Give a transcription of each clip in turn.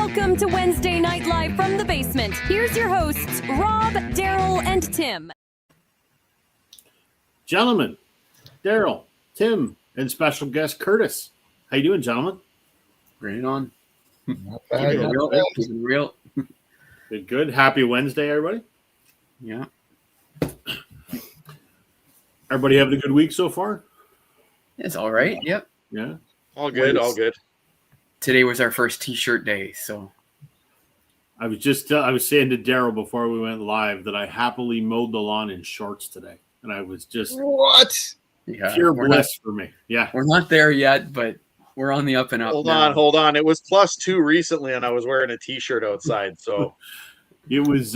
Welcome to Wednesday Night Live from the basement. Here's your hosts, Rob, Daryl, and Tim. Gentlemen, Daryl, Tim, and special guest Curtis. How you doing, gentlemen? Bring it on. Not bad. Keep it real. Good, good. Happy Wednesday, everybody. Yeah. Everybody having a good week so far? It's all right. Yep. Yeah. All good, all good. Today was our first T-shirt day, so I was saying to Daryl before we went live that I happily mowed the lawn in shorts today, and I was just What? yeah, pure we're bliss for me. Yeah. we're not there yet, but we're on the up and up. Hold now. on. It was +2 recently, and I was wearing a T-shirt outside. So It was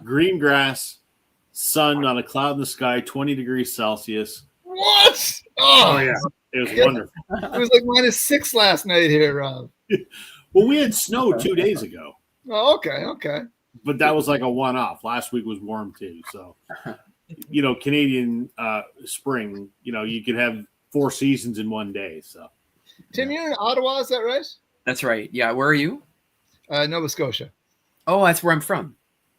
green grass, sun, not a cloud in the sky, 20 degrees Celsius. What? Oh, yeah. It was Yeah. wonderful. It was like -6 last night here, Rob. Well, we had snow 2 days ago, Oh, okay. but that was like a one-off. Last week was warm too. So, Canadian spring, you could have 4 seasons in one day. So, Tim, you're in Ottawa, is that right? That's right. Yeah. Where are you? Nova Scotia. Oh, that's where I'm from.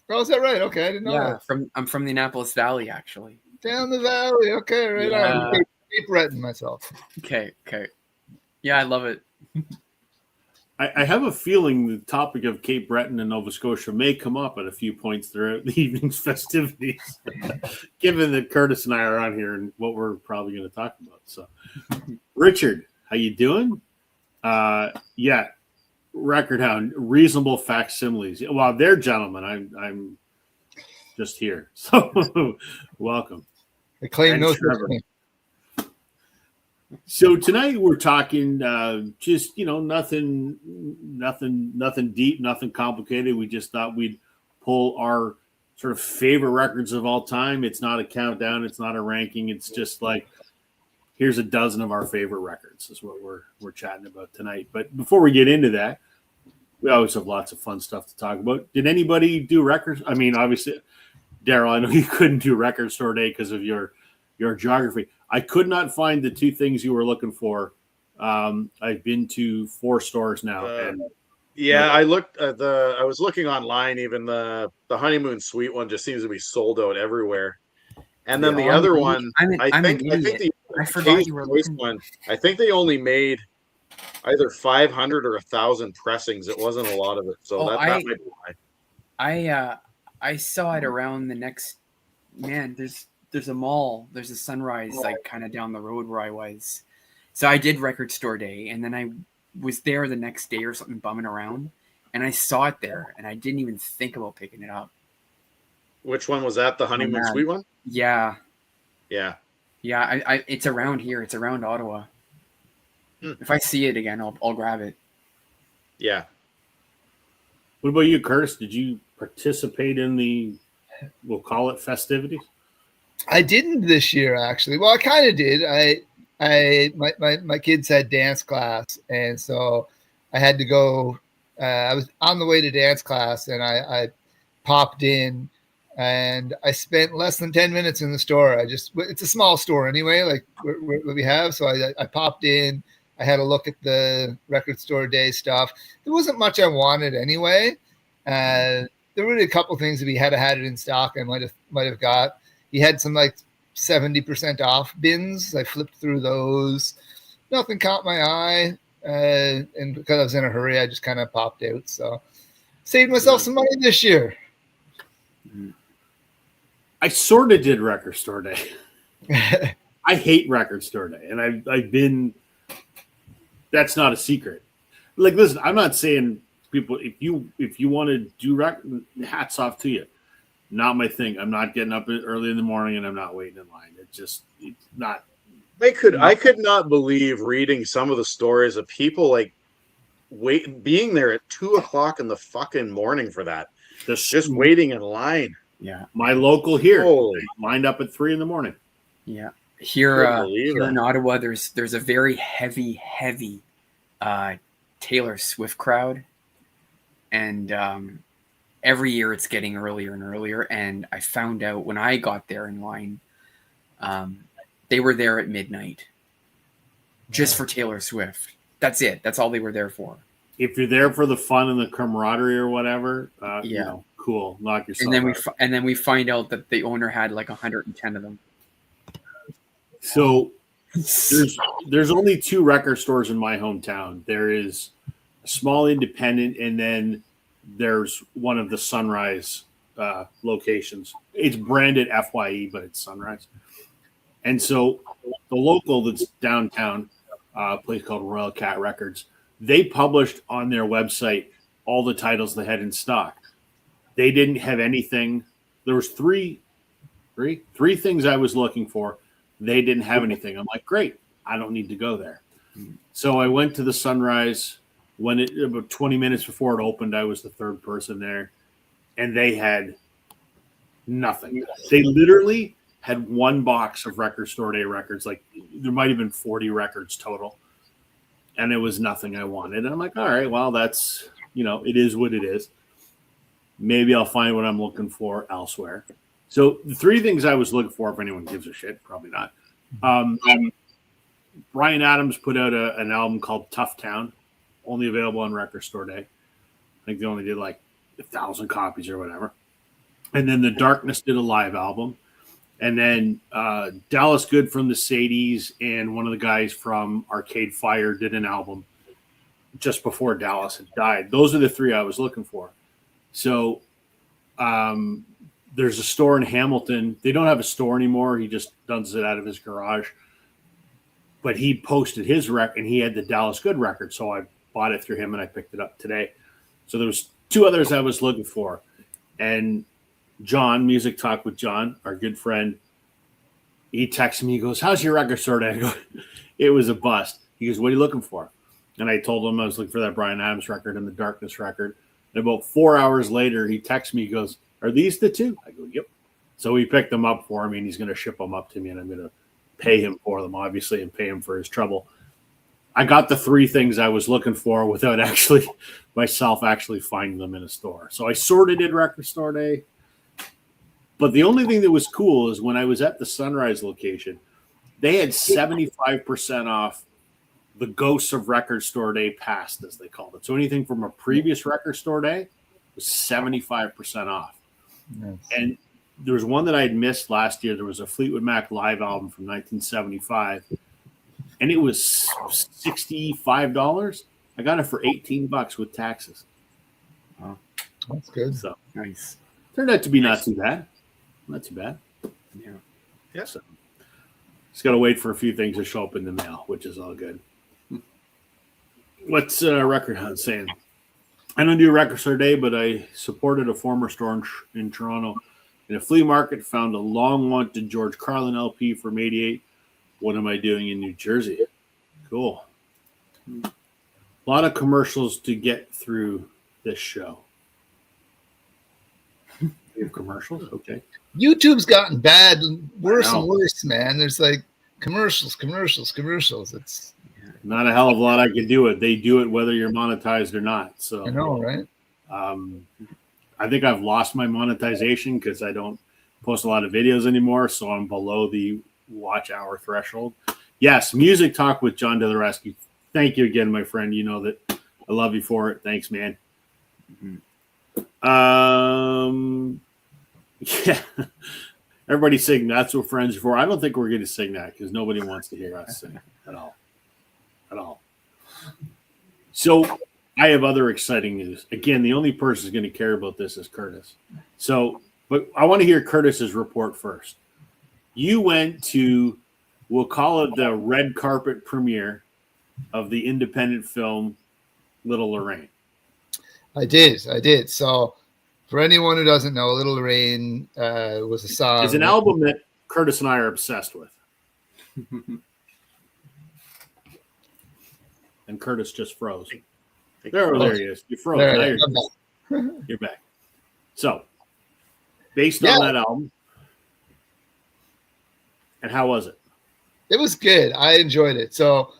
Oh, is that right? Okay, I didn't know that. I'm from the Annapolis Valley, actually. Down the valley. Okay, right Yeah. on. Cape Breton myself. Okay. Yeah, I love it. I have a feeling the topic of Cape Breton and Nova Scotia may come up at a few points throughout the evening's festivities, given that Curtis and I are on here and what we're probably going to talk about. So, Richard, how you doing? Yeah, Record Hound, reasonable facsimiles. Well, they're gentlemen. I'm just here, so welcome. They claim And no Trevor. such thing. So tonight we're talking just nothing deep, nothing complicated. We just thought we'd pull our sort of favorite records of all time. It's not a countdown, it's not a ranking. It's just like here's a dozen of our favorite records is what we're chatting about tonight. But before we get into that, we always have lots of fun stuff to talk about. Did anybody do records? I mean, obviously, Daryl, I know you couldn't do Record Store Day because of your geography. I could not find the 2 things you were looking for. I've been to 4 stores now, and yeah, I looked at I was looking online. Even the honeymoon suite one just seems to be sold out everywhere. And then the other one, I think I forgot you were Choice looking. one. I think they only made either 500 or 1,000 pressings. It wasn't a lot of it, so that might be why. I saw it around the next. Man, there's a mall. There's a Sunrise like kind of down the road where I was. So I did Record Store Day, and then I was there the next day or something bumming around, and I saw it there, and I didn't even think about picking it up. Which one was that? The honeymoon suite one? Yeah. Yeah. I it's around here. It's around Ottawa. If I see it again, I'll grab it. Yeah. what about you, Curtis? Did you participate in the, we'll call it festivities? I didn't this year, actually. Well, I kind of did. My kids had dance class, and so I had to go. I was on the way to dance class, and I popped in, and I spent less than 10 minutes in the store. It's a small store anyway, like what we have. So I popped in. I had a look at the Record Store Day stuff. There wasn't much I wanted anyway. There were really a couple things that we had it in stock I might have got. He had some like 70% off bins. I flipped through those. Nothing caught my eye. And because I was in a hurry, I just kind of popped out. So saved myself some money this year. I sort of did Record Store Day. I hate Record Store Day, and I've been. That's not a secret. Like, listen, I'm not saying people if you want to do record, hats off to you. Not my thing. I'm not getting up early in the morning, and I'm not waiting in line. It's not. I could not believe reading some of the stories of people like being there at 2:00 in the fucking morning for that. Just waiting in line. Yeah. My local here Holy. lined up at 3 a.m. Yeah. Here Here in Ottawa, there's a very heavy Taylor Swift crowd, and every year it's getting earlier and earlier. And I found out when I got there in line, they were there at midnight just for Taylor Swift. That's it. That's all they were there for. if you're there for the fun and the camaraderie or whatever, you Yeah. know, cool. Knock yourself And then out. and then we find out that the owner had like 110 of them. So there's only 2 record stores in my hometown. There is a small independent, and then there's one of the Sunrise locations. It's branded FYE, but it's Sunrise. And so the local that's downtown, a place called Royal Cat Records, they published on their website all the titles they had in stock. They didn't have anything. There was three things I was looking for. They didn't have anything. I'm like, great. I don't need to go there. So I went to the Sunrise. When about 20 minutes before it opened, I was the 3rd person there, and they had nothing. They literally had 1 box of Record Store Day records. Like there might have been 40 records total, and it was nothing I wanted. And I'm like, all right, well, that's, you know, it is what it is. Maybe I'll find what I'm looking for elsewhere. So the 3 things I was looking for, if anyone gives a shit, probably not. Bryan Adams put out an album called Tough Town, only available on Record Store Day. I think they only did like 1,000 copies or whatever. And then The Darkness did a live album. And then Dallas Good from the Sadies and one of the guys from Arcade Fire did an album just before Dallas had died. Those are the 3 I was looking for. So there's a store in Hamilton. They don't have a store anymore. He just does it out of his garage. But he posted his record, and he had the Dallas Good record. So I bought it through him, and I picked it up today. So there was 2 others I was looking for. And John, Music Talk with John, our good friend, he texted me. He goes, how's your record store day? I go, it was a bust. He goes, what are you looking for? And I told him I was looking for that Bryan Adams record and the Darkness record. And about 4 hours later, he texts me. He goes, are these the 2? I go, yep. So he picked them up for me, and he's going to ship them up to me, and I'm going to pay him for them, obviously, and pay him for his trouble. I got the 3 things I was looking for without myself actually finding them in a store. So I sort of did Record Store Day. But the only thing that was cool is when I was at the Sunrise location, they had 75% off the Ghosts of Record Store Day Past, as they called it. So anything from a previous Record Store Day was 75% off. Nice. And there was one that I had missed last year. There was a Fleetwood Mac live album from 1975, and it was $65. I got it for $18 with taxes. Wow. That's good. So Nice. turned out to be not too bad. Not too bad. Yeah. Yeah. So just got to wait for a few things to show up in the mail, which is all good. What's Record Hunt saying? I don't do Record Store Day, but I supported a former store in Toronto. In a flea market, found a long-wanted George Carlin LP from '88. What am I doing in New Jersey? Cool. A lot of commercials to get through this show. We have commercials? Okay. YouTube's gotten bad, worse I know. and worse, man. There's like commercials. It's Not a hell of a lot I can do it. They do it whether you're monetized or not. So I know, right? I think I've lost my monetization because I don't post a lot of videos anymore. So I'm below the watch hour threshold. Yes, Music Talk with John to the rescue. Thank you again, my friend. You know that I love you for it. Thanks, man. Yeah. Everybody's saying that's what friends are for. I don't think we're going to sing that because nobody wants to hear us sing at all. At all. So I have other exciting news. Again, the only person who's going to care about this is Curtis. So, but I want to hear Curtis's report first. You went to, we'll call it the red carpet premiere of the independent film Little Lorraine. I did. So for anyone who doesn't know, Little Lorraine was a song. It's an album that Curtis and I are obsessed with. And Curtis just froze. There he is. You froze. There, Now you're back. So, based on that album, and how was it? It was good. I enjoyed it. So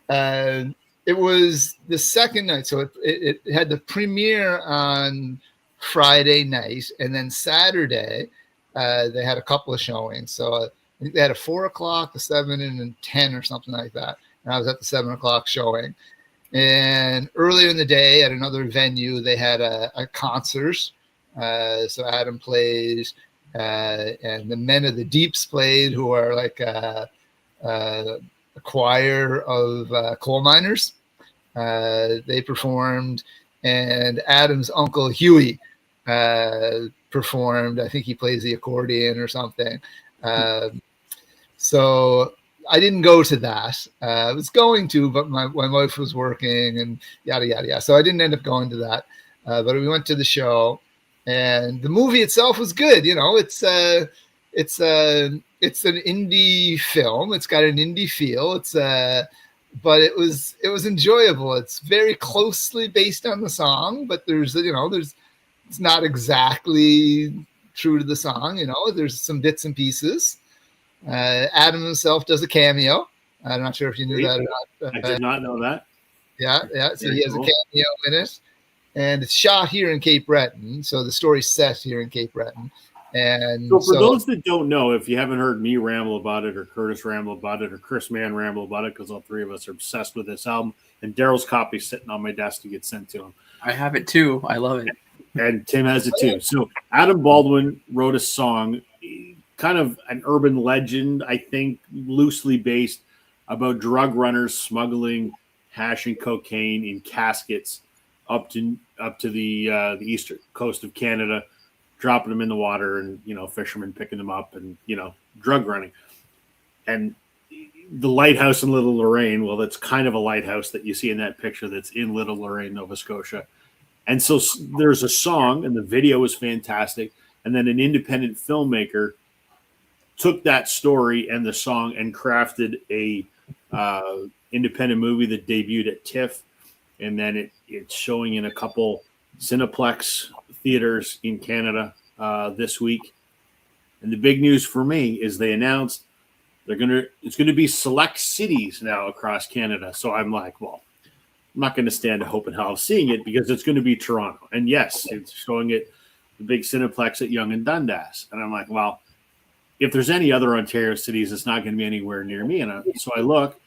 it was the second night. So it had the premiere on Friday night, and then Saturday they had a couple of showings. So I think they had a 4 o'clock, a 7, and a 10 or something like that. And I was at the 7 o'clock showing. And earlier in the day at another venue, they had a concert. So Adam plays, and the Men of the Deeps played, who are like a choir of coal miners. They performed, and Adam's uncle Huey performed. I think he plays the accordion or something. So I didn't go to that. I was going to, but my wife was working and yada, yada, yada. So I didn't end up going to that. But we went to the show, and the movie itself was good. You know, it's an indie film. It's got an indie feel. But it was enjoyable. It's very closely based on the song, but it's not exactly true to the song. You know, there's some bits and pieces. Adam himself does a cameo. I'm not sure if you knew that or not. I did not know that. Yeah. So Very he has cool. a cameo in it, and it's shot here in Cape Breton. So the story's set here in Cape Breton. And So for those that don't know, if you haven't heard me ramble about it, or Curtis ramble about it, or Chris Mann ramble about it, because all three of us are obsessed with this album, and Daryl's copy's sitting on my desk to get sent to him. I have it too. I love it. And Tim has it too. So Adam Baldwin wrote a song, kind of an urban legend, I think, loosely based, about drug runners smuggling hash and cocaine in caskets up to the eastern coast of Canada, dropping them in the water, and fishermen picking them up, and drug running. And the lighthouse in Little Lorraine, well, that's kind of a lighthouse that you see in that picture that's in Little Lorraine, Nova Scotia. And so there's a song, and the video was fantastic. And then an independent filmmaker took that story and the song and crafted a independent movie that debuted at TIFF, and then it's showing in a couple Cineplex theaters in Canada this week. And the big news for me is they announced it's gonna be select cities now across Canada. So I'm like, well, I'm not going to stand a hope in hell of seeing it, because it's going to be Toronto. And yes, it's showing it the big Cineplex at Yonge and Dundas. And I'm like, well, if there's any other Ontario cities, it's not going to be anywhere near me. And so I look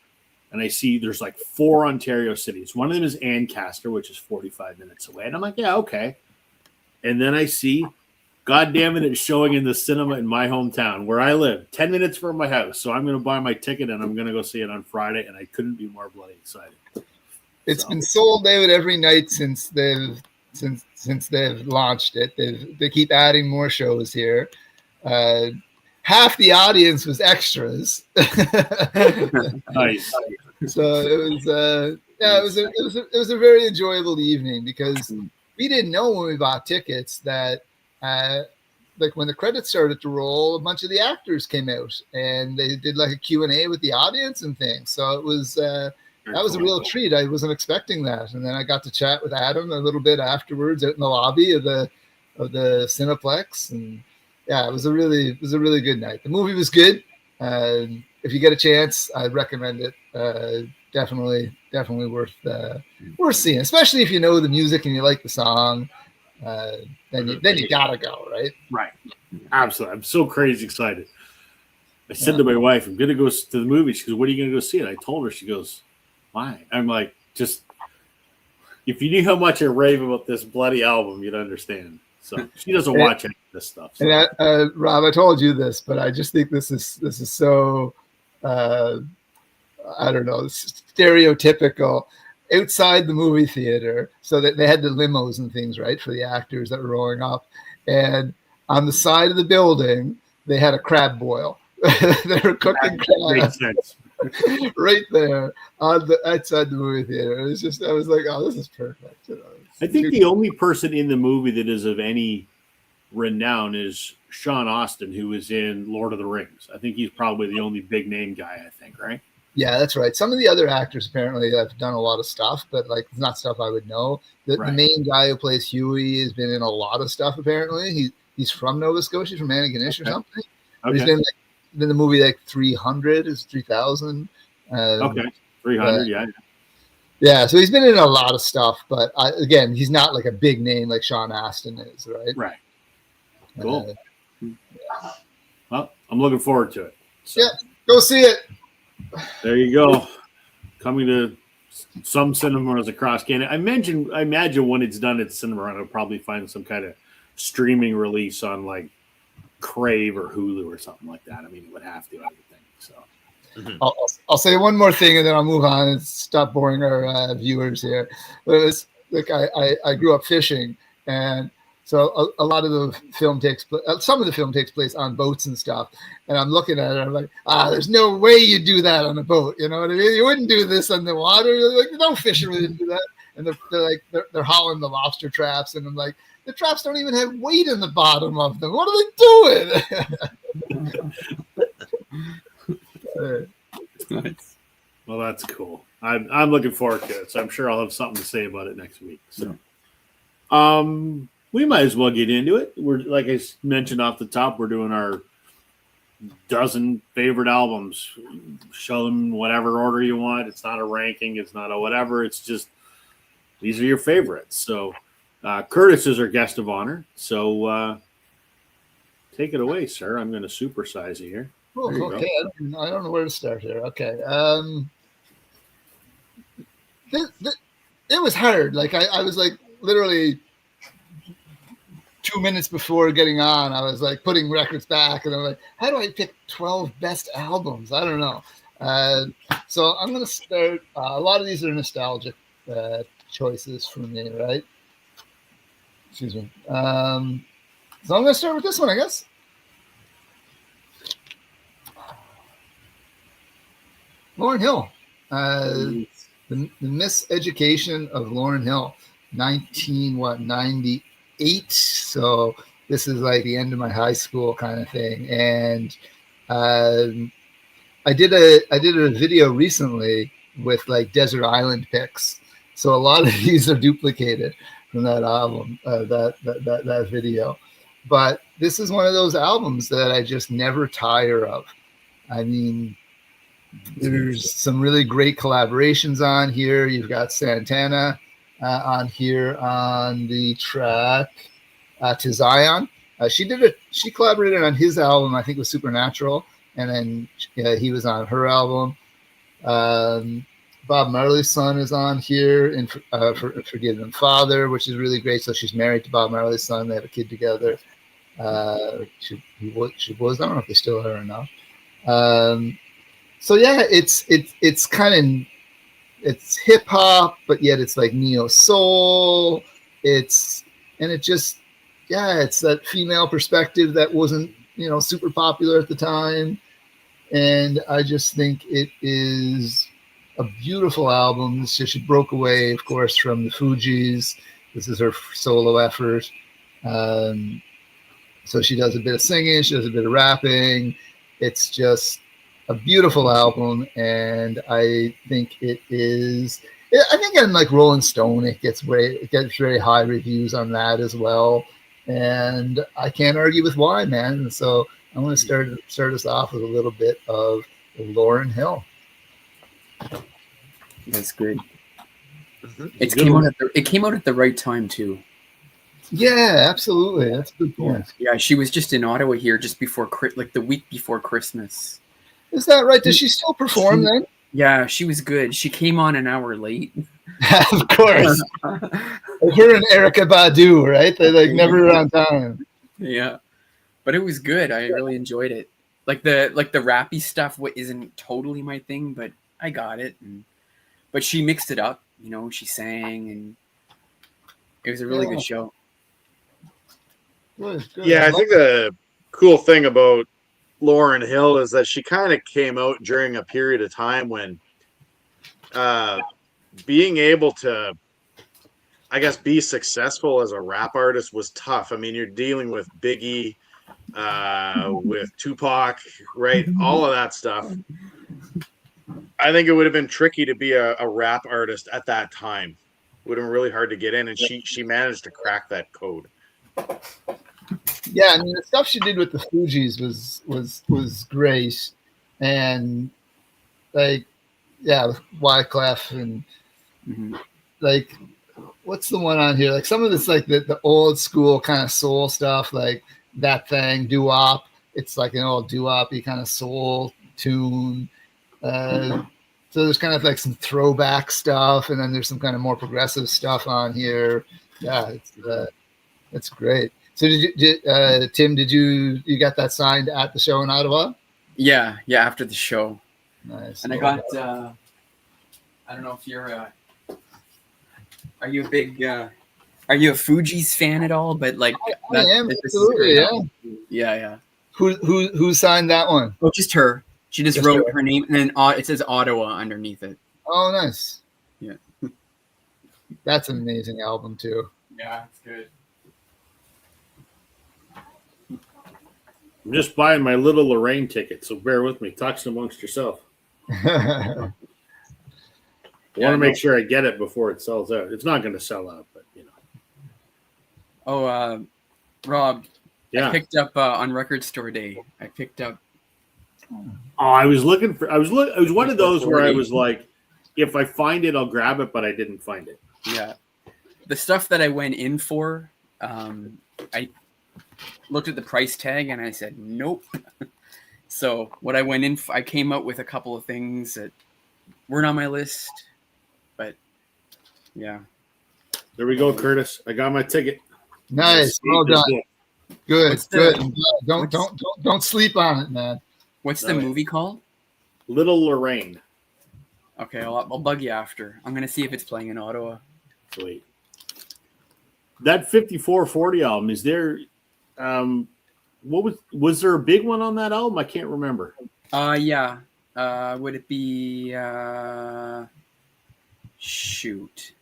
and I see there's like 4 Ontario cities. One of them is Ancaster, which is 45 minutes away. And I'm like, yeah, okay. And then I see, God damn it, it's showing in the cinema in my hometown where I live, 10 minutes from my house. So I'm going to buy my ticket and I'm going to go see it on Friday. And I couldn't be more bloody excited. It's been sold out every night since they've launched it. They keep adding more shows here. Half the audience was extras. Nice. So it was a very enjoyable evening, because we didn't know when we bought tickets that like when the credits started to roll, a bunch of the actors came out and they did like a Q&A with the audience and things. So it was that was a real treat. I wasn't expecting that. And then I got to chat with Adam a little bit afterwards out in the lobby of the Cineplex. And yeah, it was a really good night. The movie was good. If you get a chance, I'd recommend it. Definitely worth seeing, especially if you know the music and you like the song. Then you gotta go, right? Right. Absolutely. I'm so crazy excited. I said to my wife, I'm going to go to the movie. She goes, what are you going to go see? And I told her. She goes, why? I'm like, just, if you knew how much I rave about this bloody album, you'd understand. So she doesn't watch any of this stuff. So. And Rob, I told you this, but I just think this is so, I don't know, stereotypical. Outside the movie theater, so that they had the limos and things, right, for the actors that were rolling up. And on the side of the building, they had a crab boil. They were cooking crabs right there outside the movie theater. It was just, I was like, oh, this is perfect. I think the only person in the movie that is of any renown is Sean Astin, who is in Lord of the Rings. I think he's probably the only big name guy, I think, right? Yeah, that's right. Some of the other actors apparently have done a lot of stuff, but like it's not stuff I would know. The main guy who plays Huey has been in a lot of stuff. Apparently, he's from Nova Scotia, from Antigonish or something. Okay. He's been in the movie like 300 is 3000. 300, yeah. Yeah, so he's been in a lot of stuff, but again, he's not like a big name like Sean Astin is, right? Right. Cool. Well, I'm looking forward to it. So. Yeah, go see it. There you go. Coming to some cinemas across Canada. I imagine when it's done at Cinemarama, it'll probably find some kind of streaming release on like Crave or Hulu or something like that. I mean, it would have to, I would think. So I'll say one more thing and then I'll move on and stop boring our viewers here. But it's like I grew up fishing, and so a lot of the film some of the film takes place on boats and stuff. And I'm looking at it, I'm like, there's no way you do that on a boat. You know what I mean? You wouldn't do this on the water. Like, no fisherman would do that. And they're hauling the lobster traps, and I'm like, the traps don't even have weight in the bottom of them. What are they doing? Nice. well, that's cool. I'm looking forward to it. So I'm sure I'll have something to say about it next week. So, we might as well get into it. We're, like I mentioned off the top, we're doing our dozen favorite albums. Show them whatever order you want. It's not a ranking. It's not a whatever. It's just these are your favorites. So Curtis is our guest of honor. So take it away, sir. I'm going to supersize you here. Oh, okay, I don't know where to start here. Okay. It was hard. Like I was like literally 2 minutes before getting on, I was like putting records back, and I'm like, how do I pick 12 best albums? I don't know. So I'm going to start. A lot of these are nostalgic choices for me, right? Excuse me. So I'm going to start with this one, I guess. Lauryn Hill. The Miseducation of Lauryn Hill, 1998. So this is like the end of my high school kind of thing. And I did a video recently with like desert island pics. So a lot of these are duplicated from that album, that video. But this is one of those albums that I just never tire of. I mean, there's some really great collaborations on here. You've got Santana on here on the track To Zion. She collaborated on his album, I think, with Supernatural, and then he was on her album. Bob Marley's son is on here in Forgiven Father, which is really great. So she's married to Bob Marley's son. They have a kid together. She was. I don't know if they still are or not. So yeah, it's hip hop, but yet it's like neo soul. It's that female perspective that wasn't super popular at the time, and I just think it is a beautiful album. So she broke away, of course, from the Fugees. This is her solo effort. So she does a bit of singing, she does a bit of rapping. It's just a beautiful album, and I think it is. I think in like Rolling Stone, it gets very high reviews on that as well, and I can't argue with why, man. And so I'm going to start us off with a little bit of Lauryn Hill. That's great. Mhm. It came out at the right time too. Yeah, absolutely. That's a good point. Yeah, she was just in Ottawa here just before the week before Christmas. Is that right? Does she still perform then? Yeah, she was good. She came on an hour late. Of course. Her and Erykah Badu, right? They're like never on time. Yeah, but it was good. I really enjoyed it. Like the rappy stuff isn't totally my thing, but I got it. But she mixed it up. She sang, and it was a really good show. Good. Yeah, I think the cool thing about Lauryn Hill is that she kind of came out during a period of time when being able to, I guess, be successful as a rap artist was tough. I mean, you're dealing with Biggie, with Tupac, right? All of that stuff. I think it would have been tricky to be a rap artist at that time. It would have been really hard to get in, and she managed to crack that code. Yeah, I mean the stuff she did with the Fugees was great, and like with Wyclef and like what's the one on here? Like some of it's like the old school kind of soul stuff, like That Thing, doo-wop. It's like an old doo-wop-y kind of soul tune. So there's kind of like some throwback stuff, and then there's some kind of more progressive stuff on here. Yeah, it's great. So Tim, did you got that signed at the show in Ottawa? Yeah, after the show. Nice. And I got I don't know if you're are you a big are you a Fugees fan at all? But like I am, absolutely, yeah. Who signed that one? Oh, just her. She just wrote her name, and then it says Ottawa underneath it. Oh, nice. Yeah. That's an amazing album too. Yeah, it's good. I'm just buying my Little Lorraine ticket, so bear with me. Talk amongst yourself. I want to make sure I get it before it sells out. It's not going to sell out, but you know. Oh, Rob. Yeah. I picked up on Record Store Day. I picked up. Oh, I was looking for. It was one of those where I was like, if I find it, I'll grab it, but I didn't find it. Yeah, the stuff that I went in for, I looked at the price tag and I said nope. So what I went in, I came up with a couple of things that weren't on my list, but yeah. There we go, Curtis. I got my ticket. Nice, well done. Good. Don't sleep on it, man. What's the movie called? Little Lorraine. Okay, I'll bug you after. I'm gonna see if it's playing in Ottawa. Sweet. That 5440 album, is there was there a big one on that album? I can't remember. Yeah. Would it be shoot.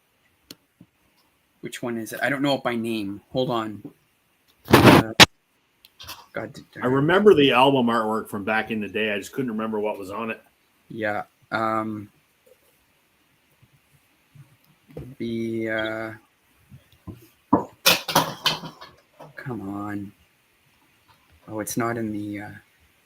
Which one is it? I don't know it by name. Hold on. God. I remember the album artwork from back in the day. I just couldn't remember what was on it. Yeah. Come on. Oh, it's not in the.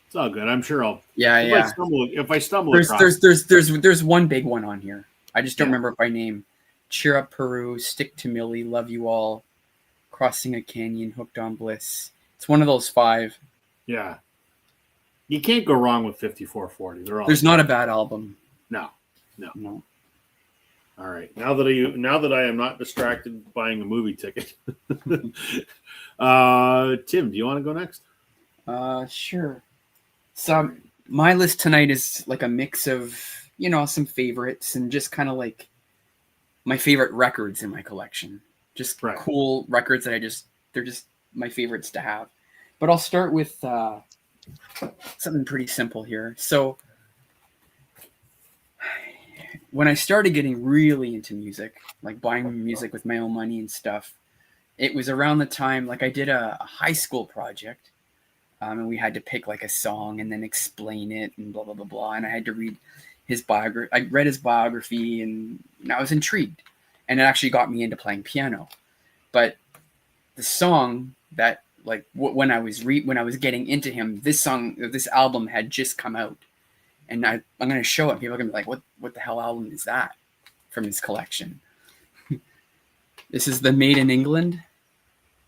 It's all good. I'm sure I'll. Yeah. If I stumble There's one big one on here. I just don't remember it by name. Cheer Up Peru, Stick to Millie, Love You All, Crossing a Canyon, Hooked on Bliss. It's one of those 5. Yeah. You can't go wrong with 5440. There's not a bad album. No. All right. Now that I am not distracted buying a movie ticket. Tim, do you want to go next? Sure. So my list tonight is like a mix of, some favorites and just kind of like my favorite records in my collection. Just cool records that they're just my favorites to have. But I'll start with something pretty simple here. So when I started getting really into music, like buying music with my own money and stuff, it was around the time, like I did a high school project, and we had to pick like a song and then explain it and blah, blah, blah, blah. And I had to read his biography. I read his biography and I was intrigued, and it actually got me into playing piano. But the song that like when I was getting into him, this album had just come out, and I'm going to show it. People are going to be like, what the hell album is that from his collection? This is the Made in England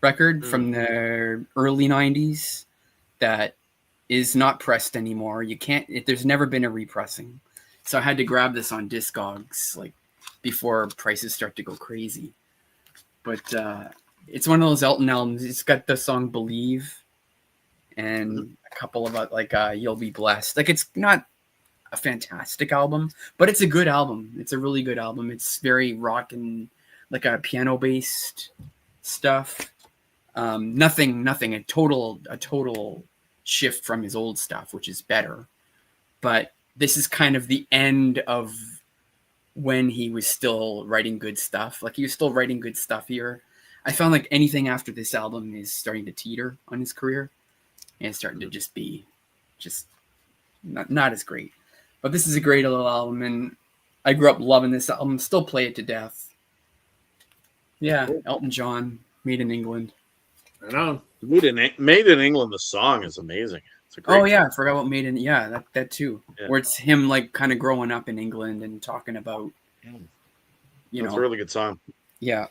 record from the early 90s that is not pressed anymore. There's never been a repressing. So I had to grab this on Discogs like before prices start to go crazy. But it's one of those Elton albums. It's got the song Believe and a couple of like You'll Be Blessed. Like it's not a fantastic album, but it's a good album. It's a really good album. It's very rock and like a piano based stuff. Nothing, a total shift from his old stuff, which is better. But this is kind of the end of when he was still writing good stuff. Like he was still writing good stuff here. I found like anything after this album is starting to teeter on his career, and it's starting to just be not as great. But this is a great little album, and I grew up loving this album. Still play it to death. Yeah, Elton John, Made in England. I know. Made in England, the song is amazing. It's a great song. I forgot about Made in. Yeah, that too. Yeah. Where it's him like kind of growing up in England and talking about, It's a really good song. Yeah.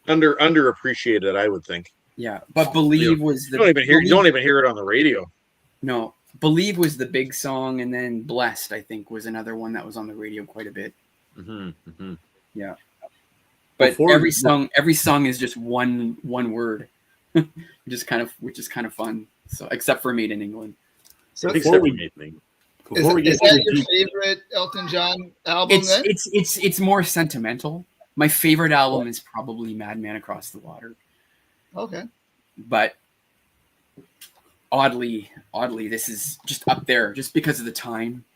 Underappreciated, I would think. Yeah, but Believe was the. You don't even hear it on the radio. No, Believe was the big song, and then Blessed, I think, was another one that was on the radio quite a bit. Yeah. But every song is just one word, which is kind of fun. So except for Made in England. So Before Except we- for Maitland. Before we get is that too your deep, favorite Elton John album? Then It's more sentimental. My favorite album is probably Madman Across the Water. okay. But oddly, this is just up there, just because of the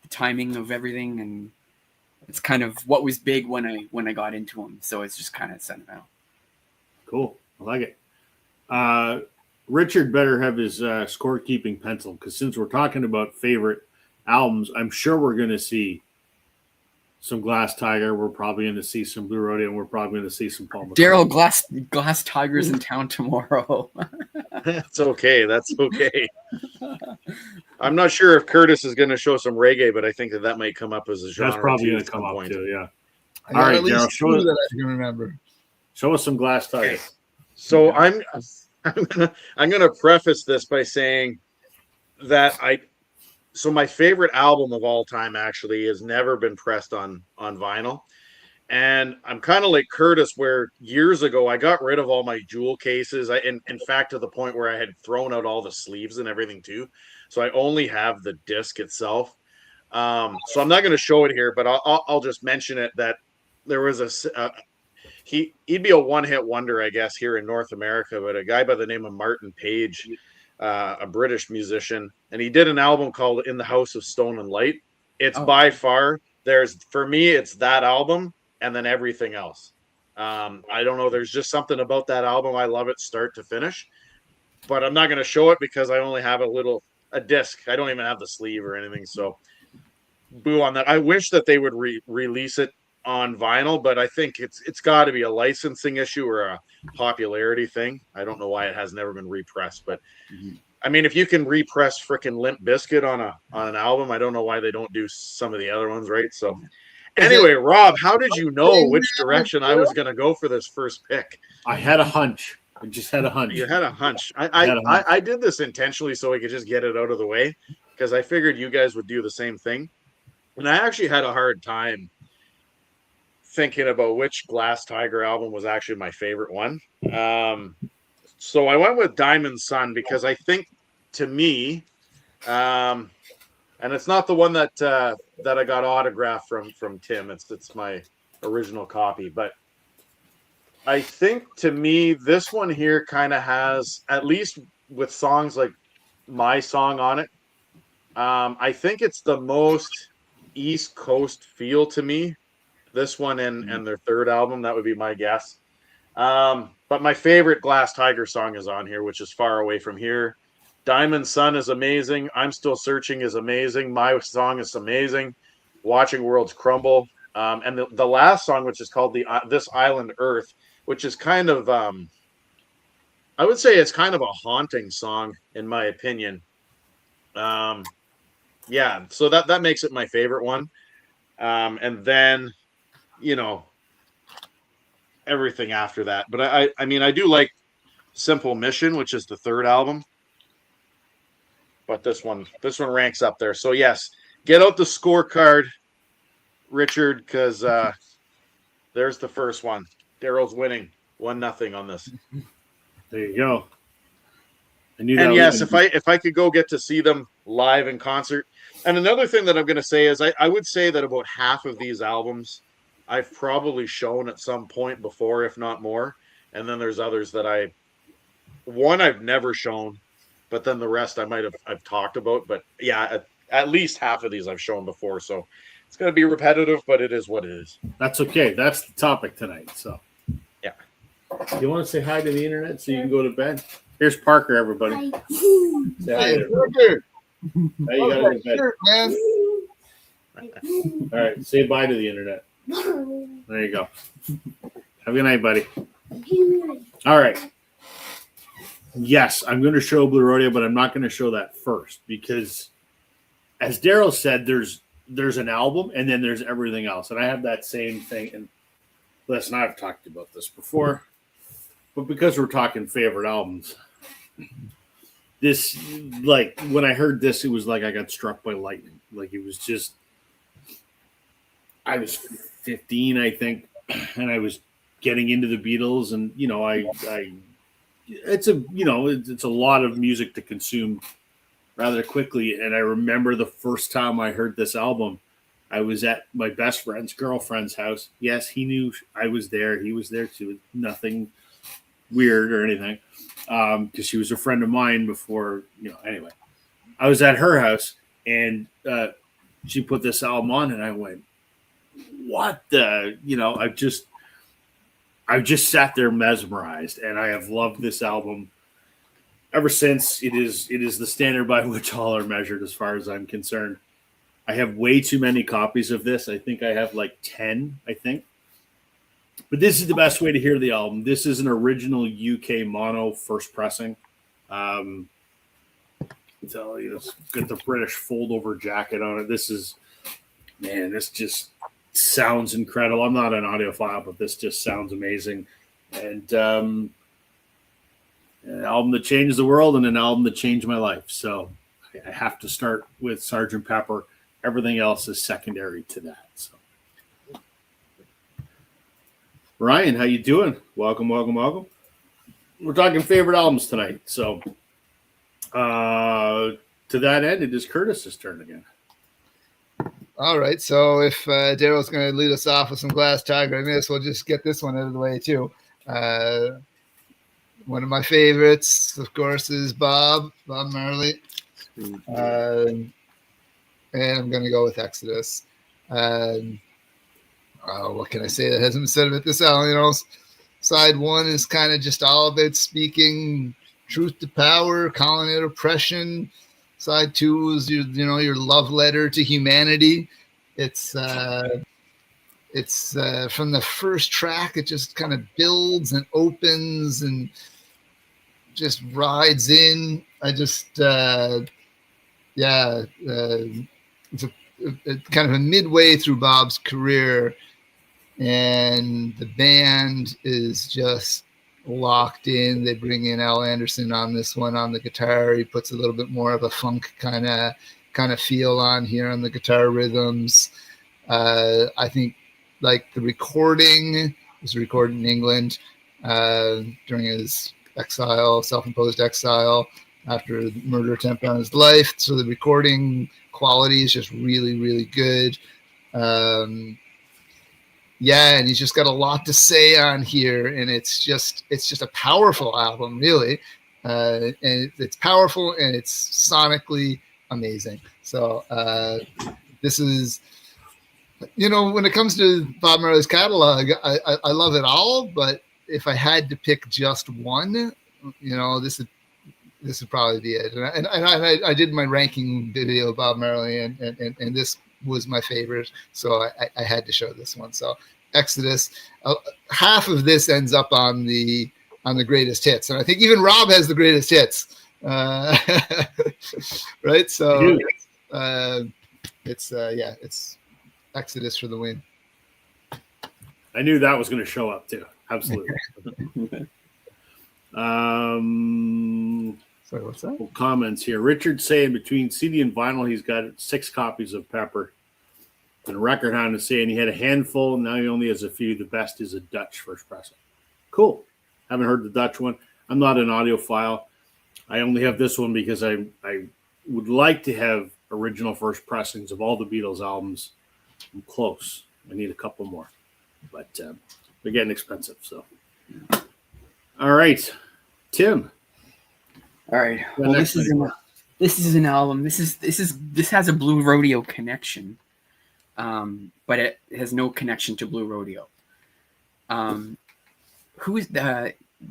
timing of everything, and it's kind of what was big when I got into them. So it's just kind of sentimental. cool. I like it. Richard better have his scorekeeping pencil, because since we're talking about favorite albums, I'm sure we're going to see some Glass Tiger. We're probably going to see some Blue Rodeo, and we're probably going to see some Paul McCartney. Daryl, Glass Tigers in town tomorrow. That's okay. That's okay. I'm not sure if Curtis is going to show some reggae, but I think that might come up as a genre. That's probably too going at to come some up point. too. Yeah. I got All right, at least Daryl, show two us- that I can remember. Show us some Glass Tiger. So I'm gonna preface this by saying that so my favorite album of all time actually has never been pressed on vinyl. And I'm kind of like Curtis, where years ago I got rid of all my jewel cases. In fact, to the point where I had thrown out all the sleeves and everything too. So I only have the disc itself. So I'm not going to show it here, but I'll just mention it that there was he'd be a one-hit wonder, I guess, here in North America, but a guy by the name of Martin Page, a British musician, and he did an album called In the House of Stone and Light. It's by far, for me, it's that album and then everything else. I don't know, there's just something about that album. I love it start to finish, but I'm not going to show it because I only have a disc. I don't even have the sleeve or anything, so boo on that. I wish that they would release it on vinyl, but I think it's got to be a licensing issue or a popularity thing. I don't know why it has never been repressed, but I mean, if you can repress freaking Limp Bizkit on an album, I don't know why they don't do some of the other ones, right? So anyway, Rob, how did you know which direction I was going to go for this first pick? I had a hunch. I just had a hunch. You had a hunch. had a hunch. I did this intentionally so we could just get it out of the way, because I figured you guys would do the same thing. And I actually had a hard time thinking about which Glass Tiger album was actually my favorite one. So I went with Diamond Sun because I think, to me, and it's not the one that I got autographed from Tim. It's my original copy, but I think, to me, this one here kind of has, at least with songs like my song on it, I think it's the most East Coast feel to me. This one and their third album, that would be my guess. But my favorite Glass Tiger song is on here, which is Far Away From Here. Diamond Sun is amazing. I'm Still Searching is amazing. My Song is amazing. Watching Worlds Crumble. And the last song, which is called This Island Earth, which is kind of, I would say it's kind of a haunting song, in my opinion. Yeah, so that makes it my favorite one. And then, everything after that. But I mean, I do like Simple Mission, which is the third album. But this one ranks up there. So yes, get out the scorecard, Richard, because there's the first one. Daryl's winning 1-0 on this. There you go. And yes, if I could go get to see them live in concert. And another thing that I'm going to say is I would say that about half of these albums I've probably shown at some point before, if not more. And then there's others that I've never shown, but then the rest I've talked about. But yeah, at least half of these I've shown before. So it's going to be repetitive, but it is what it is. That's okay. That's the topic tonight. So yeah. You want to say hi to the internet so you can go to bed? Here's Parker, everybody. Say hi to Parker. Hey, you gotta go to bed. Sure, man. All right, say bye to the internet. There you go. Have a good night, buddy. All right. Yes, I'm going to show Blue Rodeo, but I'm not going to show that first because, as Daryl said, there's an album and then there's everything else, and I have that same thing. And listen, I've talked about this before, but because we're talking favorite albums, this, like, when I heard this, it was like I got struck by lightning. Like, it was just, I was 15, I think, and I was getting into the Beatles, and it's a lot of music to consume rather quickly. And I remember the first time I heard this album, I was at my best friend's girlfriend's house. Yes, he knew I was there. He was there too. Nothing weird or anything, because she was a friend of mine before. Anyway, I was at her house, and she put this album on, and I went, "What the?" I just sat there mesmerized, and I have loved this album ever since. It is the standard by which all are measured, as far as I'm concerned. I have way too many copies of this. I think I have like 10, I think. But this is the best way to hear the album. This is an original UK mono first pressing. So, it's got the British fold-over jacket on it. This just sounds incredible. I'm not an audiophile, but this just sounds amazing. And an album that changed the world and an album that changed my life. So I have to start with Sgt. Pepper. Everything else is secondary to that. So, Ryan, how you doing? Welcome. We're talking favorite albums tonight. So to that end, it is Curtis's turn again. All right. So if Daryl's going to lead us off with some Glass Tiger in this, we'll just get this one out of the way too. One of my favorites, of course, is Bob Marley. And I'm going to go with Exodus. What can I say that hasn't been said about this album? Side one is kind of just all about speaking truth to power, calling it oppression. Side two is your love letter to humanity. It's from the first track. It just kind of builds and opens and just rides in. It's kind of a midway through Bob's career, and the band is just locked in. They bring in Al Anderson on this one on the guitar. He puts a little bit more of a funk kind of feel on here on the guitar rhythms. I think like the recording was recorded in England during his self-imposed exile after the murder attempt on his life. So the recording quality is just really, really good. And he's just got a lot to say on here, and it's just a powerful album, really. And it's powerful, and it's sonically amazing. So this is, when it comes to Bob Marley's catalog, I love it all, but if I had to pick just one, this would probably be it. And I did my ranking video of Bob Marley, and this was my favorite, so I had to show this one. So Exodus, half of this ends up on the greatest hits, and I think even Rob has the greatest hits, right? So it's Exodus for the win. I knew that was going to show up too. Absolutely. Sorry, what's that? Well, comments here. Richard's saying between CD and vinyl, he's got 6 copies of Pepper. And Record Hound is saying he had a handful, now he only has a few. The best is a Dutch first pressing. Cool. Haven't heard the Dutch one. I'm not an audiophile. I only have this one because I would like to have original first pressings of all the Beatles albums. I'm close. I need a couple more. But they're getting expensive. So, all right. Tim. All right. Well, this is an album. This has a Blue Rodeo connection, but it has no connection to Blue Rodeo. Who is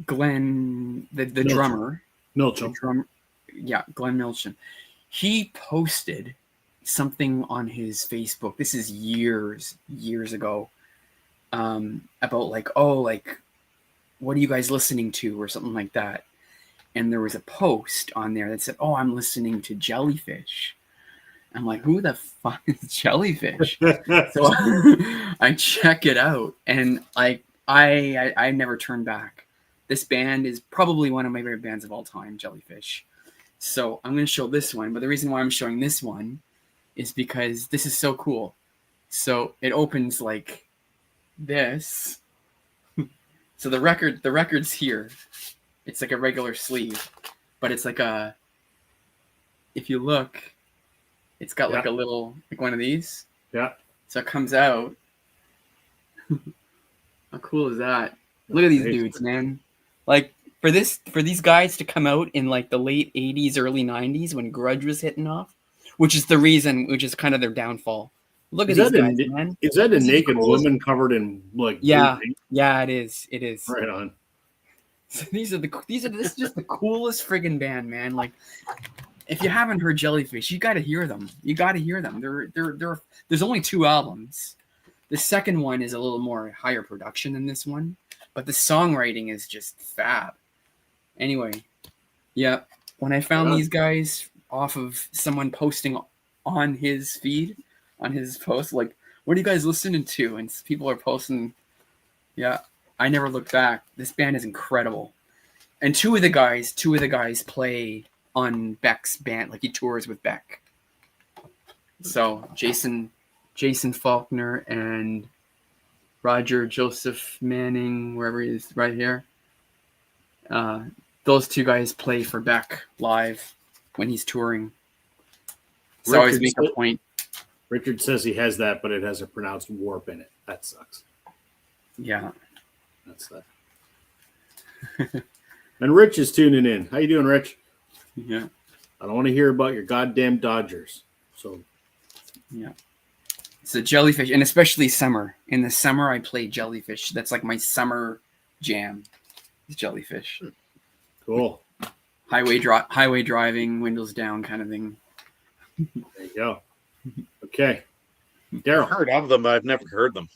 Glenn, the drummer? Milcham. Glenn Milcham. He posted something on his Facebook. This is years ago. About what are you guys listening to, or something like that. And there was a post on there that said, "Oh, I'm listening to Jellyfish." I'm like, "Who the fuck is Jellyfish?" So I check it out, and I never turned back. This band is probably one of my favorite bands of all time, Jellyfish. So I'm going to show this one, but the reason why I'm showing this one is because this is so cool. So it opens like this. So the record's here. It's like a regular sleeve, but it's like a, if you look, it's got like a little, like one of these. Yeah. So it comes out. How cool is that? Look at these dudes, man. Like for these guys to come out in like the late 80s, early 90s when grunge was hitting off, which is kind of their downfall. Look at these guys, man. Is that a naked woman covered in like? Yeah, it is. It is. Right on. So this is just the coolest friggin' band, man. Like, if you haven't heard Jellyfish, you got to hear them. There's only 2 albums. The second one is a little more higher production than this one, but the songwriting is just fab. Anyway, yeah, when I found these guys off of someone posting on his feed, on his post, like, what are you guys listening to? And people are posting, yeah, I never looked back. This band is incredible. And two of the guys play on Beck's band, like he tours with Beck. So Jason Faulkner and Roger Joseph Manning, wherever he is, right here. Those 2 guys play for Beck live when he's touring. So I always make a point. Richard says he has that, but it has a pronounced warp in it. That sucks. Yeah. That's that. And Rich is tuning in. How you doing, Rich? Yeah. I don't want to hear about your goddamn Dodgers. So, yeah. So Jellyfish, and especially summer. In the summer, I play Jellyfish. That's like my summer jam. Is Jellyfish. Cool. Highway driving, windows down, kind of thing. There you go. Okay, Daryl. I've heard of them, but I've never heard them.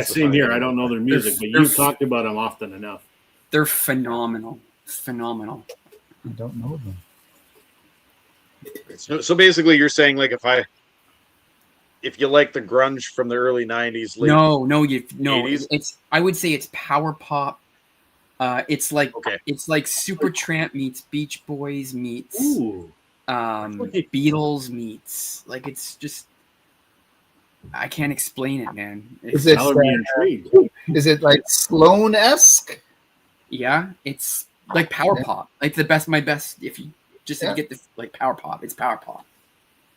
Same here. I don't know their music, but you've talked about them often enough. They're phenomenal. I don't know them. So basically, you're saying like if you like the grunge from the early '90s, late no, 80s? it's I would say it's power pop. It's like Supertramp meets Beach Boys meets Beatles meets, like, it's just, I can't explain it, man. Is it like Sloan-esque? Yeah, it's like power pop, like my best. If you just get this, like, power pop, it's power pop.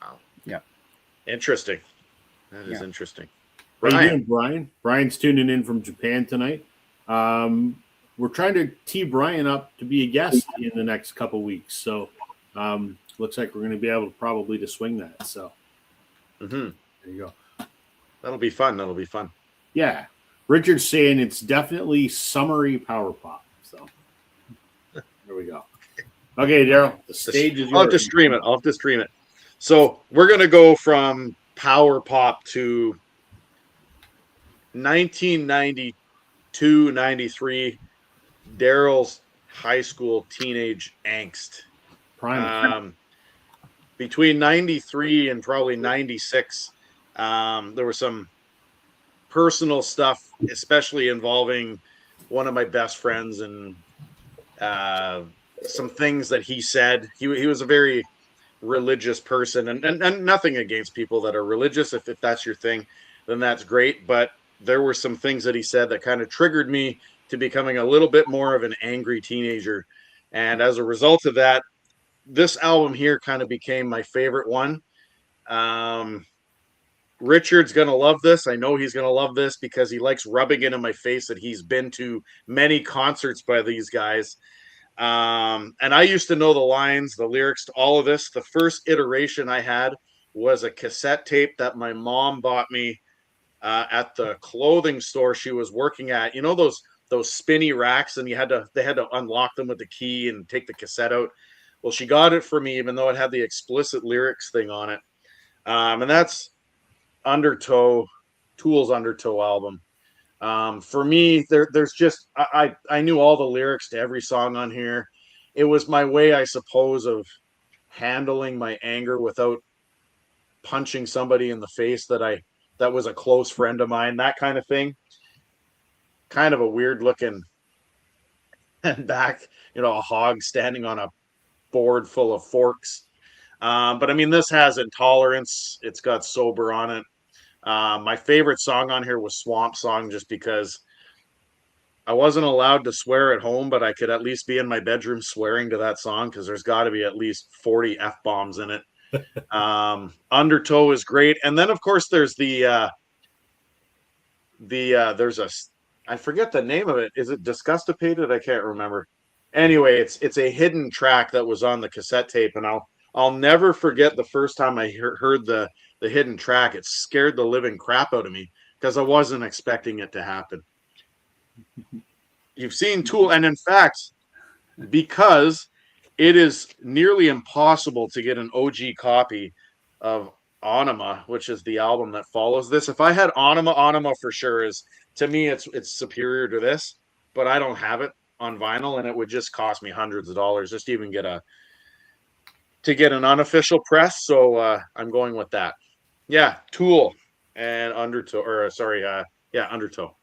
Wow. Yeah. Interesting. That is interesting. How you doing, Brian? Brian's tuning in from Japan tonight. We're trying to tee Brian up to be a guest in the next couple weeks. So looks like we're going to be able to swing that. So there you go. That'll be fun. Yeah. Richard's saying it's definitely summery power pop. So there we go. Okay, Daryl, the stage is yours. I'll have to stream it. So we're going to go from power pop to 1992, 93, Daryl's high school teenage angst. Between 93 and probably 96, there was some personal stuff, especially involving one of my best friends and some things that he said. He was a very religious person, and nothing against people that are religious. If that's your thing, then that's great. But there were some things that he said that kind of triggered me to becoming a little bit more of an angry teenager. And as a result of that, this album here kind of became my favorite one. Richard's going to love this. I know he's going to love this because he likes rubbing it in my face that he's been to many concerts by these guys. And I used to know the lines, the lyrics to all of this. The first iteration I had was a cassette tape that my mom bought me at the clothing store she was working at. You know those spinny racks, and they had to unlock them with the key and take the cassette out. Well, she got it for me, even though it had the explicit lyrics thing on it. And that's Undertow, Tool's Undertow album. For me, there's just I knew all the lyrics to every song on here. It was my way, I suppose, of handling my anger without punching somebody in the face that was a close friend of mine, that kind of thing. Kind of a weird looking back, a hog standing on a board full of forks. But I mean, this has Intolerance. It's got Sober on it. My favorite song on here was Swamp Song, just because I wasn't allowed to swear at home, but I could at least be in my bedroom swearing to that song, because there's got to be at least 40 F-bombs in it. Undertow is great. And then, of course, there's there's I forget the name of it. Is it Disgustipated? I can't remember. Anyway, it's a hidden track that was on the cassette tape, and I'll never forget the first time I heard the hidden track. It scared the living crap out of me, because I wasn't expecting it to happen. You've seen Tool, and in fact, because it is nearly impossible to get an OG copy of Anima, which is the album that follows this. If I had Anima for sure is, to me, it's superior to this, but I don't have it on vinyl, and it would just cost me hundreds of dollars just to even get an unofficial press. So I'm going with that. Yeah, Tool and Undertow, Undertow.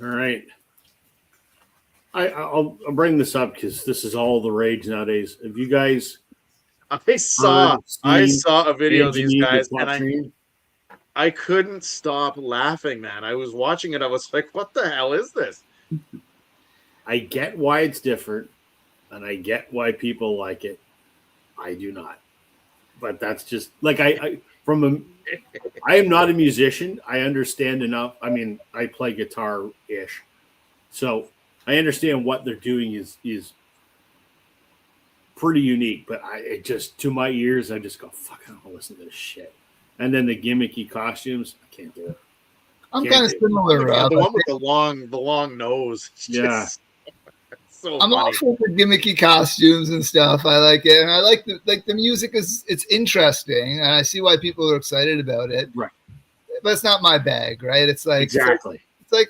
All right. I'll bring this up because this is all the rage nowadays. Have you guys? I saw a video of these guys, and I couldn't stop laughing, man. I was watching it. I was like, "What the hell is this?" I get why it's different, and I get why people like it. I do not, but that's just like I am not a musician. I understand enough. I mean, I play guitar-ish, so I understand what they're doing is pretty unique. But it just, to my ears, I just go, "Fuck, I don't want to listen to this shit." And then the gimmicky costumes, I can't do it. I'm kind of similar. The one with the long nose. Yeah. So I'm funny. also for gimmicky costumes and stuff. I like it, and I like the music it's interesting, and I see why people are excited about it. Right. But it's not my bag, right? It's like Exactly. It's like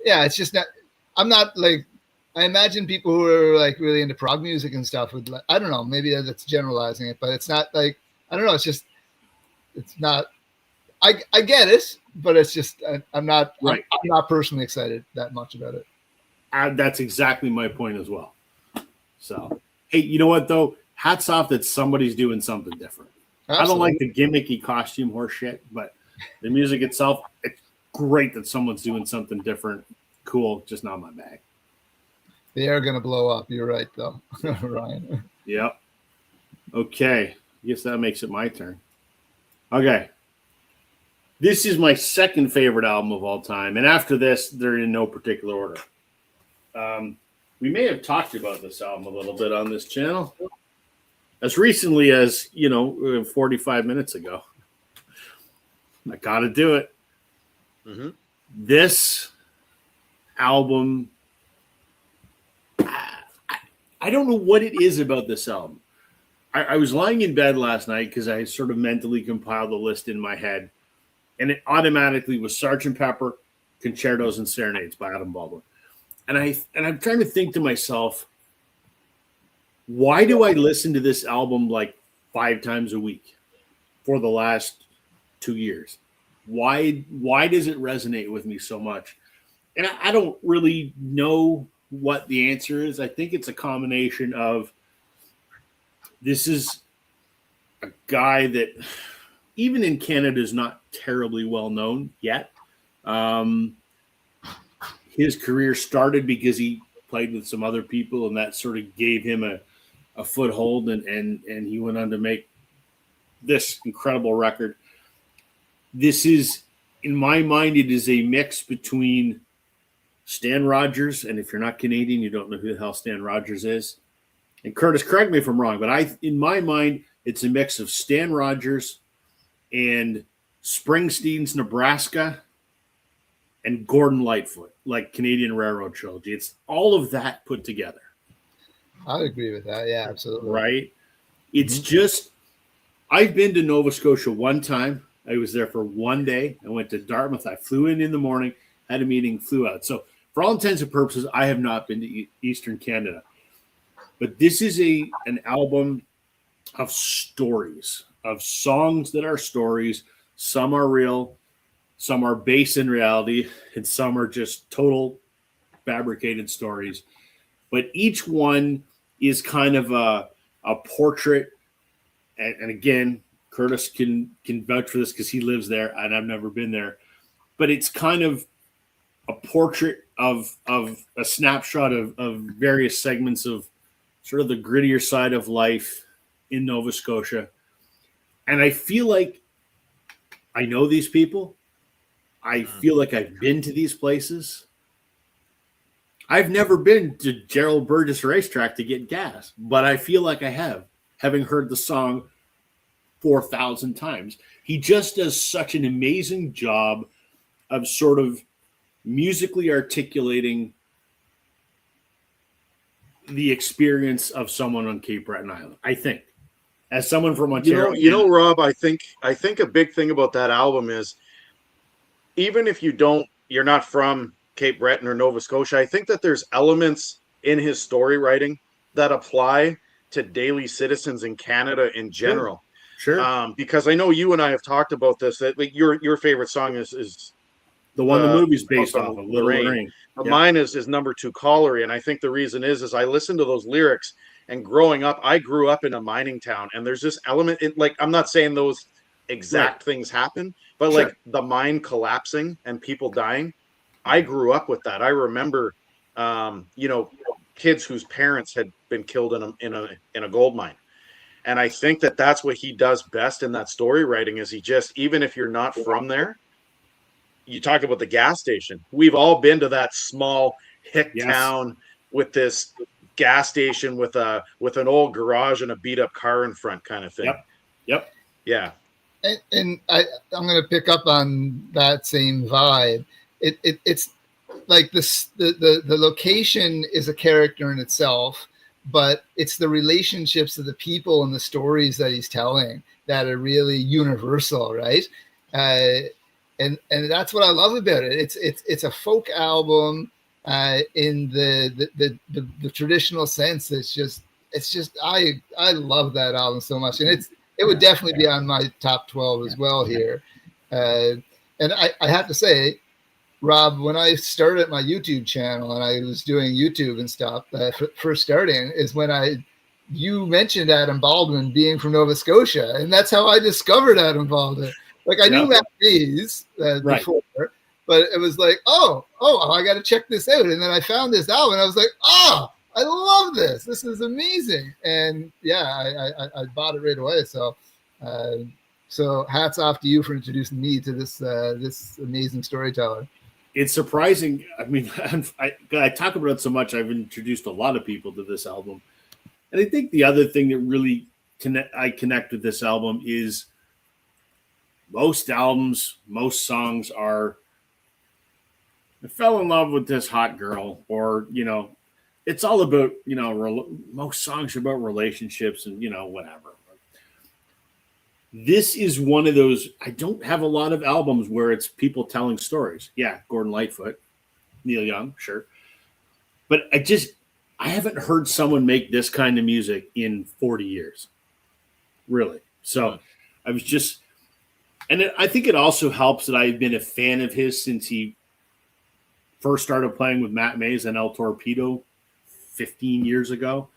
it's just not. I'm not like. I imagine people who are like really into prog music and stuff would like. I don't know. Maybe that's generalizing it, but it's not like. I don't know. It's just. It's not. I get it, but it's just I'm not. Right. I'm not personally excited that much about it. That's exactly my point as well. So, hey, you know what though? Hats off that somebody's doing something different. Absolutely. I don't like the gimmicky costume horse shit, but the music itself, it's great that someone's doing something different. Cool, just not my bag. They are going to blow up. You're right, though, Ryan. Yep. Okay. I guess that makes it my turn. Okay. This is my second favorite album of all time. And after this, they're in no particular order. We may have talked about this album a little bit on this channel as recently as, 45 minutes ago. I got to do it. Mm-hmm. This album, I don't know what it is about this album. I was lying in bed last night because I sort of mentally compiled a list in my head, and it automatically was Sgt. Pepper, Concertos, and Serenades by Adam Baldwin. And I'm trying to think to myself, why do I listen to this album like 5 times a week for the last 2 years? Why does it resonate with me so much? And I don't really know what the answer is. I think it's a combination of, this is a guy that even in Canada is not terribly well known yet. His career started because he played with some other people, and that sort of gave him a foothold, and he went on to make this incredible record. This is, in my mind, it is a mix between Stan Rogers, and if you're not Canadian, you don't know who the hell Stan Rogers is. And Curtis, correct me if I'm wrong, but in my mind, it's a mix of Stan Rogers and Springsteen's Nebraska and Gordon Lightfoot, like Canadian Railroad Trilogy. It's all of that put together. I would agree with that. Yeah, absolutely. Right? It's just, I've been to Nova Scotia one time. I was there for one day. I went to Dartmouth. I flew in the morning, had a meeting, flew out. So for all intents and purposes, I have not been to Eastern Canada. But this is an album of stories, of songs that are stories. Some are real, some are based in reality, and some are just total fabricated stories. but each one is kind of a portrait. And again, Curtis can vouch for this because he lives there and I've never been there. But it's kind of a portrait of a snapshot of various segments of sort of the grittier side of life in Nova Scotia. And I feel like I know these people. I feel like I've been to these places. I've never been to Gerald Burgess Racetrack to get gas, but I feel like I have, having heard the song 4,000 times. He just does such an amazing job of sort of musically articulating the experience of someone on Cape Breton Island, I think. As someone from Ontario. Rob, I think a big thing about that album is even if you're not from Cape Breton or Nova Scotia, I think that there's elements in his story writing that apply to daily citizens in Canada in general. Sure. Because I know you and I have talked about this, that like your favorite song is the one the movie's based off of, Little Rain. But mine is number 2, Colliery. And I think the reason is I listened to those lyrics, and growing up, I grew up in a mining town, and there's this element in, like, I'm not saying those exact things happen, but like the mine collapsing and people dying. I grew up with that. I remember, kids whose parents had been killed in a gold mine. And I think that that's what he does best in that story writing is he just, even if you're not from there, you talk about the gas station. We've all been to that small hick town with this gas station with an old garage and a beat up car in front kind of thing. Yep. Yeah. And I'm going to pick up on that same vibe. It's like this, the location is a character in itself, but it's the relationships of the people and the stories that he's telling that are really universal, right? And that's what I love about it. It's a folk album in the traditional sense. It's just I love that album so much, and it would definitely be on my top 12 as well here. And I have to say, Rob, when I started my YouTube channel and I was doing YouTube and stuff, first starting is when you mentioned Adam Baldwin being from Nova Scotia, and that's how I discovered Adam Baldwin. Like I knew Matt Mays before, but it was like, oh, I got to check this out. And then I found this album, and I was like, I love this. This is amazing. And I bought it right away. So hats off to you for introducing me to this amazing storyteller. It's surprising. I mean, I talk about it so much. I've introduced a lot of people to this album, and I think the other thing that really I connect with this album is most songs are, I fell in love with this hot girl, or it's all about most songs are about relationships and whatever. This is one of those. I don't have a lot of albums where it's people telling stories. Yeah, Gordon Lightfoot, Neil Young, sure. But I haven't heard someone make this kind of music in 40 years. Really. So I was just, and I think it also helps that I've been a fan of his since he first started playing with Matt Mays and El Torpedo 15 years ago.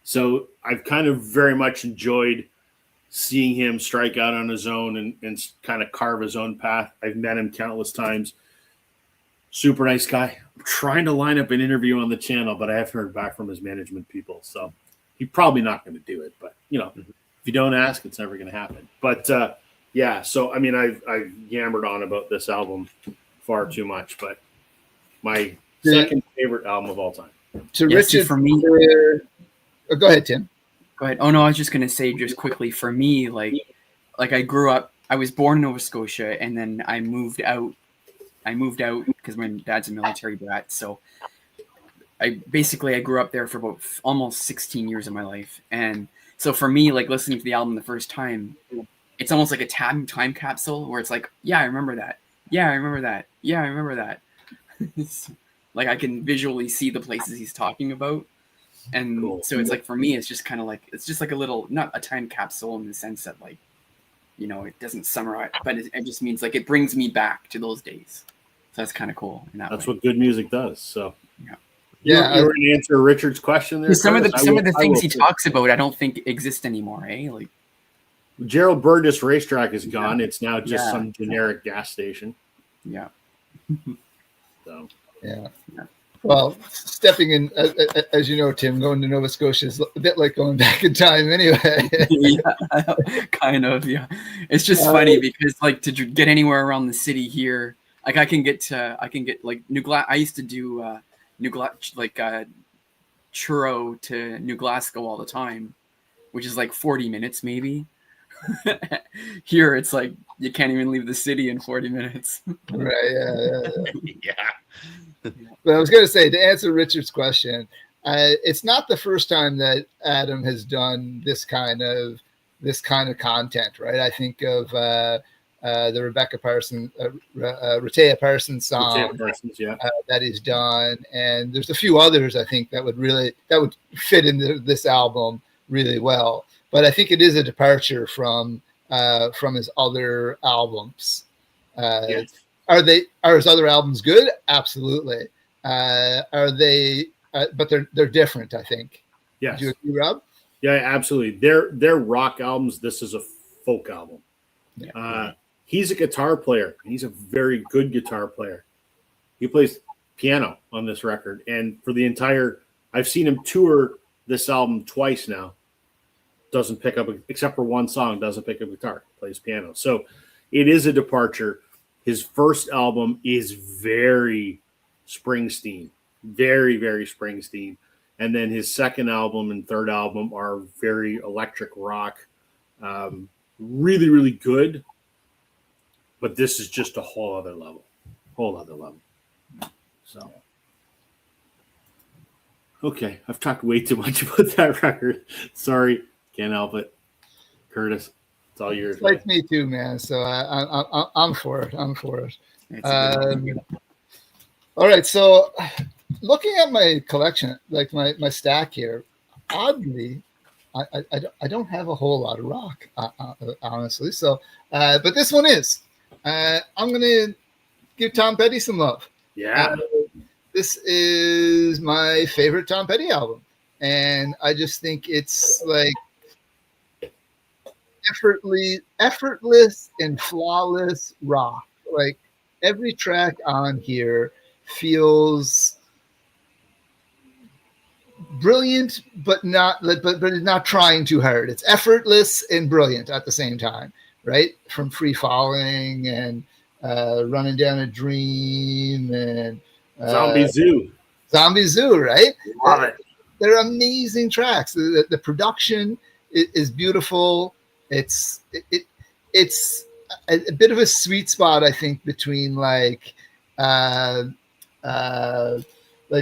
So I've kind of very much enjoyed seeing him strike out on his own and kind of carve his own path. I've met him countless times. Super nice guy. I'm trying to line up an interview on the channel, but I haven't heard back from his management people. So he's probably not going to do it. But, if you don't ask, it's never going to happen. But, so, I mean, I've yammered on about this album far too much, but my second favorite album of all time. To Richard, for me. Go ahead, Tim. Go ahead. Oh no, I was just gonna say just quickly for me, like I grew up. I was born in Nova Scotia, and then I moved out. Because my dad's a military brat, so I grew up there for about almost 16 years of my life, and so for me, like listening to the album the first time, it's almost like a time capsule where it's like, yeah, I remember that. Yeah, I remember that. Yeah, I remember that. Like I can visually see the places he's talking about. And cool. So it's like, for me, it's just kind of like, it's just like a little, not a time capsule in the sense that like, it doesn't summarize, but it just means like, it brings me back to those days. So that's kind of cool. That's what good music does. So, Yeah, you were going to answer Richard's question there. Some of Curtis? the I things will he too. talks about, I don't think exist anymore. Like Gerald Burgess Racetrack is gone. It's now just Yeah. some generic gas station. yeah, So yeah. Well, stepping in, as you know, Tim, going to Nova Scotia is a bit like going back in time anyway. yeah, kind of. Yeah, it's just funny because like to get anywhere around the city here, like I can get like New Glasgow. I used to do New Glasgow churro to New Glasgow all the time, which is like 40 minutes maybe. Here it's like you can't even leave the city in 40 minutes. Right, yeah. Yeah. But I was going to say, to answer Richard's question, it's not the first time that Adam has done this kind of content, right? I think of the Rebecca Parsons, Rehtaeh Parsons song yeah. that he's done, and there's a few others I think that would fit into this album really well. But I think it is a departure from his other albums. Yes. Are his other albums good? Absolutely. Are they? But they're different, I think. Yes. Do you agree, Rob? Yeah, absolutely. They're rock albums. This is a folk album. Yeah. He's a guitar player. He's a very good guitar player. He plays piano on this record, and for the entire, I've seen him tour this album twice now. Doesn't pick up, except for one song, doesn't pick up guitar, plays piano. So it is a departure. His first album is very Springsteen, very, very Springsteen. And then his second album and third album are very electric rock. Really, really good. But this is just a whole other level. So. Okay, I've talked way too much about that record. Sorry. Can't help it. Curtis, it's all yours. It's like me too, man. So I'm for it. All right. So looking at my collection, like my stack here, oddly, I don't have a whole lot of rock, honestly. So, but this one is. I'm gonna give Tom Petty some love. Yeah. This is my favorite Tom Petty album, and I just think it's like effortless and flawless rock. Like every track on here feels brilliant, but it's not trying too hard. It's effortless and brilliant at the same time, right? From Free Falling and Running Down a Dream and Zombie Zoo, right? Love it. They're amazing tracks. The production is beautiful. It's a bit of a sweet spot, I think, between like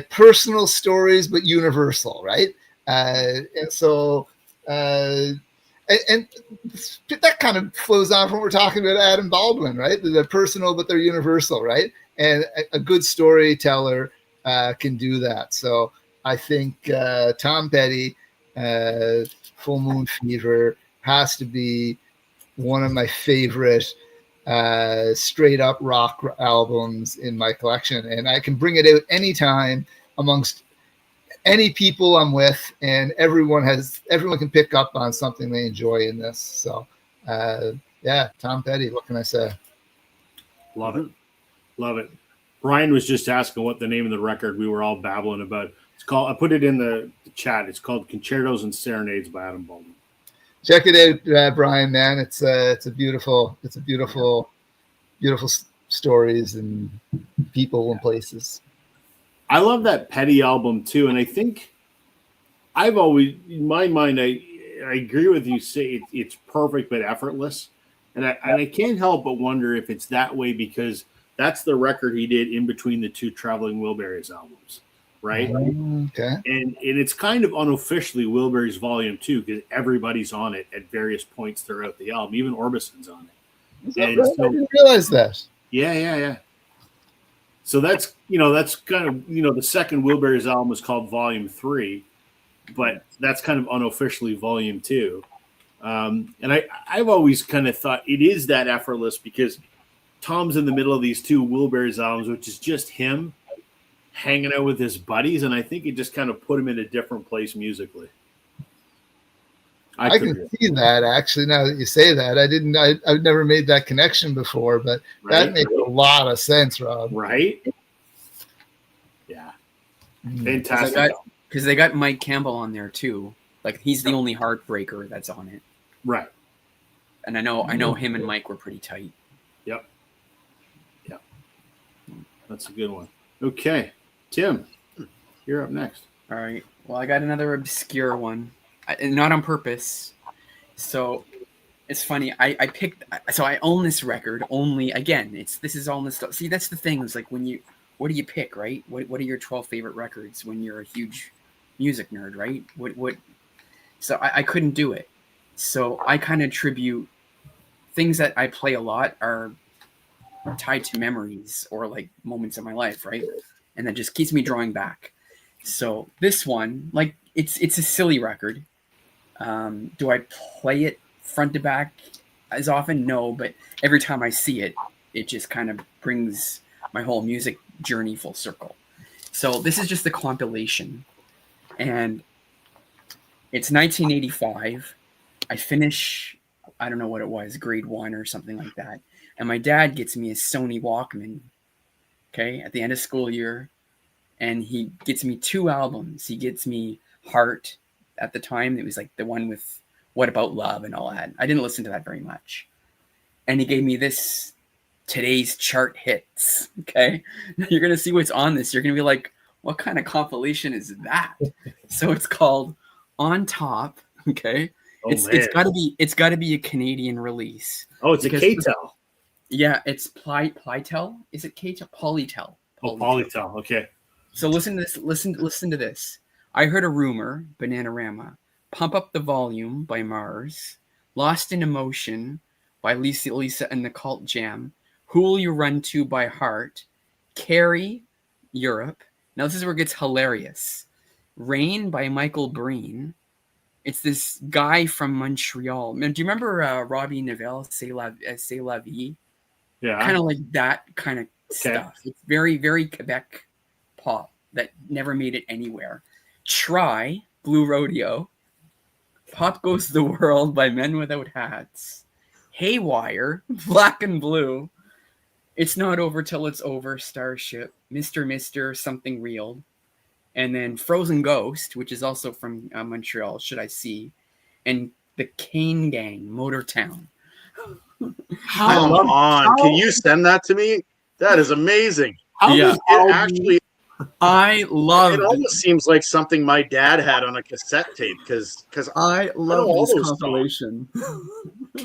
personal stories but universal, right? And so and that kind of flows on from what we're talking about Adam Baldwin, right? They're personal but they're universal, right? And a good storyteller can do that. So I think Tom Petty, Full Moon Fever has to be one of my favorite straight up rock albums in my collection. And I can bring it out anytime amongst any people I'm with, and everyone can pick up on something they enjoy in this. So yeah, Tom Petty, what can I say? Love it. Brian was just asking what the name of the record we were all babbling about. It's called, I put it in the chat. It's called Concertos and Serenades by Adam Baldwin. Check it out, Brian, man. It's beautiful stories and people and places. I love that Petty album too, and I think I've always, in my mind, I agree with you. Say it's perfect but effortless, and I can't help but wonder if it's that way because that's the record he did in between the two Traveling Wilburys albums, right? Okay. And it's kind of unofficially Wilburys Volume 2 because everybody's on it at various points throughout the album. Even Orbison's on it. Right? I didn't realize that. Yeah. So that's kind of, the second Wilburys album is called Volume 3, but that's kind of unofficially Volume 2. And I've always kind of thought it is that effortless because Tom's in the middle of these two Wilburys albums, which is just him hanging out with his buddies, and I think it just kind of put him in a different place musically. I can see that actually. Now that you say that, I've never made that connection before, but that makes a lot of sense, Rob. Right? Yeah. Fantastic. Because they got Mike Campbell on there too. Like he's the only heartbreaker that's on it. Right. And I know him and Mike were pretty tight. Yep. That's a good one. Okay. Tim, you're up next. All right. Well, I got another obscure one. Not on purpose. So it's funny. I picked. So I own this record only. Again, this is all nostalgia. See, that's the thing. It's like what do you pick, right? What are your 12 favorite records when you're a huge music nerd, right? What? So I couldn't do it. So I kind of attribute things that I play a lot are tied to memories or like moments in my life, right? And that just keeps me drawing back. So this one, like it's a silly record. Do I play it front to back as often? No, but every time I see it, it just kind of brings my whole music journey full circle. So this is just a compilation, and it's 1985. I finish, I don't know what it was, grade 1 or something like that. And my dad gets me a Sony Walkman, okay, at the end of school year. And he gets me 2 albums. He gets me Heart. At the time, it was like the one with What About Love and all that. I didn't listen to that very much. And he gave me this Today's Chart Hits. Okay. You're going to see what's on this. You're going to be like, what kind of compilation is that? So it's called On Top. Okay. It's got to be a Canadian release. Oh, it's a K-Tel. Yeah. It's Plytel. Is it K-Tel? Polytel. Oh, Polytel. Okay. So listen to this. Listen to this. I Heard a Rumor, Bananarama. Pump Up the Volume by Mars. Lost in Emotion by Lisa and the Cult Jam. Who Will You Run To by Heart. Carrie, Europe. Now this is where it gets hilarious. Rain by Michael Breen. It's this guy from Montreal. Man, do you remember Robbie Neville, C'est La Vie? Yeah. Kind of like that kind of stuff. It's very, very Quebec pop that never made it anywhere. Try, Blue Rodeo. Pop Goes the World by Men Without Hats. Haywire, Black and Blue. It's Not Over Till It's Over, Starship. Mr. Something Real. And then Frozen Ghost, which is also from Montreal, Should I See. And the Cane Gang, Motortown. Come on. Can you send that to me? That is amazing. I love it. Almost seems like something my dad had on a cassette tape because I love this compilation.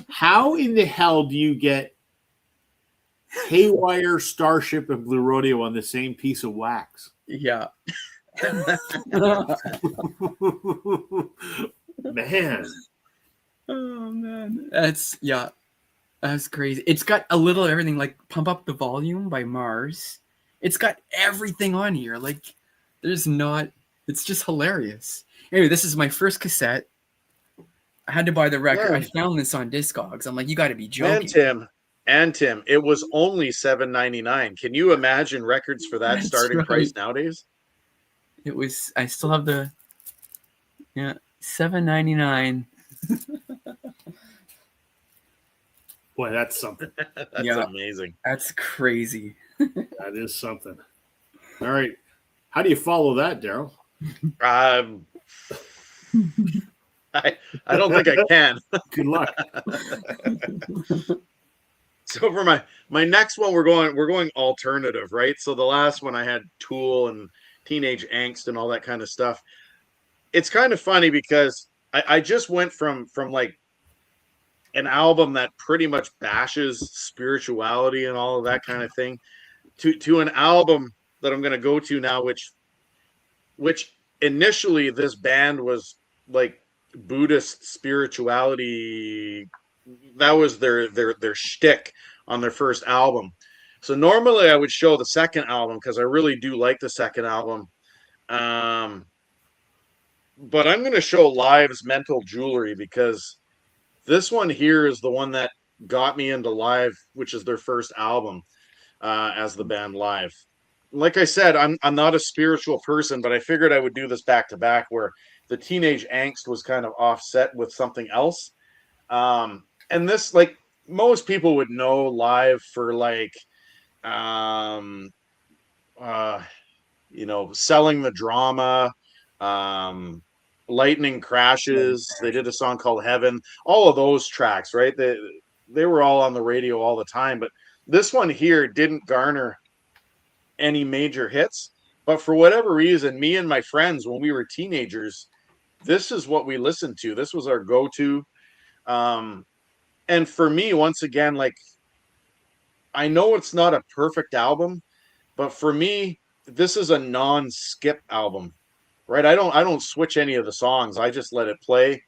How in the hell do you get Haywire, Starship, and Blue Rodeo on the same piece of wax? Yeah. Man. Oh man. That's crazy. It's got a little of everything, like Pump Up the Volume by Mars. It's got everything on here. Like, it's just hilarious. Anyway, this is my first cassette. I had to buy the record. Yeah. I found this on Discogs. I'm like, you got to be joking. And Tim, it was only $7.99. Can you imagine records for that starting price nowadays? It was, I still have the, $7.99. Boy, that's something. That's amazing. That's crazy. That is something. All right. How do you follow that, Daryl? I don't think I can. Good luck. So for my next one, we're going alternative, right? So the last one I had Tool and Teenage Angst and all that kind of stuff. It's kind of funny because I just went from like an album that pretty much bashes spirituality and all of that kind of thing to an album that I'm going to go to now, which initially this band was like Buddhist spirituality. That was their shtick on their first album. So normally I would show the second album because I really do like the second album. But I'm going to show Live's Mental Jewelry because this one here is the one that got me into Live, which is their first album as the band Live. like I said, I'm not a spiritual person, but I figured I would do this back to back where the teenage angst was kind of offset with something else. And this, like most people would know, live for like um selling the drama, um lightning crashes. They did a song called Heaven, all of those tracks, right? They were all on the radio all the time, but this one here didn't garner any major hits. But for whatever reason, me and my friends, when we were teenagers, this is what we listened to. This was our go-to. And for me, once again, like, I know it's not a perfect album, but for me, this is a non-skip album, right? I don't switch any of the songs. I just let it play.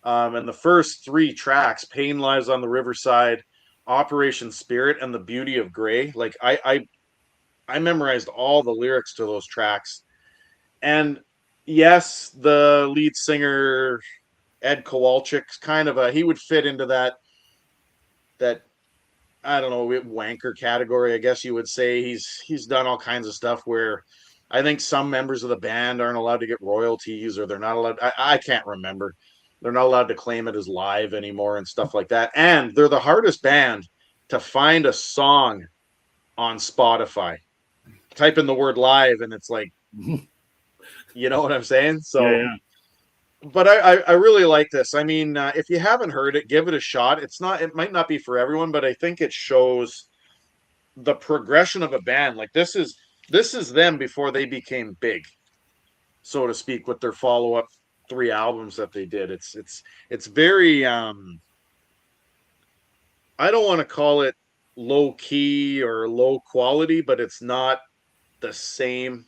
And the first three tracks, Pain Lies on the Riverside, Operation Spirit, and The Beauty of Grey, like I memorized all the lyrics to those tracks. And yes, the lead singer Ed Kowalczyk's kind of he would fit into that I don't know, wanker category, I guess you would say. He's done all kinds of stuff where I think some members of the band aren't allowed to get royalties, or they're not allowed. I can't remember. They're not allowed to claim it as live anymore and stuff like that. And they're the hardest band to find a song on Spotify. Type in the word live and it's like, you know what I'm saying? So, Yeah. but I really like this. I mean, if you haven't heard it, give it a shot. It might not be for everyone, but I think it shows the progression of a band. Like this is them before they became big, so to speak, with their follow-up 3 albums that they did. It's very I don't want to call it low key or low quality, but it's not the same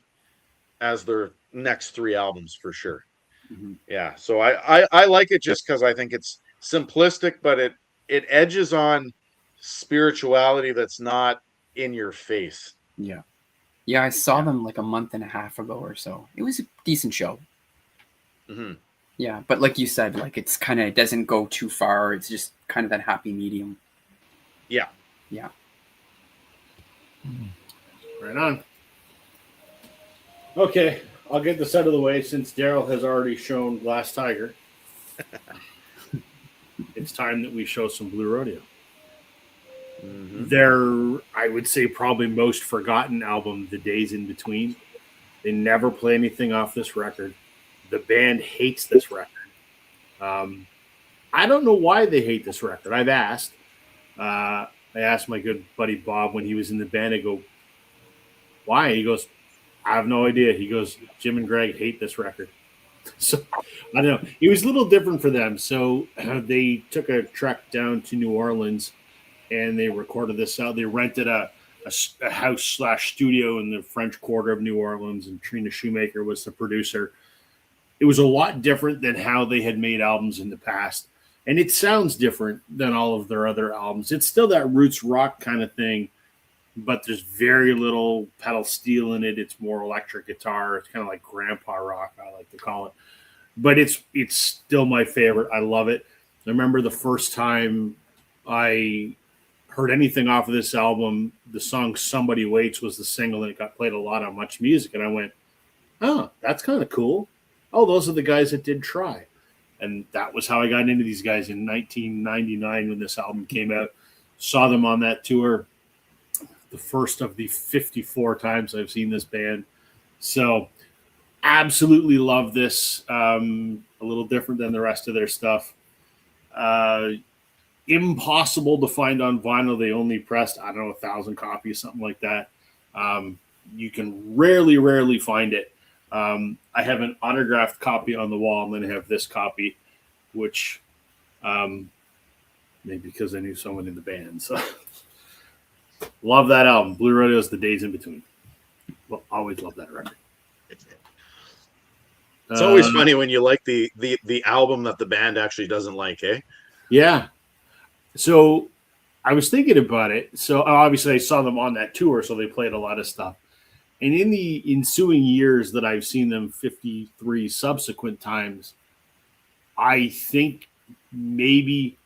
as their next 3 albums for sure. Mhm. Yeah, so I like it just because I think it's simplistic, but it edges on spirituality that's not in your face. Yeah. Yeah, I saw them like a month and a half ago or so. It was a decent show. Mm-hmm. Yeah, but like you said, like it's kind of, it doesn't go too far. It's just kind of that happy medium. Yeah. Yeah. Right on. Okay, I'll get this out of the way since Daryl has already shown Glass Tiger. It's time that we show some Blue Rodeo. Mm-hmm. Their, I would say, probably most forgotten album, The Days in Between. They never play anything off this record. The band hates this record. I don't know why they hate this record. I've asked. I asked my good buddy Bob when he was in the band. I go, why? He goes, I have no idea. He goes, Jim and Greg hate this record. So I don't know. It was a little different for them. So they took a trek down to New Orleans and they recorded this out. They rented a house / studio in the French Quarter of New Orleans, and Trina Shoemaker was the producer. It was a lot different than how they had made albums in the past. And it sounds different than all of their other albums. It's still that roots rock kind of thing, but there's very little pedal steel in it. It's more electric guitar. It's kind of like grandpa rock, I like to call it. But it's still my favorite. I love it. I remember the first time I heard anything off of this album, the song Somebody Waits was the single, and it got played a lot on Much Music. And I went, oh, that's kind of cool. Oh, those are the guys that did Try. And that was how I got into these guys in 1999 when this album came out. Saw them on that tour, the first of the 54 times I've seen this band. So absolutely love this. A little different than the rest of their stuff. Impossible to find on vinyl. They only pressed, I don't know, 1,000 copies, something like that. You can rarely find it. I have an autographed copy on the wall, and then I have this copy, which maybe because I knew someone in the band. So love that album. Blue Rodeo's The Days in Between. Well, always love that record. It's always funny when you like the album that the band actually doesn't like, eh? Yeah. So I was thinking about it. So obviously I saw them on that tour, so they played a lot of stuff. And in the ensuing years that I've seen them 53 subsequent times, I think maybe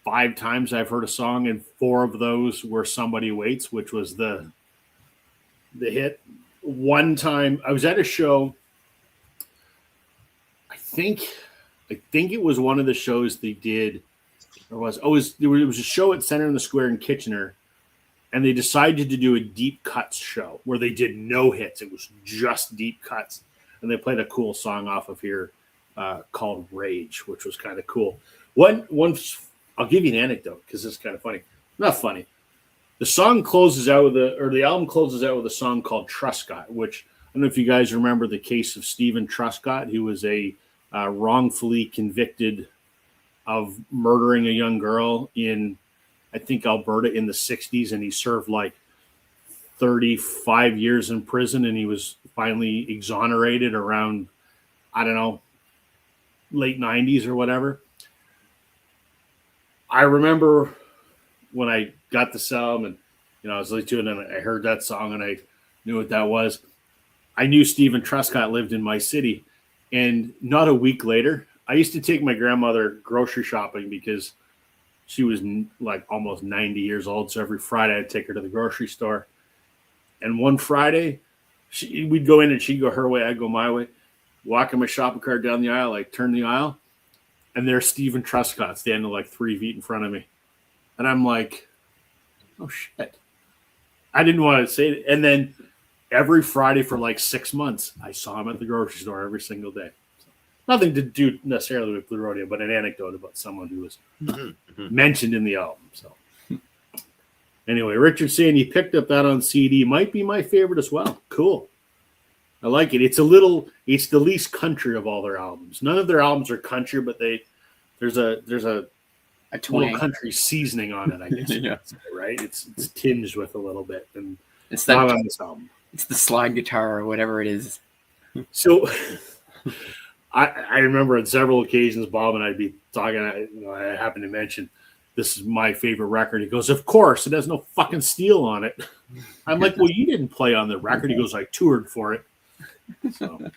5 times I've heard a song, and 4 of those were Somebody Waits, which was the the hit. One time I was at a show. I think it was one of the shows they did. It was a show at Center in the Square in Kitchener, and they decided to do a deep cuts show where they did no hits. It was just deep cuts, and they played a cool song off of here called "Rage," which was kind of cool. One, I'll give you an anecdote because it's kind of funny. Not funny. The album closes out with a song called Truscott, which I don't know if you guys remember the case of Stephen Truscott, who was a wrongfully convicted of murdering a young girl in, I think, Alberta in the 60s, and he served like 35 years in prison, and he was finally exonerated around, I don't know, late 90s or whatever. I remember when I got this album and, I was listening to it and I heard that song and I knew what that was. I knew Stephen Truscott lived in my city, and not a week later, I used to take my grandmother grocery shopping because she was like almost 90 years old. So every Friday I'd take her to the grocery store. And one Friday we'd go in and she'd go her way, I'd go my way, walking my shopping cart down the aisle. I turn the aisle and there's Stephen Truscott standing like 3 feet in front of me. And I'm like, oh shit. I didn't want to say it. And then every Friday for like 6 months, I saw him at the grocery store every single day. Nothing to do necessarily with Blue Rodeo, but an anecdote about someone who was mentioned in the album. So anyway, Richard saying he picked up that on CD. Might be my favorite as well. Cool. I like it. It's the least country of all their albums. None of their albums are country, but there's a little country seasoning on it, I guess. Yeah. Right? It's tinged with a little bit. And it's not on this album. It's the slide guitar or whatever it is. So I remember on several occasions, Bob and I'd be talking. I happened to mention this is my favorite record. He goes, "Of course, it has no fucking steel on it." I'm like, "Well, you didn't play on the record." He goes, "I toured for it." So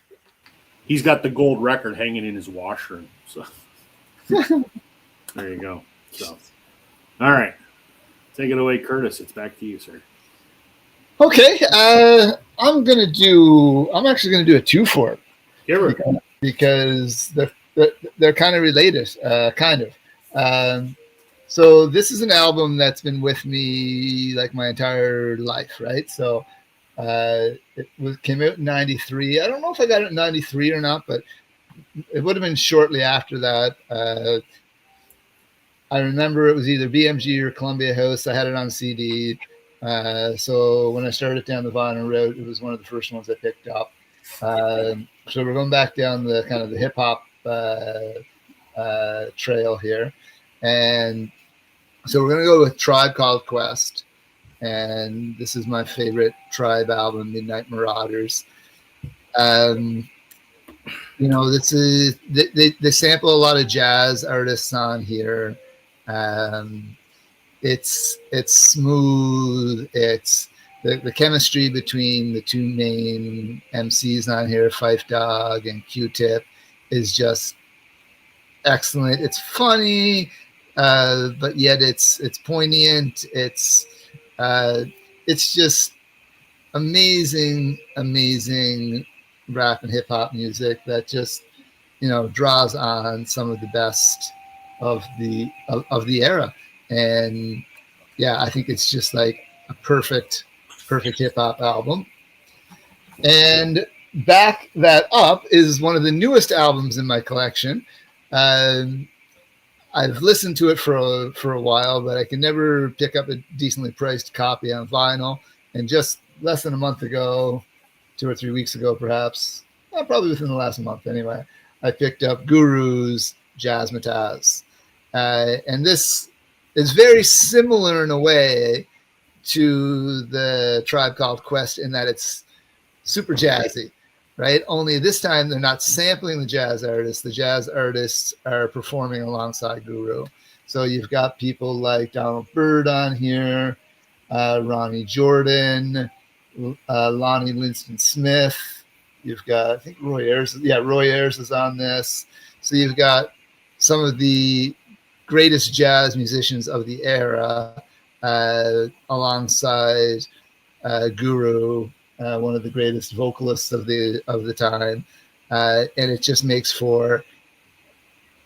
he's got the gold record hanging in his washroom. So there you go. So all right, take it away, Curtis. It's back to you, sir. Okay, I'm actually gonna do a two for it. Because they're kind of related, kind of. So this is an album that's been with me like my entire life, right? So came out in 93. I don't know if I got it in 93 or not, but it would have been shortly after that. I remember it was either BMG or Columbia House. I had it on CD. So when I started down the vinyl route, it was one of the first ones I picked up. So we're going back down the kind of the hip hop trail here, and so we're going to go with Tribe Called Quest, and this is my favorite Tribe album, Midnight Marauders. This is they sample a lot of jazz artists on here. It's smooth. It's the chemistry between the two main MCs on here, Phife Dawg and Q-Tip, is just excellent. It's funny, but yet it's poignant. It's just amazing rap and hip hop music that just draws on some of the best of the era. And yeah, I think it's just like a perfect hip hop album. And back that up is one of the newest albums in my collection. I've listened to it for a while, but I can never pick up a decently priced copy on vinyl. And just less than a month ago, 2 or 3 weeks ago, perhaps, probably within the last month anyway, I picked up Guru's Jazzmatazz. And this is very similar in a way to the Tribe Called Quest in that it's super jazzy, right? Only this time they're not sampling the jazz artists. The jazz artists are performing alongside Guru. So you've got people like Donald Byrd on here, Ronnie Jordan, Lonnie Winston Smith. You've got, I think Roy Ayers. Yeah, Roy Ayers is on this. So you've got some of the greatest jazz musicians of the era alongside Guru one of the greatest vocalists of the time, and it just makes for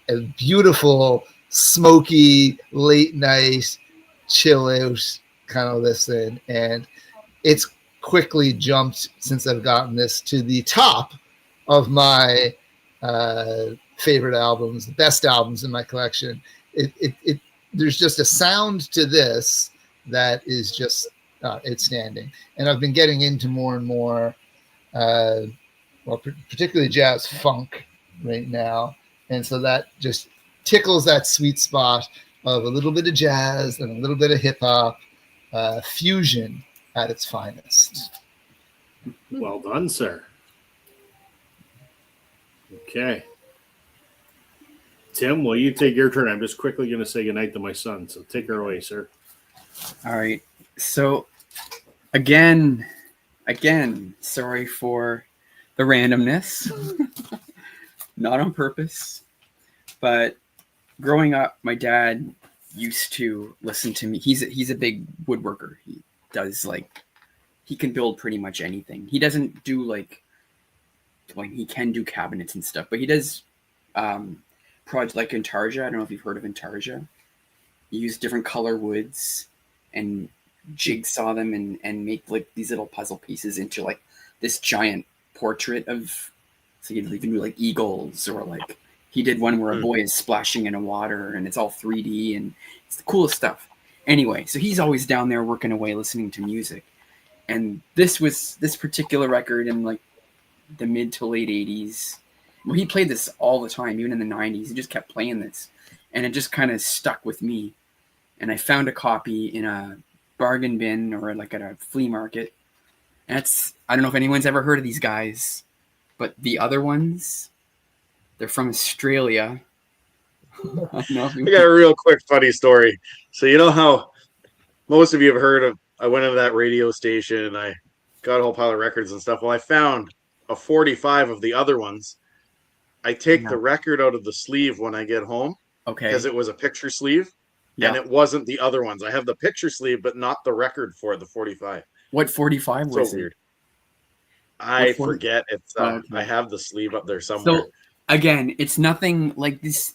a beautiful, smoky, late night, chill out kind of listen. And it's quickly jumped since I've gotten this to the top of my favorite albums, the best albums in my collection. There's just a sound to this that is just outstanding. And I've been getting into more and more, particularly jazz funk right now. And so that just tickles that sweet spot of a little bit of jazz and a little bit of hip hop, fusion at its finest. Well done, sir. Okay. Tim, will you take your turn? I'm just quickly going to say goodnight to my son. So take her away, sir. All right. So again, sorry for the randomness. Not on purpose, but growing up, my dad used to listen to me. He's a big woodworker. He does he can build pretty much anything. He doesn't do like he can do cabinets and stuff, but he does projects like Intarsia. I don't know if you've heard of Intarsia. You use different color woods and jigsaw them and make like these little puzzle pieces into like this giant portrait of. So you can do like eagles, or like he did one where a boy is splashing in a water and it's all 3D and it's the coolest stuff. Anyway, so he's always down there working away, listening to music. And this particular record in like the mid to late 80s. Well, he played this all the time, even in the 90s. He just kept playing this. And it just kind of stuck with me. And I found a copy in a bargain bin or like at a flea market. And I don't know if anyone's ever heard of these guys. But the other ones, they're from Australia. I got a real quick funny story. So you know how most of you have heard of, I went into that radio station and I got a whole pile of records and stuff. Well, I found a 45 of the other ones. I take the record out of the sleeve when I get home. Okay. Because it was a picture sleeve. Yeah. And it wasn't the other ones. I have the picture sleeve, but not the record for the 45. What 45 was it? Weird. I forget. It's okay. I have the sleeve up there somewhere. So again, it's nothing like this.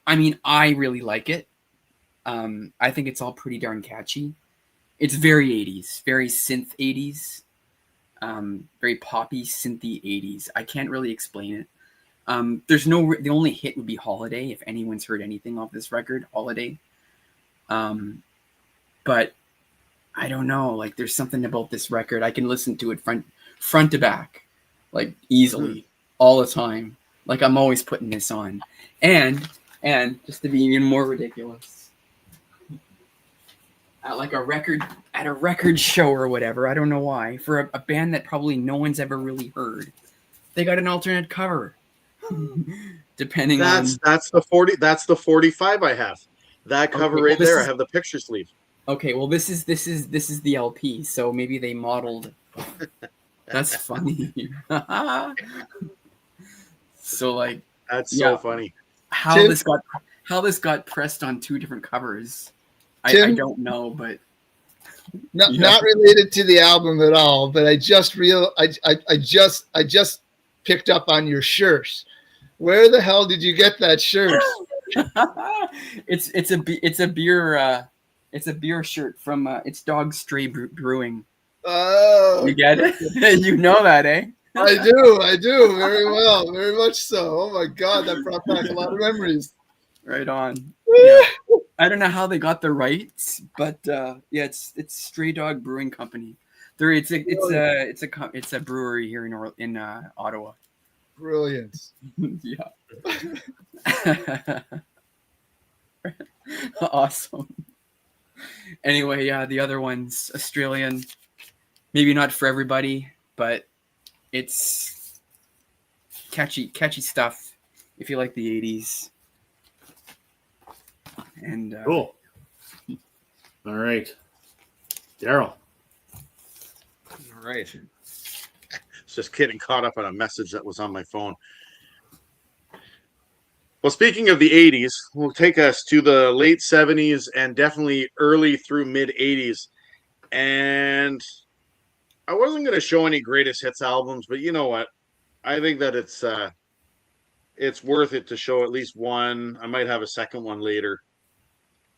I mean, I really like it. I think it's all pretty darn catchy. It's very 80s, very synth 80s, very poppy synthy 80s. I can't really explain it. The only hit would be Holiday. If anyone's heard anything off this record, Holiday. But I don't know. Like, there's something about this record. I can listen to it front to back, like easily, all the time. Like I'm always putting this on, and just to be even more ridiculous, at a record show or whatever. I don't know why, for a band that probably no one's ever really heard, they got an alternate cover. Depending on that's the 45 I have. That cover right there. I have the picture sleeve. Okay, well this is the LP, so maybe they modeled. That's funny. So like that's so funny. How this got pressed on two different covers, I don't know, but not related to the album at all. But I just picked up on your shirt. Where the hell did you get that shirt? It's a beer shirt from it's Dog Stray Brewing. Oh, you get it? You know that, eh? I do very well, very much so. Oh my god, that brought back a lot of memories. Right on. Yeah. I don't know how they got the rights, but it's Stray Dog Brewing Company. It's a brewery here in Ottawa. Brilliant. Yeah. Awesome. Anyway, the other one's Australian. Maybe not for everybody, but it's catchy stuff if you like the 80s. And cool. All right. Daryl. All right. Just getting caught up on a message that was on my phone. Well, speaking of the 80s, we'll take us to the late 70s and definitely early through mid 80s. And I wasn't going to show any greatest hits albums, but you know what? I think that it's worth it to show at least one. I might have a second one later.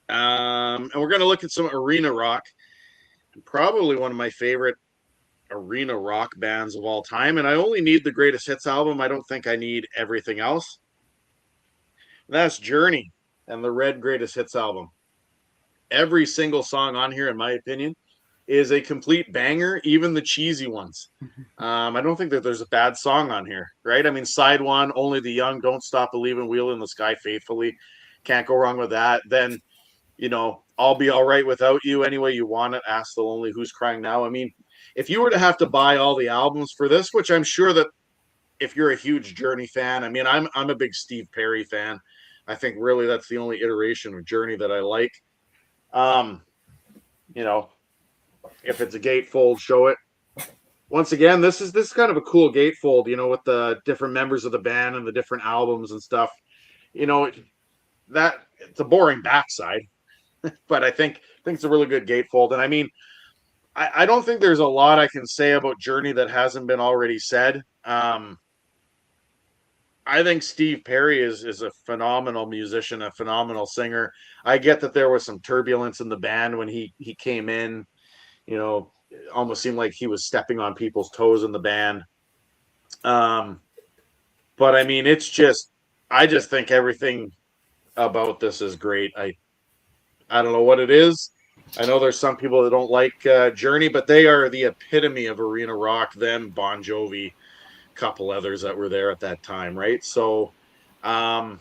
And we're going to look at some arena rock. Probably one of my favorite arena rock bands of all time. And I only need the greatest hits album. I don't think I need everything else. And that's Journey and the Red Greatest Hits album. Every single song on here, in my opinion, is a complete banger, even the cheesy ones. I don't think that there's a bad song on here, right? I mean, side one, Only the Young, Don't Stop Believing, Wheel in the Sky Faithfully. Can't go wrong with that. Then, you know, I'll Be All Right Without You, Any Way You Want It, Ask the Lonely, Who's Crying Now. I mean, if you were to have to buy all the albums for this, which I'm sure that if you're a huge Journey fan, I mean, I'm a big Steve Perry fan. I think really that's the only iteration of Journey that I like. You know, if it's a gatefold, show it. Once again, this is kind of a cool gatefold, you know, with the different members of the band and the different albums and stuff. You know, that it's a boring backside, but I think it's a really good gatefold. And I mean, I don't think there's a lot I can say about Journey that hasn't been already said. I think Steve Perry is a phenomenal musician, a phenomenal singer. I get that there was some turbulence in the band when he came in, you know, it almost seemed like he was stepping on people's toes in the band. But I mean, I just think everything about this is great. I don't know what it is. I know there's some people that don't like Journey, but they are the epitome of arena rock. Them, Bon Jovi, couple others that were there at that time, right? So, and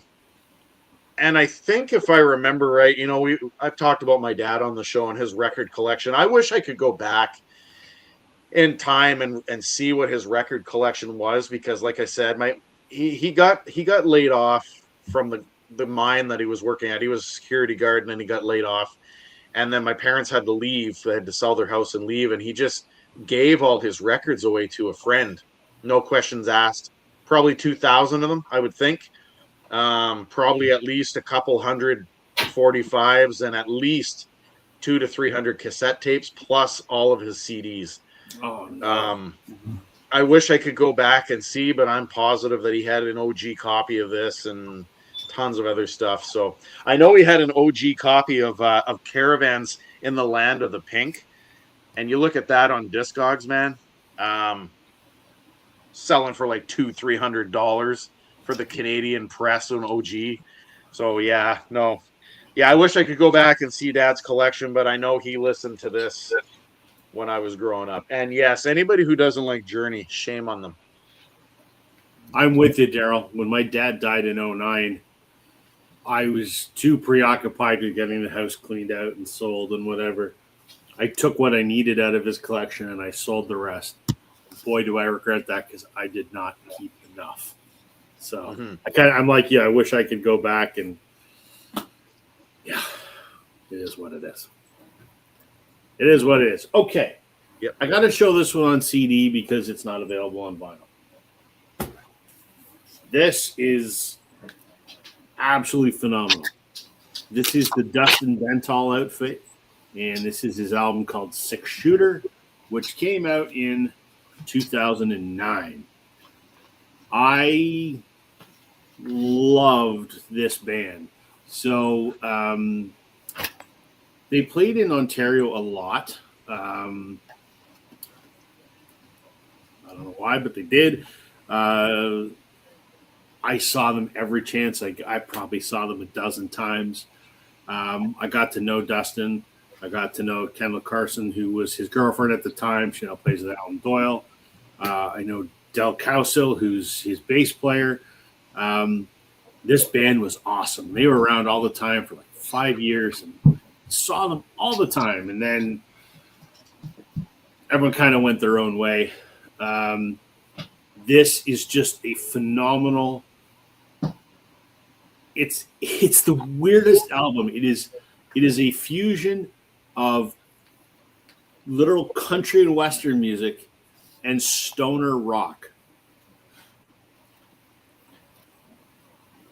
I think if I remember right, you know, I've talked about my dad on the show and his record collection. I wish I could go back in time and see what his record collection was, because like I said, he got laid off from the mine that he was working at. He was a security guard, and then he got laid off. And then my parents had to leave. They had to sell their house and leave, and he just gave all his records away to a friend. No questions asked. Probably 2,000 of them, I would think. Probably at least a couple hundred 45s and at least 200 to 300 cassette tapes, plus all of his CDs. Oh, no. I wish I could go back and see, but I'm positive that he had an OG copy of this and tons of other stuff. So I know he had an OG copy of Caravans in the Land of the Pink. And you look at that on Discogs, man. Selling for like $200-300 for the Canadian press and OG. So yeah, I wish I could go back and see Dad's collection, but I know he listened to this when I was growing up. And yes, anybody who doesn't like Journey, shame on them. I'm with you, Daryl. When my dad died in 2009, I was too preoccupied with getting the house cleaned out and sold and whatever. I took what I needed out of his collection and I sold the rest. Boy, do I regret that, because I did not keep enough. So I'm like, yeah, I wish I could go back, and yeah, it is what it is. It is what it is. Okay. Yep. I got to show this one on CD because it's not available on vinyl. This is absolutely phenomenal. This is the Dustin Bentall outfit, and this is his album called Six Shooter, which came out in 2009. I loved this band. So they played in Ontario a lot. I don't know why, but they did. I saw them every chance. I probably saw them a dozen times. I got to know Dustin. I got to know Kendall Carson, who was his girlfriend at the time. She now plays with Alan Doyle. I know Del Cowsill, who's his bass player. This band was awesome. They were around all the time for like 5 years and saw them all the time. And then everyone kind of went their own way. This is just a phenomenal. It's the weirdest album. It is a fusion of literal country and western music and stoner rock.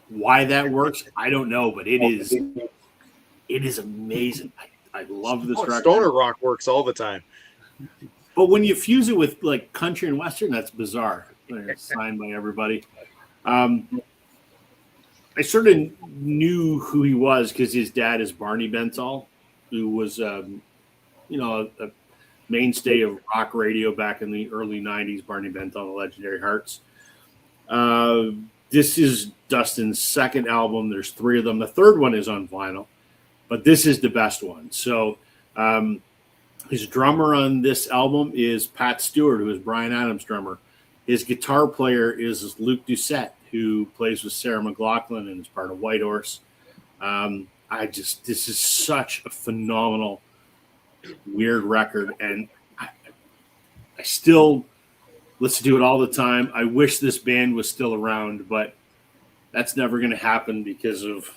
Why that works, I don't know, but it is amazing. I love this record. Stoner rock works all the time. But when you fuse it with like country and western, that's bizarre. It's signed by everybody. I sort of knew who he was because his dad is Barney Bentall, who was, a mainstay of rock radio back in the early 90s. Barney Bentall, the Legendary Hearts. This is Dustin's second album. There's 3 of them. The third one is on vinyl, but this is the best one. So his drummer on this album is Pat Stewart, who is Bryan Adams' drummer. His guitar player is Luke Doucette, who plays with Sarah McLachlan and is part of Whitehorse. This is such a phenomenal, weird record, and I still listen to it all the time. I wish this band was still around, but that's never going to happen because of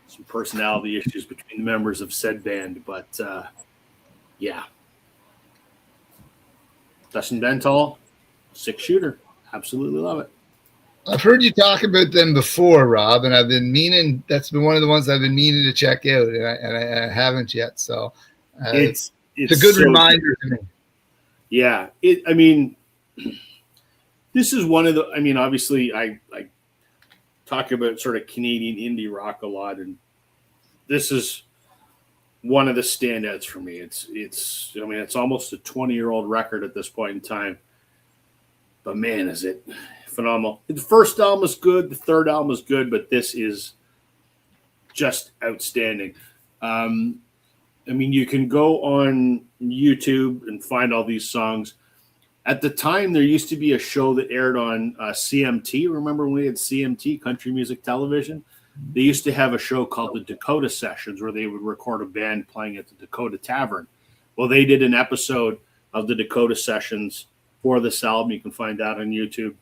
some personality issues between the members of said band. But yeah, Dustin Bentall, 6-shooter, absolutely love it. I've heard you talk about them before, Rob, and I've been meaning. That's been one of the ones I've been meaning to check out, and I haven't yet. So it's a good reminder to me. Yeah, this is one of the. Obviously, I talk about sort of Canadian indie rock a lot, and this is one of the standouts for me. It's almost a 20-year-old record at this point in time, but man, is it phenomenal. The first album is good, the third album is good, but this is just outstanding. You can go on YouTube and find all these songs. At the time, there used to be a show that aired on CMT. Remember when we had CMT, Country Music Television? They used to have a show called the Dakota Sessions where they would record a band playing at the Dakota Tavern. Well, they did an episode of the Dakota Sessions for this album. You can find that on YouTube.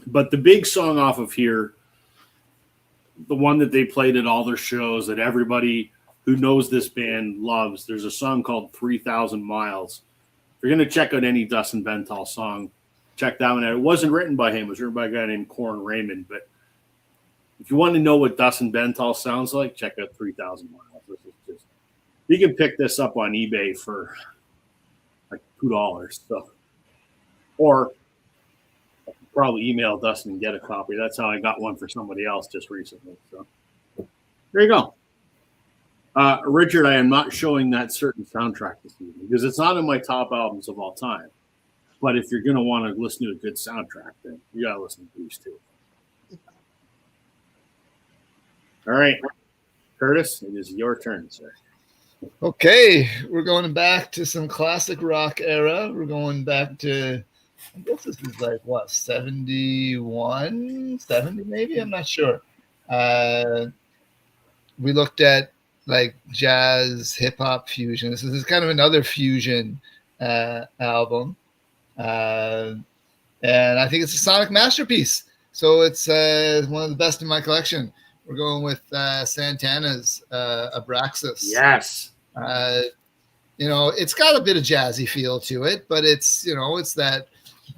But the big song off of here, the one that they played at all their shows that everybody who knows this band loves, there's a song called 3,000 Miles. If you're going to check out any Dustin Bentall song, check that one out. It wasn't written by him. It was written by a guy named Corin Raymond. But if you want to know what Dustin Bentall sounds like, check out 3,000 Miles. This is just, you can pick this up on eBay for like $2. So, or probably email Dustin and get a copy. That's how I got one for somebody else just recently. So there you go. Richard, I am not showing that certain soundtrack this evening because it's not in my top albums of all time. But if you're going to want to listen to a good soundtrack, then you got to listen to these two. All right, Curtis, it is your turn, sir. Okay, we're going back to some classic rock era. We're going back to, I guess this is like, 71, 70 maybe? I'm not sure. We looked at like jazz, hip-hop fusion. This is kind of another fusion album. And I think it's a sonic masterpiece. So it's one of the best in my collection. We're going with Santana's Abraxas. Yes. It's got a bit of jazzy feel to it, but it's that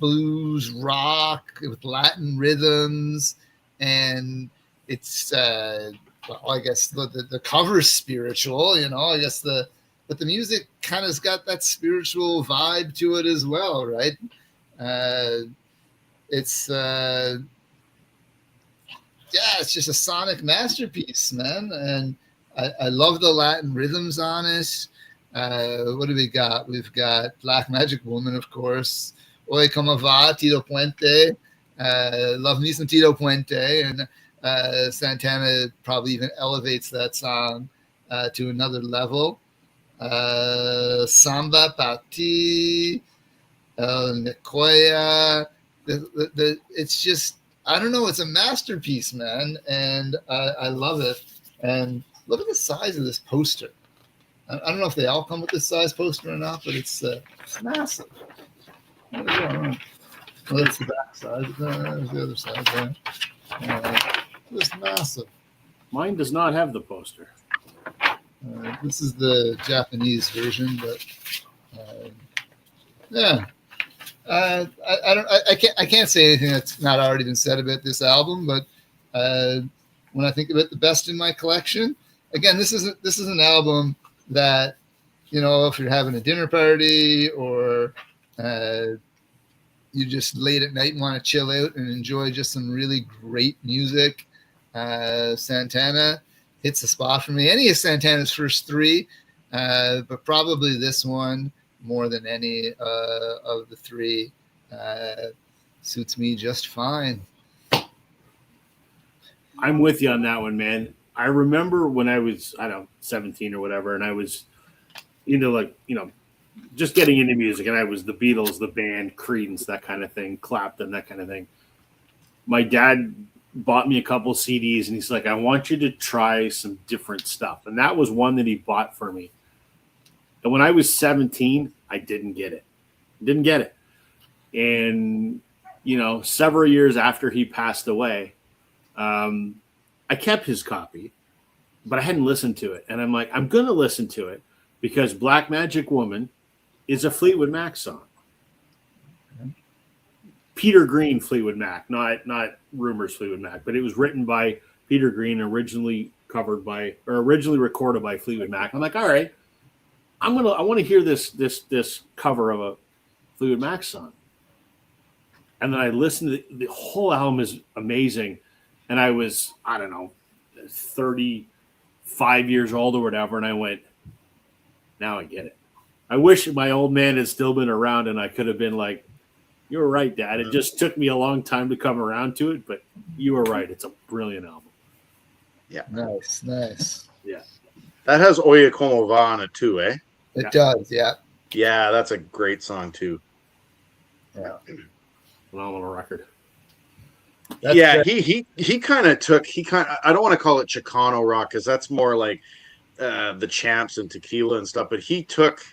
blues rock with Latin rhythms, and it's I guess the cover's spiritual, I guess but the music kind of has got that spiritual vibe to it as well, right? It's just a sonic masterpiece, man. And I love the Latin rhythms on it. What do we got? We've got Black Magic Woman, of course. Oye Como Va, Tito Puente. Love me some Tito Puente. And Santana probably even elevates that song to another level. Samba Pati, Nicoya. It's just, I don't know. It's a masterpiece, man, and I love it. And look at the size of this poster. I don't know if they all come with this size poster or not, but it's massive. Well, that's the back side. There's the other side there. Just massive. Mine does not have the poster. This is the Japanese version, but yeah. I can't say anything that's not already been said about this album, but when I think about the best in my collection, again, this is an album that if you're having a dinner party or you just late at night and want to chill out and enjoy just some really great music, Santana hits the spot for me. Any of Santana's first three, but probably this one more than any of the three suits me just fine. I'm with you on that one, man. I remember when I was, 17 or whatever, and I was, just getting into music, and I was the Beatles, the band, Creedence, that kind of thing, Clapton, that kind of thing. My dad bought me a couple CDs, and he's like, I want you to try some different stuff. And that was one that he bought for me. And when I was 17, I didn't get it. And, several years after he passed away, I kept his copy, but I hadn't listened to it. And I'm like, I'm going to listen to it because Black Magic Woman is a Fleetwood Mac song. Peter Green Fleetwood Mac, not Rumors Fleetwood Mac, but it was written by Peter Green, originally recorded by Fleetwood Mac. I'm like, all right, I want to hear this cover of a Fleetwood Mac song. And then I listened to the whole album is amazing. And I was, 35 years old or whatever. And I went, now I get it. I wish my old man had still been around and I could have been like, you were right, Dad. It just took me a long time to come around to it, but you were right. It's a brilliant album. Yeah. Nice. Yeah. That has Oye Como Va on it too, eh? It does, yeah. Yeah, that's a great song too. Yeah. Phenomenal record. He kind of took I don't want to call it Chicano rock because that's more like the Champs and Tequila and stuff, but he took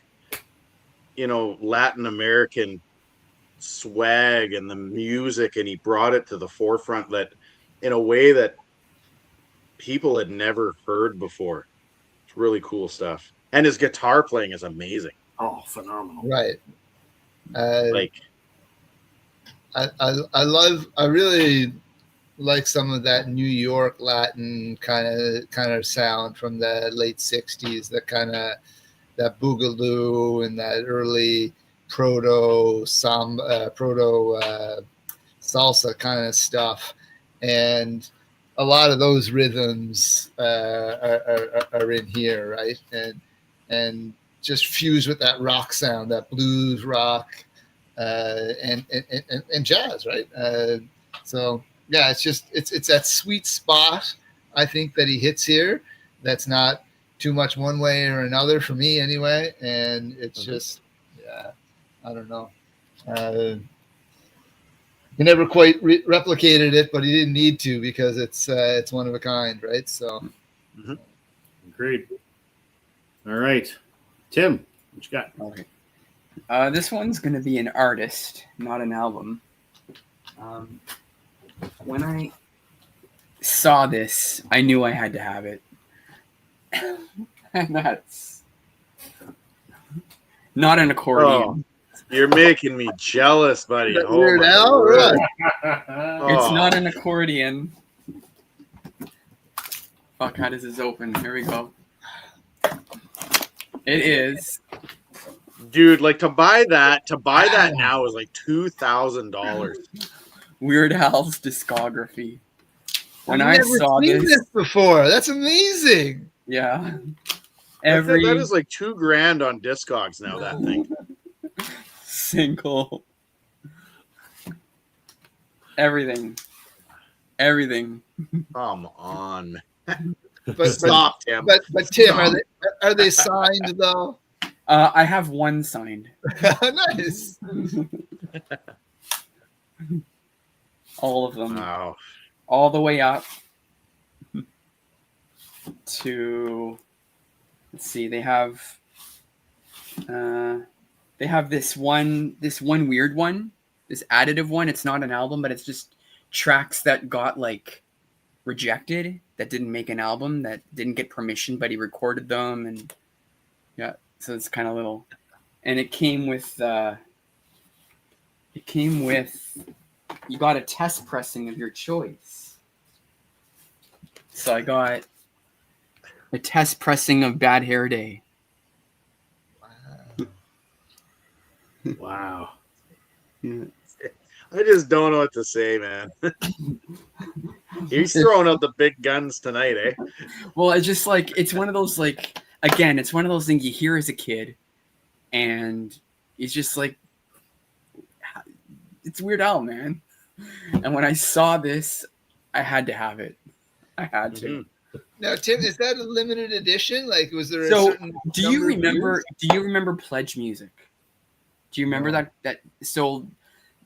Latin American swag and the music and he brought it to the forefront that in a way that people had never heard before. It's really cool stuff. And his guitar playing is amazing. Oh, phenomenal. Right. I really like some of that New York Latin kind of sound from the late 60s, that boogaloo and that early proto salsa kind of stuff. And a lot of those rhythms are in here, right? And just fused with that rock sound, that blues rock, and jazz, right? So yeah, it's that sweet spot I think that he hits here. That's not too much one way or another for me anyway, and it's just I don't know. He never quite replicated it, but he didn't need to because it's one of a kind, right? So, Agreed. All right, Tim, what you got? Okay. This one's going to be an artist, not an album. When I saw this, I knew I had to have it. And that's not an accordion. You're making me jealous, buddy. Weird Al, right? It's not an accordion. Fuck, how does this open? Here we go. It is. Dude, like to buy that now is like $2,000. Weird Al's discography. When I've I never saw seen this, this before. That's amazing. yeah. That is like $2,000 on Discogs now, that thing. Single. Everything. Come on. But Stop, Tim. But Tim, are they signed though? I have one signed. Nice. All of them. Wow. All the way up to, let's see, they have this one weird one, this additive one. It's not an album, but it's just tracks that got like rejected, that didn't make an album, that didn't get permission, but he recorded them. And yeah, so it's kind of little, and it came with you got a test pressing of your choice. So I got a test pressing of Bad Hair Day. Wow. Yeah. I just don't know what to say, man. He's throwing out the big guns tonight, eh? Well, it's just like it's one of those like again, it's one of those things you hear as a kid, and it's just like it's Weird Al, man. And when I saw this, I had to have it. I had to. Mhm. Now, Tim, is that a limited edition? Like, was there a So, certain do you number of remember? years? Do you remember Pledge Music? Do you remember No. that? So,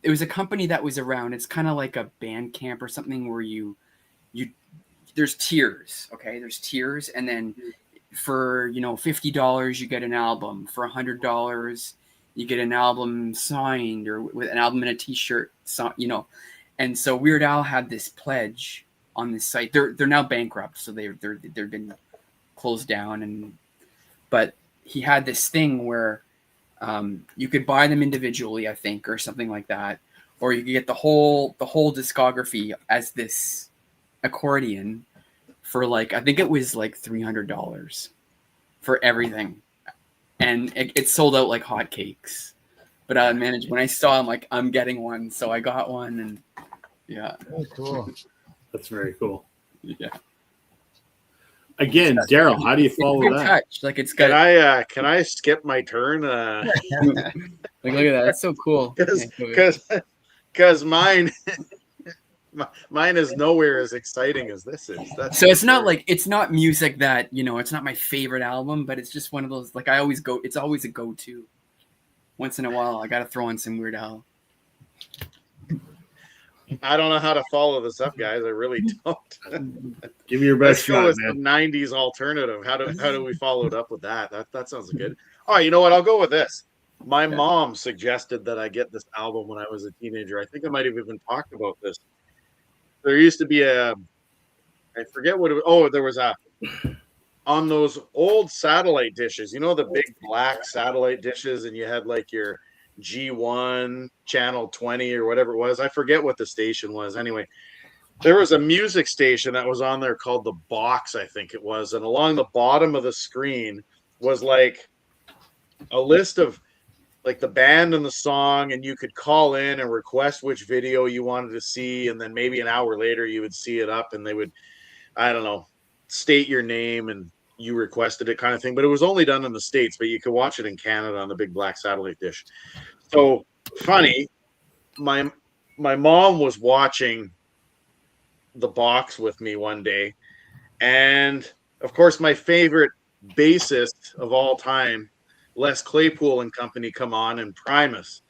it was a company that was around. It's kind of like a Bandcamp or something where you there's tiers. Okay, there's tiers, and then for $50 you get an album. For $100 you get an album signed or with an album and a T-shirt. And so Weird Al had this pledge on this site. They're now bankrupt, so they've been closed down. But he had this thing where you could buy them individually, I think, or something like that, or you could get the whole discography as this accordion for I think it was like $300 for everything, and it sold out like hotcakes. But when I saw, I'm like, I'm getting one, so I got one, and yeah, Oh, cool. That's very cool. yeah. Again, Daryl, how do you follow Good that? touch, like it's got. Can I skip my turn? Like, look at that, that's so cool. Because mine is nowhere as exciting as this is. So it's not music that it's not my favorite album, but it's just one of those it's always a go-to. Once in a while, I gotta throw in some Weird Al. I don't know how to follow this up, guys. I really don't. Give me your Let's best go shot, with man. some '90s alternative. How do we follow it up with that? That sounds good. All right, you know what? I'll go with this. My mom suggested that I get this album when I was a teenager. I think I might have even talked about this. There used to be I forget what it was. Oh, there was on those old satellite dishes, the big black satellite dishes, and you had like your G1 channel 20 or whatever it was. I forget what the station was. Anyway, there was a music station that was on there called The Box, I think it was. And along the bottom of the screen was like a list of like the band and the song, and you could call in and request which video you wanted to see. And then maybe an hour later you would see it up and they would, I don't know, state your name and you requested it kind of thing. But it was only done in the States, but you could watch it in Canada on the big black satellite dish. So funny, my mom was watching The Box with me one day, and of course my favorite bassist of all time, Les Claypool and company, come on, and Primus.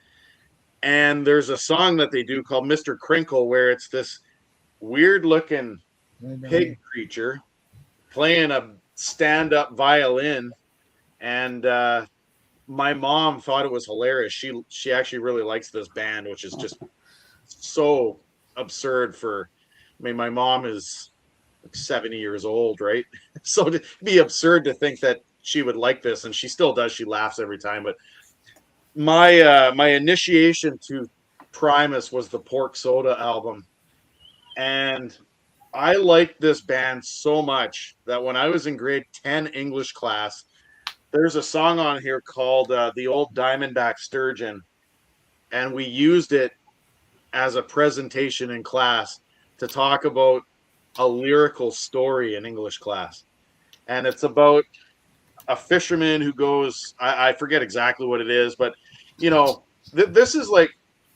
And there's a song that they do called Mr. Crinkle, where it's this weird looking pig creature playing a stand-up violin, and my mom thought it was hilarious. She actually really likes this band, which is just so absurd my mom is like 70 years old, right? So it'd be absurd to think that she would like this, and she still does. She laughs every time. But my initiation to Primus was the Pork Soda album, and I liked this band so much that when I was in grade 10 English class, there's a song on here called The Old Diamondback Sturgeon, and we used it as a presentation in class to talk about a lyrical story in English class. And it's about a fisherman who goes, I forget exactly what it is, but, this is like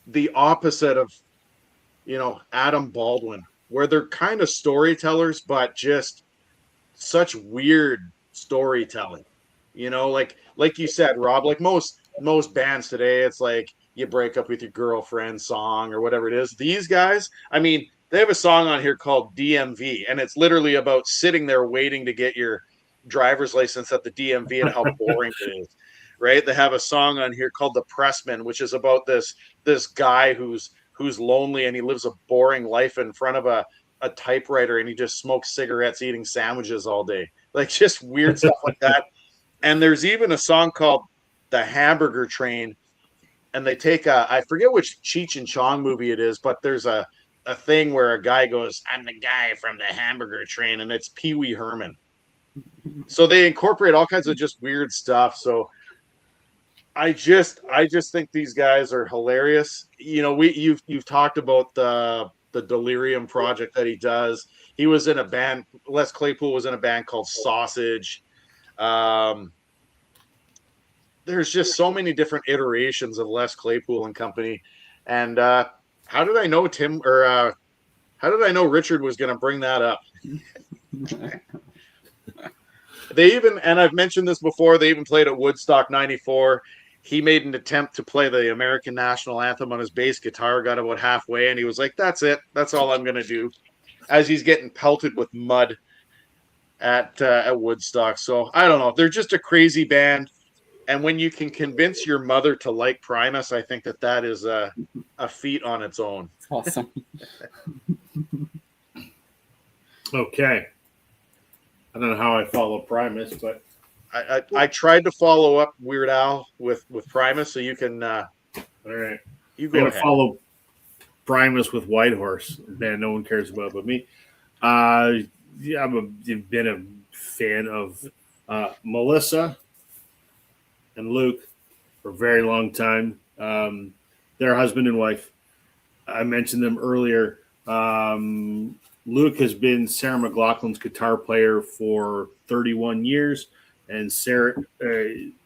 the opposite of, Adam Baldwin, where they're kind of storytellers, but just such weird storytelling, like you said, Rob, like most bands today, it's like you break up with your girlfriend song or whatever it is. These guys, I mean, they have a song on here called DMV, and it's literally about sitting there waiting to get your driver's license at the DMV and how boring it is, right? They have a song on here called The Pressman, which is about this guy who's lonely and he lives a boring life in front of a typewriter, and he just smokes cigarettes eating sandwiches all day, like just weird stuff like that. And there's even a song called The Hamburger Train, and they take I forget which Cheech and Chong movie it is, but there's a thing where a guy goes, "I'm the guy from the Hamburger Train," and it's Pee Wee Herman. So they incorporate all kinds of just weird stuff. So I just think these guys are hilarious. You know, you've talked about the Delirium project that he does. He was in a band. Les Claypool was in a band called Sausage. There's just so many different iterations of Les Claypool and company. And how did I know how did I know Richard was going to bring that up? They even, and I've mentioned this before, they even played at Woodstock 94. He made an attempt to play the American national anthem on his bass guitar, got about halfway, and he was like, that's it. That's all I'm going to do. As he's getting pelted with mud at Woodstock. So I don't know. They're just a crazy band. And when you can convince your mother to like Primus, I think that is a feat on its own. It's awesome. Okay. I don't know how I follow Primus, but I tried to follow up Weird Al with Primus, so you can. all right. You I'm go going ahead. to follow Primus with Whitehorse, a band no one cares about but me. Yeah, I've been a fan of Melissa and Luke for a very long time. They're husband and wife. I mentioned them earlier. Luke has been Sarah McLachlan's guitar player for 31 years, and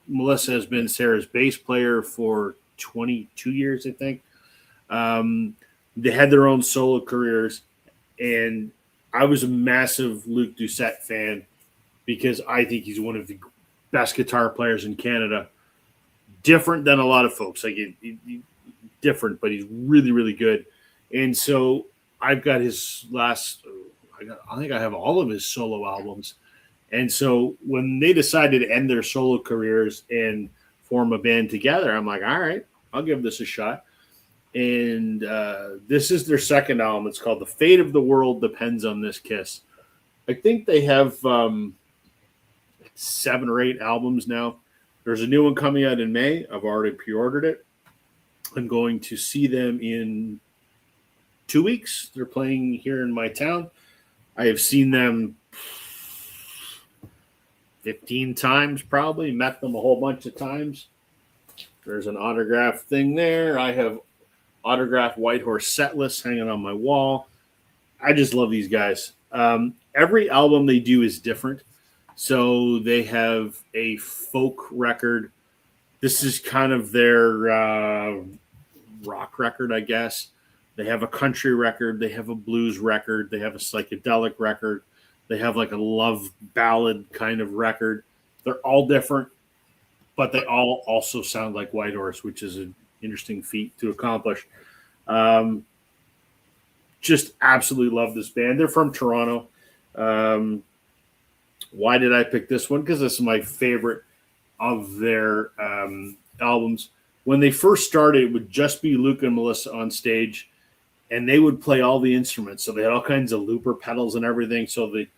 Melissa has been Sarah's bass player for 22 years, I think. They had their own solo careers, and I was a massive Luke Doucette fan because I think he's one of the best guitar players in Canada. Different than a lot of folks. Like different, but he's really, really good. And so I've got his I think I have all of his solo albums. And so when they decided to end their solo careers and form a band together, I'm like, all right, I'll give this a shot. And this is their second album. It's called The Fate of the World Depends on This Kiss. I think they have 7 or 8 albums now. There's a new one coming out in May. I've already pre-ordered it. I'm going to see them in 2 weeks. They're playing here in my town. I have seen them 15 times probably, met them a whole bunch of times. There's an autograph thing there. I have autographed Whitehorse set lists hanging on my wall. I just love these guys. Every album they do is different. So they have a folk record. This is kind of their rock record, I guess. They have a country record. They have a blues record. They have a psychedelic record. They have like a love ballad kind of record. They're all different, but they all also sound like Whitehorse, which is an interesting feat to accomplish. Just absolutely love this band. They're from Toronto. Why did I pick this one? Because this is my favorite of their albums. When they first started, it would just be Luke and Melissa on stage, and they would play all the instruments. So they had all kinds of looper pedals and everything. So they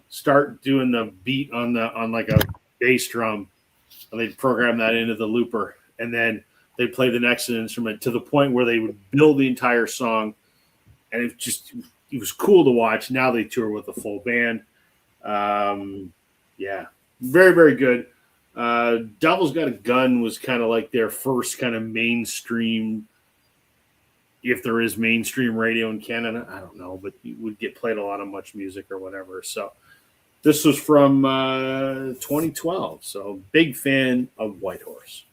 start doing the beat on like a bass drum, and they'd program that into the looper, and then they'd play the next instrument to the point where they would build the entire song, and it was cool to watch. Now they tour with a full band. Yeah, very, very good. Devil's Got a Gun was kind of like their first kind of mainstream, if there is mainstream radio in Canada, I don't know, but you would get played a lot of Much Music or whatever. So this was from 2012. So big fan of Whitehorse.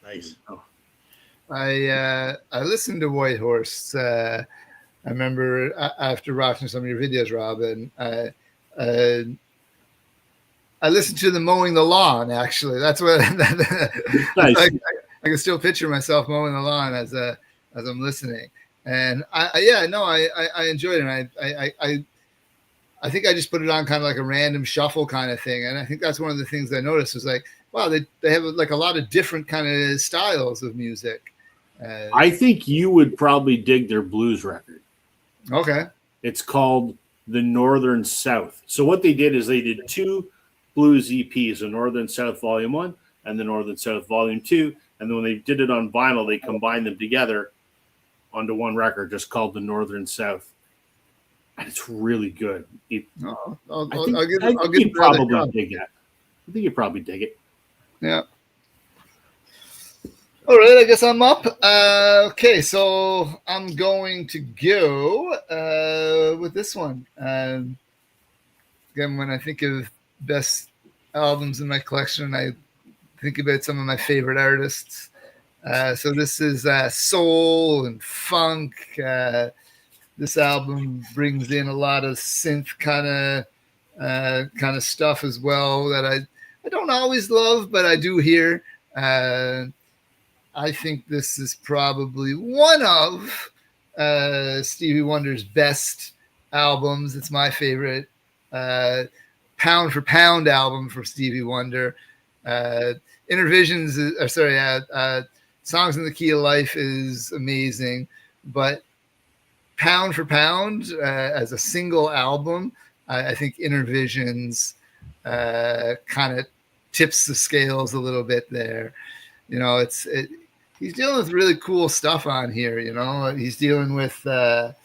Nice. I listened to Whitehorse. I remember after watching some of your videos, Rob, and I listened to them mowing the lawn. Actually, that's what Nice. I can still picture myself mowing the lawn as I'm listening. And I enjoyed it. And I think I just put it on kind of like a random shuffle kind of thing. And I think that's one of the things I noticed was like, wow, they have like a lot of different kind of styles of music. I think you would probably dig their blues record. Okay. It's called The Northern South. So what they did is they did 2 blues EPs, the Northern South Volume 1 and the Northern South Volume 2. And then when they did it on vinyl, they combined them together onto one record just called The Northern South. And it's really good. I'll I think give you'd it another probably shot. dig that. I think you probably dig it. Yeah. All right, I guess I'm up. Okay, so I'm going to go with this one. Again, when I think of best albums in my collection, I think about some of my favorite artists. So this is soul and funk. This album brings in a lot of synth kind of stuff as well that I don't always love, but I do hear. I think this is probably one of Stevie Wonder's best albums. It's my favorite pound for pound album for Stevie Wonder. Innervisions, Songs in the Key of Life is amazing, but pound for pound as a single album, I think Innervisions kind of tips the scales a little bit there. You know, he's dealing with really cool stuff on here. You know, he's dealing with like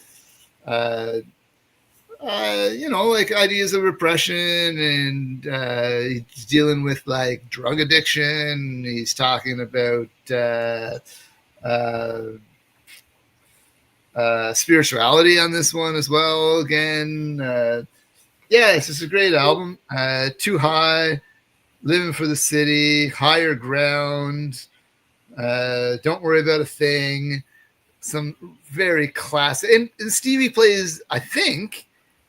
ideas of repression, and he's dealing with like drug addiction. He's talking about spirituality on this one as well. Again, it's just a great album. Too High, Living for the City, Higher Ground, Don't Worry About a Thing. Some very classic. And Stevie plays, I think,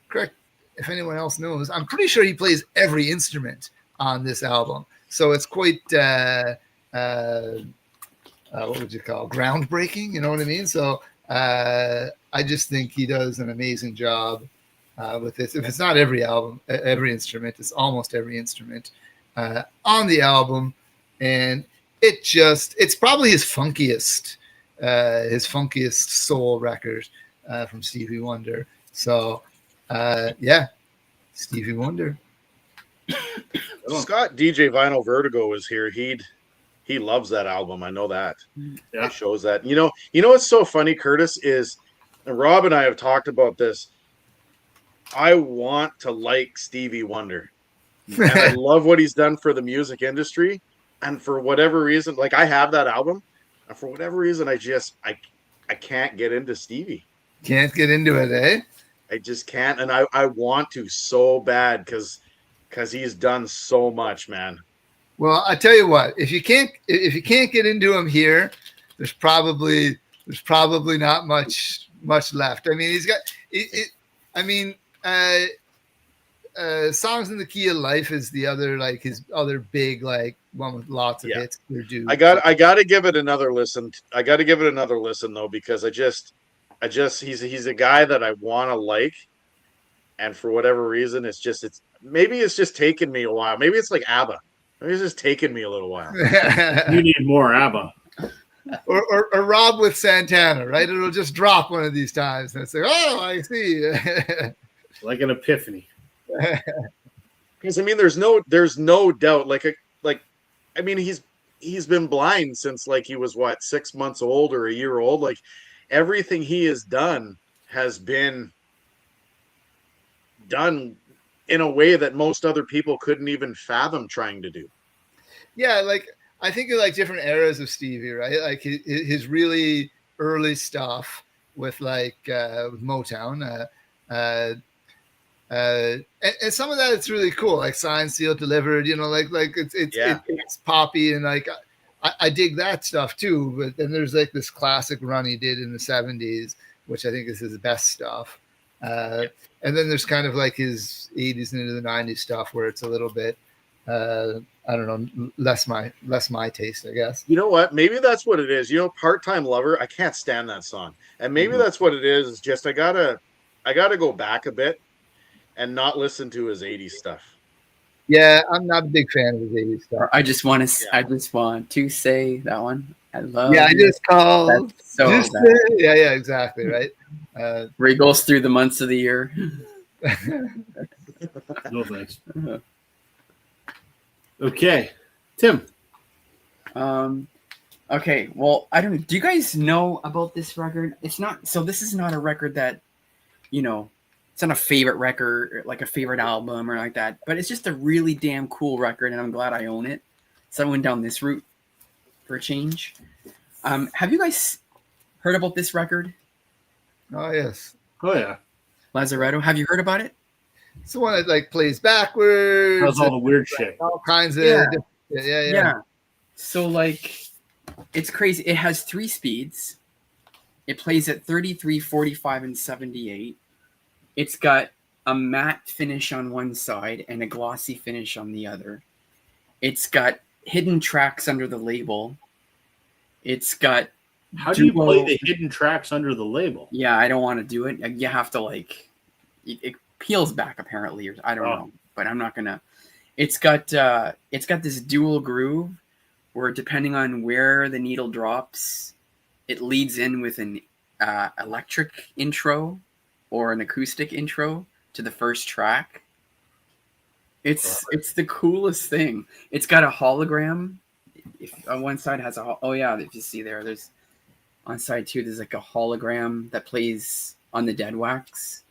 correct if anyone else knows, I'm pretty sure he plays every instrument on this album. So it's quite, what would you call, groundbreaking? You know what I mean? So I just think he does an amazing job with this. If it's not every instrument, it's almost every instrument on the album. And it's probably his funkiest soul record from Stevie Wonder. So Stevie Wonder. Scott DJ Vinyl Vertigo is here. He loves that album. I know that. Yeah. It shows that. You know what's so funny, Curtis, is, and Rob and I have talked about this. I want to like Stevie Wonder. And I love what he's done for the music industry. And for whatever reason, like, I have that album, and for whatever reason, I can't get into Stevie. Can't get into it, eh? I just can't, and I want to so bad because he's done so much, man. Well, I tell you what, if you can't get into him here, there's probably not much left. I mean, he's got Songs in the Key of Life is the other, like, his other big, like, one with lots of hits. I got to give it another listen. I got to give it another listen though, because he's a guy that I want to like, and for whatever reason, it's just taken me a while. Maybe it's like ABBA. Maybe it's just taken me a little while. You need more ABBA. or Rob with Santana, right? It'll just drop one of these times, and it's like, oh, I see. Like an epiphany. Because I mean, there's no doubt. I mean, he's been blind since, like, he was 6 months old or a year old. Like, everything he has done has been done in a way that most other people couldn't even fathom trying to do. Yeah, like, I think of, like, different eras of Stevie, right? Like his really early stuff with, like, with Motown, and some of that, it's really cool, like Signed, Sealed, Delivered. You know, like it's poppy, and like I dig that stuff too. But then there's, like, this classic run he did in the 70s, which I think is his best stuff. And then there's kind of like his 80s and into the 90s stuff where it's a little bit, I don't know, less my taste, I guess. You know what? Maybe that's what it is. You know, Part-Time Lover, I can't stand that song. And maybe that's what it is. It's just I gotta go back a bit and not listen to his 80s stuff. Yeah, I'm not a big fan of his 80s stuff. I just want to say that one. I love. Yeah, I just called. So yeah, exactly, right. Where he goes through the months of the year. No thanks. Okay, Tim. Okay, well, I don't. Do you guys know about this record? It's not. So this is not a record that, it's not a favorite record, like a favorite album or like that, but it's just a really damn cool record, and I'm glad I own it. So I went down this route for a change. Have you guys heard about this record, Oh yes, Oh yeah, Lazaretto? Have you heard about it? it's the one that like plays backwards. that's all the weird shit. all kinds of Yeah. yeah. So like, it's crazy. It has 3 speeds. It plays at 33, 45, and 78. It's got a matte finish on one side and a glossy finish on the other. It's got hidden tracks under the label. It's got How do you duo- play the hidden tracks under the label? Yeah, I don't want to do it. You have to like, it peels back apparently, or I don't know, but I'm not gonna. It's got this dual groove where depending on where the needle drops, it leads in with an electric intro or an acoustic intro to the first track. It's the coolest thing. It's got a hologram. If on one side has if you see there's on side 2 there's like a hologram that plays on the dead wax.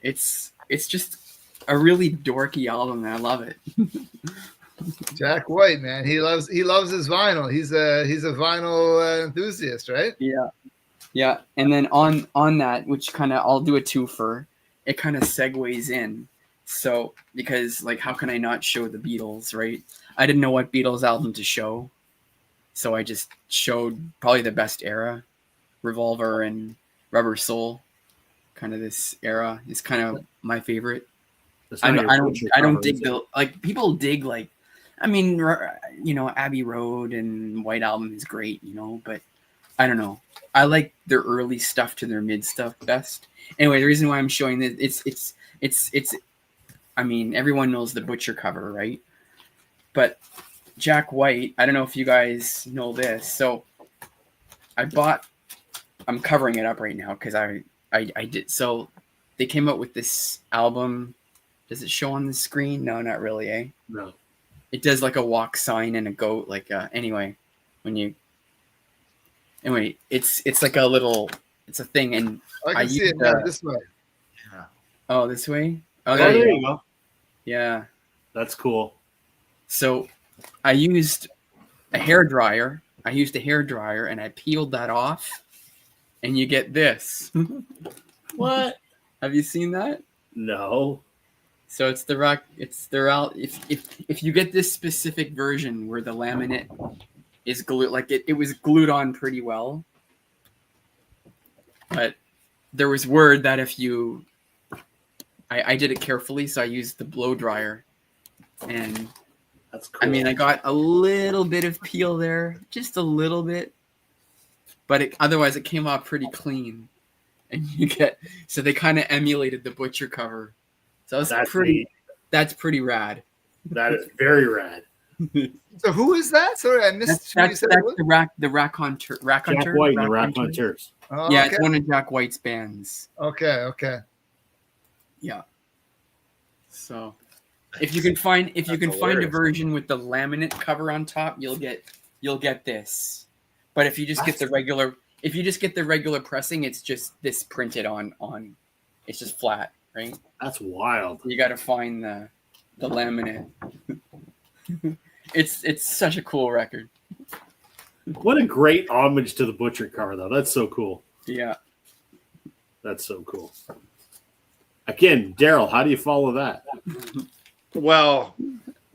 It's just a really dorky album, and I love it. Jack White, man, he loves his vinyl. He's a vinyl enthusiast, right? Yeah, and then on that, which kind of I'll do a twofer. It kind of segues in. So because like, how can I not show the Beatles, right? I didn't know what Beatles album to show, so I just showed probably the best era, Revolver and Rubber Soul. Kind of this era is kind of my favorite. That's I not your don't Butcher cover, dig is it? the like people dig like, I mean, Abbey Road and White Album is great, but I don't know. I like their early stuff to their mid stuff best. Anyway, the reason why I'm showing this, it's. I mean, everyone knows the Butcher cover, right? But Jack White, I don't know if you guys know this. So I'm covering it up right now because I did. So they came out with this album. Does it show on the screen? No, not really, eh? No. It does like a walk sign and a goat. Like anyway, it's like a little, it's a thing, and I can see used, it now this way. oh, this way. Oh, Oh, there there you you go. go. Yeah. That's cool. So I used a hairdryer. And I peeled that off, and you get this. What? Have you seen that? No. So it's if you get this specific version where the laminate is glued, like it was glued on pretty well, but there was word that if you, I did it carefully, so I used the blow dryer, and That's cool. I mean, I got a little bit of peel there, just a little bit, but otherwise it came out pretty clean. And so they kind of emulated the Butcher cover. So that's pretty rad. That is very rad. So who is that? Sorry, I missed. That's the Raconteur. Jack White and the Raconteurs. Oh, Yeah, okay. it's one of Jack White's bands. Okay. Yeah. So if you can find a hilarious. version with the laminate cover on top, you'll get this. But if you just get the regular pressing, it's just this printed on it's just flat, right? That's wild. You got to find the laminate. It's such a cool record. What a great homage to the Butcher cover, though. That's so cool. Yeah. That's so cool. Again, Daryl, how do you follow that? Well,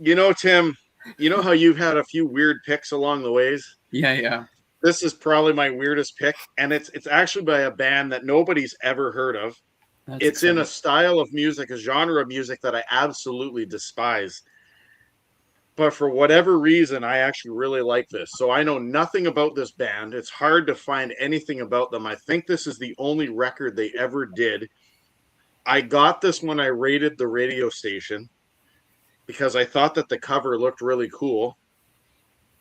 Tim, you know how you've had a few weird picks along the ways? Yeah. This is probably my weirdest pick, and it's actually by a band that nobody's ever heard of. That's It's in a exciting. style of music, a genre of music that I absolutely despise. But for whatever reason, I actually really like this. So I know nothing about this band. It's hard to find anything about them. I think this is the only record they ever did. I got this when I raided the radio station because I thought that the cover looked really cool.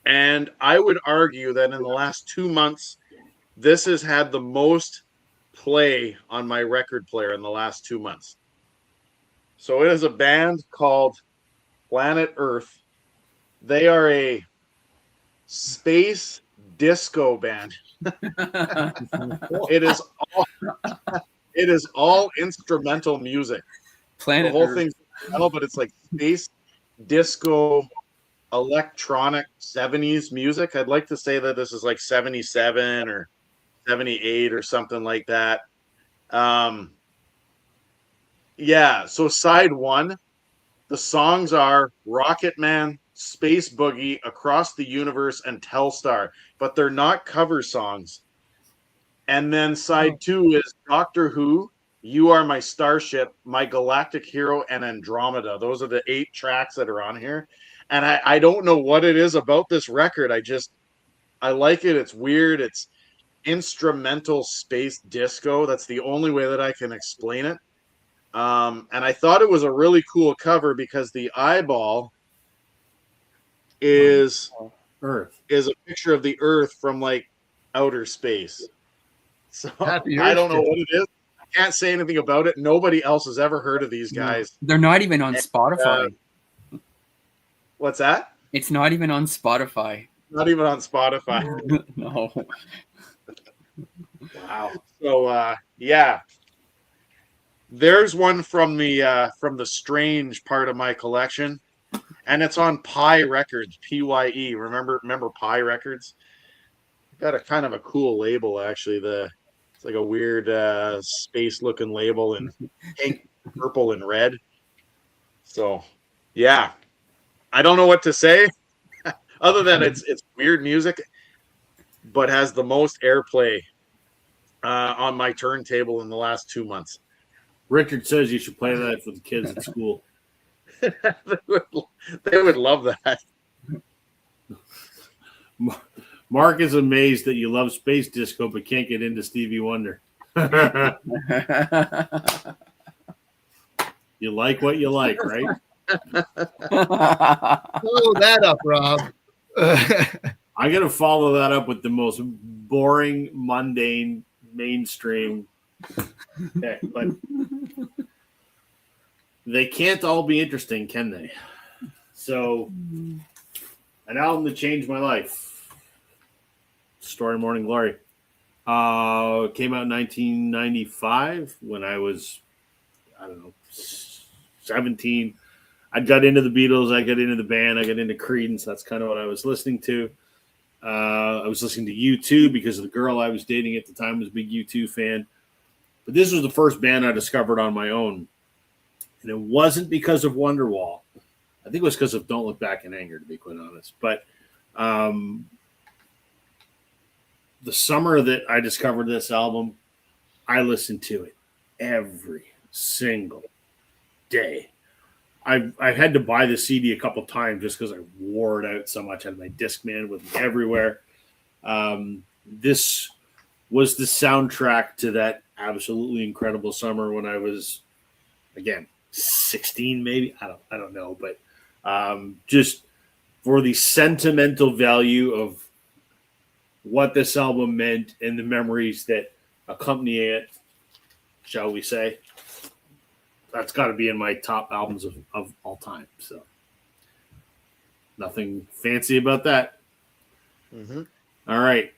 And I would argue that in the last 2 months, this has had the most play on my record player in the last 2 months. So it is a band called Planet Earth. They are a space disco band. It is It is all instrumental music. Planet The whole Earth. thing's metal, but it's like space disco, electronic 70s music. I'd like to say that this is like 77 or 78 or something like that. Yeah, so side one, the songs are Rocket Man, Space Boogie, Across the Universe, and Telstar, but they're not cover songs. And then side two is Doctor Who, You Are My Starship, My Galactic Hero, and Andromeda. Those are the 8 tracks that are on here. And I don't know what it is about this record. I like it. It's weird. It's instrumental space disco. That's the only way that I can explain it. And I thought it was a really cool cover because the eyeball is Earth. a picture of the Earth from like outer space. So Happy I Earth don't know Day. what it is. I can't say anything about it. Nobody else has ever heard of these guys. They're not even on Spotify. What's that? It's not even on Spotify. Not even on Spotify. No. Wow. So yeah. There's one from the strange part of my collection, and it's on Pi Records, PYE. Remember Pi Records? Got a kind of a cool label actually. It's like a weird space looking label in pink, purple, and red. So yeah, I don't know what to say other than it's weird music, but has the most airplay on my turntable in the last 2 months. Richard says you should play that for the kids at school. They would love that. Mark is amazed that you love space disco but can't get into Stevie Wonder. You like what you like, right? Follow that up, Rob. I'm going to follow that up with the most boring, mundane, mainstream. Okay, but they can't all be interesting, can they? So, an album that changed my life. Story Morning Glory. Came out in 1995 when I was, 17. I got into the Beatles. I got into the band. I got into Creedence. That's kind of what I was listening to. I was listening to U2 because the girl I was dating at the time was a big U2 fan. But this was the first band I discovered on my own. And it wasn't because of Wonderwall. I think it was because of Don't Look Back in Anger, to be quite honest. But the summer that I discovered this album, I listened to it every single day. I've had to buy the CD a couple times just because I wore it out so much. I had my Discman with me everywhere. This was the soundtrack to that absolutely incredible summer when I was, again, 16 maybe. I don't know, but just for the sentimental value of what this album meant and the memories that accompany it, shall we say, that's got to be in my top albums of all time. So nothing fancy about that. Mm-hmm. All right.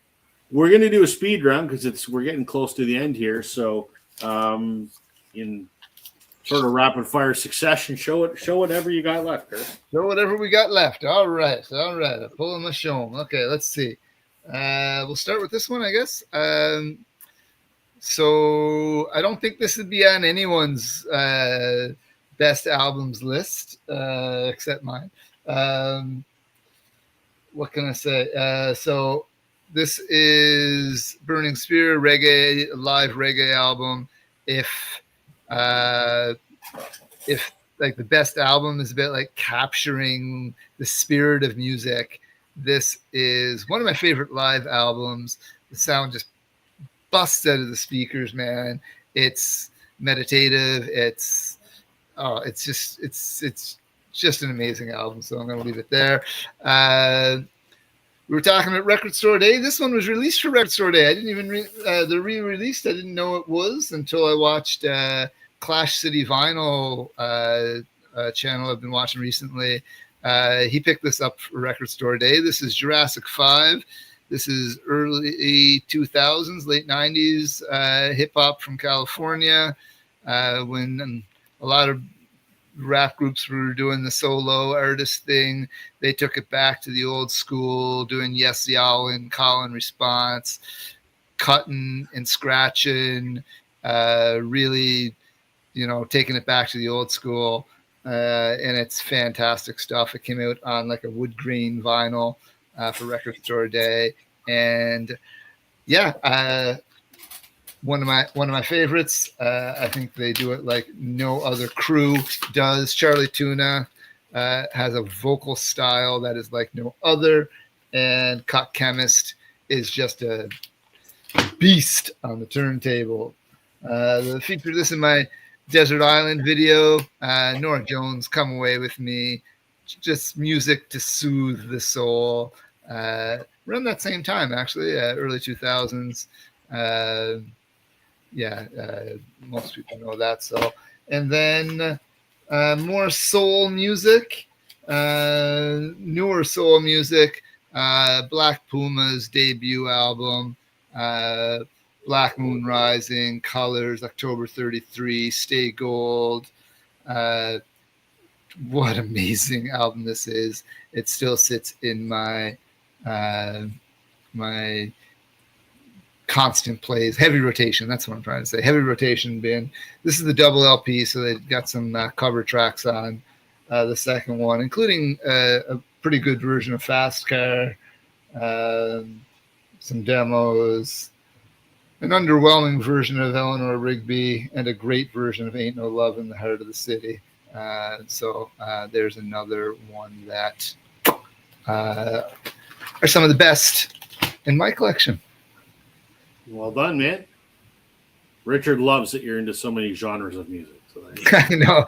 We're going to do a speed round because we're getting close to the end here. So in sort of rapid fire succession, show whatever you got left, Kurt. So whatever we got left. All right. I'm pulling my show. Okay, let's see. We'll start with this one, I guess. So I don't think this would be on anyone's best albums list except mine. What can I say? So this is Burning Spear reggae, live reggae album. If like the best album is about like capturing the spirit of music, this is one of my favorite live albums. The sound just busts out of the speakers, man. It's meditative. It's just an amazing album. So I'm going to leave it there. We were talking about Record Store Day. This one was released for Record Store Day. I didn't even the re-released. I didn't know it was until I watched Clash City Vinyl channel I've been watching recently. He picked this up for Record Store Day. This is Jurassic 5. This is early 2000s, late 90s hip hop from California, when a lot of rap groups were doing the solo artist thing. They took it back to the old school, doing Yes Y'all and Call and Response, cutting and scratching, really, taking it back to the old school. And it's fantastic stuff. It came out on like a wood grain vinyl for Record Store Day. And yeah, one of my favorites. I think they do it like no other crew does. Charlie Tuna has a vocal style that is like no other, and Cut Chemist is just a beast on the turntable. They featured this in my Desert Island video. Nora Jones, Come Away With Me, just music to soothe the soul. Around that same time, actually, early 2000s. Most people know that. So, and then more soul music, newer soul music. Black Puma's debut album, Black Moon Rising, Colors, October 33, Stay Gold. What amazing album this is. It still sits in my my constant plays, heavy rotation. That's what I'm trying to say. Heavy rotation bin. This is the double LP, so they got some cover tracks on the second one, including a pretty good version of Fast Car, some demos, an underwhelming version of Eleanor Rigby, and a great version of Ain't No Love in the Heart of the City. So there's another one that are some of the best in my collection. Well done, man. Richard loves that you're into so many genres of music. So I know.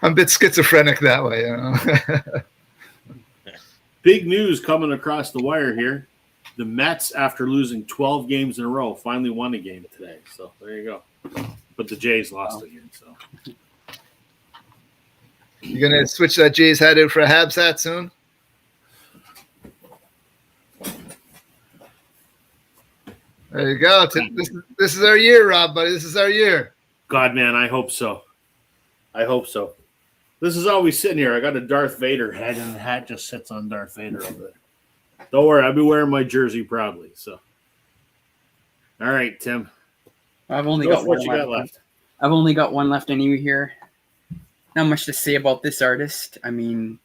I'm a bit schizophrenic that way. Big news coming across the wire here. The Mets, after losing 12 games in a row, finally won a game today. So there you go. But the Jays lost again. So you gonna switch that Jays hat out for a Habs hat soon? There you go. This is our year, Rob, buddy. This is our year. God, man, I hope so. I hope so. This is always sitting here. I got a Darth Vader head, and the hat just sits on Darth Vader over there. Don't worry, I'll be wearing my jersey proudly. So, all right, Tim. I've only got what one you got left. I've only got one left anyway here. Not much to say about this artist. I mean,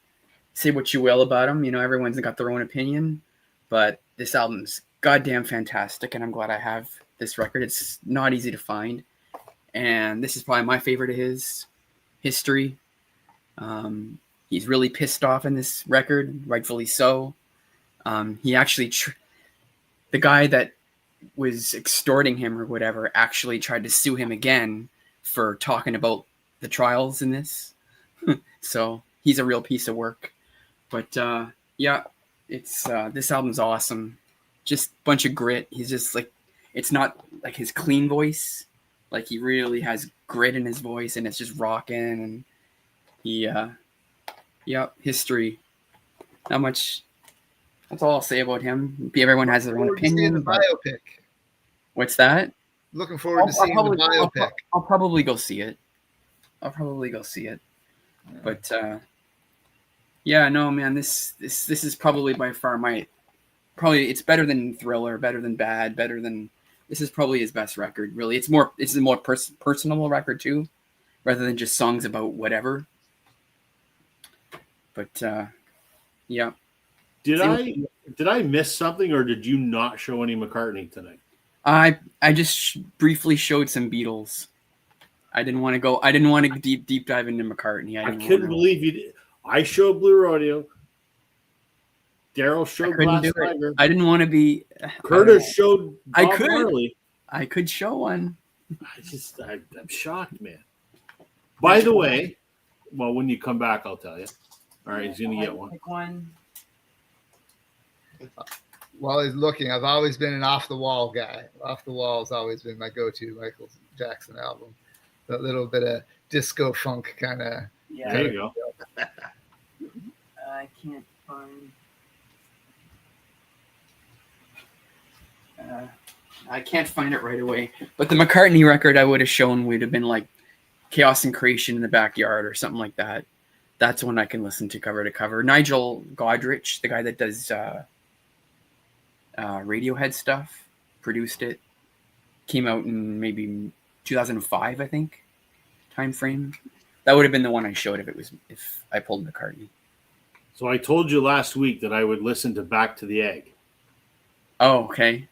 say what you will about him. Everyone's got their own opinion, but this album's goddamn fantastic, and I'm glad I have this record. It's not easy to find, and this is probably my favorite of his. History. He's really pissed off in this record, rightfully so. He actually, the guy that was extorting him or whatever, actually tried to sue him again for talking about the trials in this. So he's a real piece of work. But yeah, it's this album's awesome. Just a bunch of grit. He's just like, it's not like his clean voice. Like he really has grit in his voice, and it's just rocking. And he, history. Not much. That's all I'll say about him. Everyone has their own opinion. The biopic. What's that? Looking forward to seeing the biopic. I'll probably go see it. But yeah, no, man. This is probably by far it's better than Thriller, better than Bad, better than. This is probably his best record, really. It's a more personal record too, rather than just songs about whatever. But yeah. Did I miss something, or did you not show any McCartney tonight? I just briefly showed some Beatles. I didn't want to deep dive into McCartney. I couldn't believe you did. I showed Blue Rodeo. Daryl showed Glass Tiger. I didn't want to be. Curtis showed Bob Marley. I could show one. I'm shocked, man. By the way, well, when you come back, I'll tell you. All right, he's gonna get one. Pick one. While he's looking, I've always been an Off the Wall guy. Off the Wall has always been my go-to Michael Jackson album. That little bit of disco funk kind of. Yeah. There you go. I can't find. I can't find it right away. But the McCartney record I would have shown would have been like Chaos and Creation in the Backyard or something like that. That's one I can listen to cover. Nigel Godrich, the guy that does Radiohead stuff, produced it. Came out in maybe 2005, I think, time frame. That would have been the one I showed if I pulled McCartney. So I told you last week that I would listen to Back to the Egg. Oh, okay.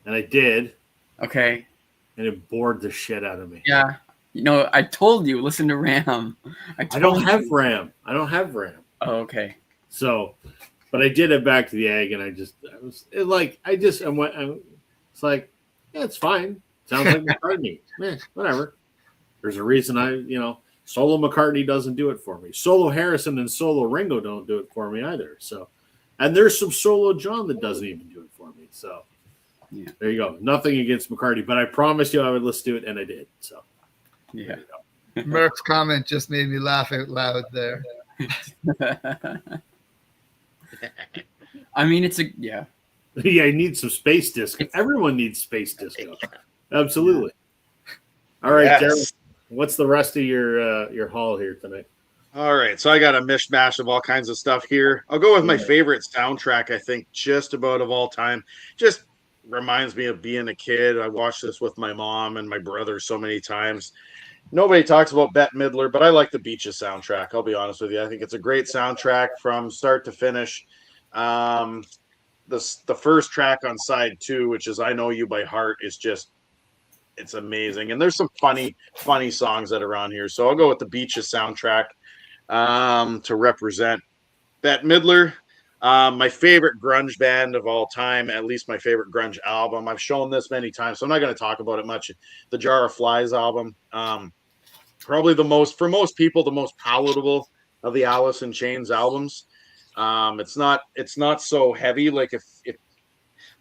And I did. Okay. And it bored the shit out of me. Yeah. I told you, listen to Ram. I don't have Ram. Oh, okay. So, but I did have Back to the Egg, and it's like, yeah, it's fine. Sounds like McCartney. Whatever. There's a reason solo McCartney doesn't do it for me. Solo Harrison and solo Ringo don't do it for me either. So, and there's some solo John that doesn't even do it for me. So, yeah, there you go. Nothing against McCartney, but I promised you I would listen to it, and I did. So, yeah. Merck's comment just made me laugh out loud there. I mean, yeah. Yeah, I need some space disco. Everyone needs space disco. Absolutely. All right, Yes. Darren, what's the rest of your haul here tonight? All right, so I got a mishmash of all kinds of stuff here. I'll go with my favorite soundtrack, I think, just about of all time. Just reminds me of being a kid. I watched this with my mom and my brother so many times. Nobody talks about Bette Midler, but I like the Beaches soundtrack. I'll be honest with you. I think it's a great soundtrack from start to finish. The first track on side 2, which is I Know You by Heart, is just, it's amazing. And there's some funny songs that are on here. So I'll go with the Beaches soundtrack to represent Bette Midler. My favorite grunge band of all time, at least my favorite grunge album. I've shown this many times, so I'm not going to talk about it much. The Jar of Flies album. Probably for most people, the most palatable of the Alice in Chains albums. It's not so heavy. Like if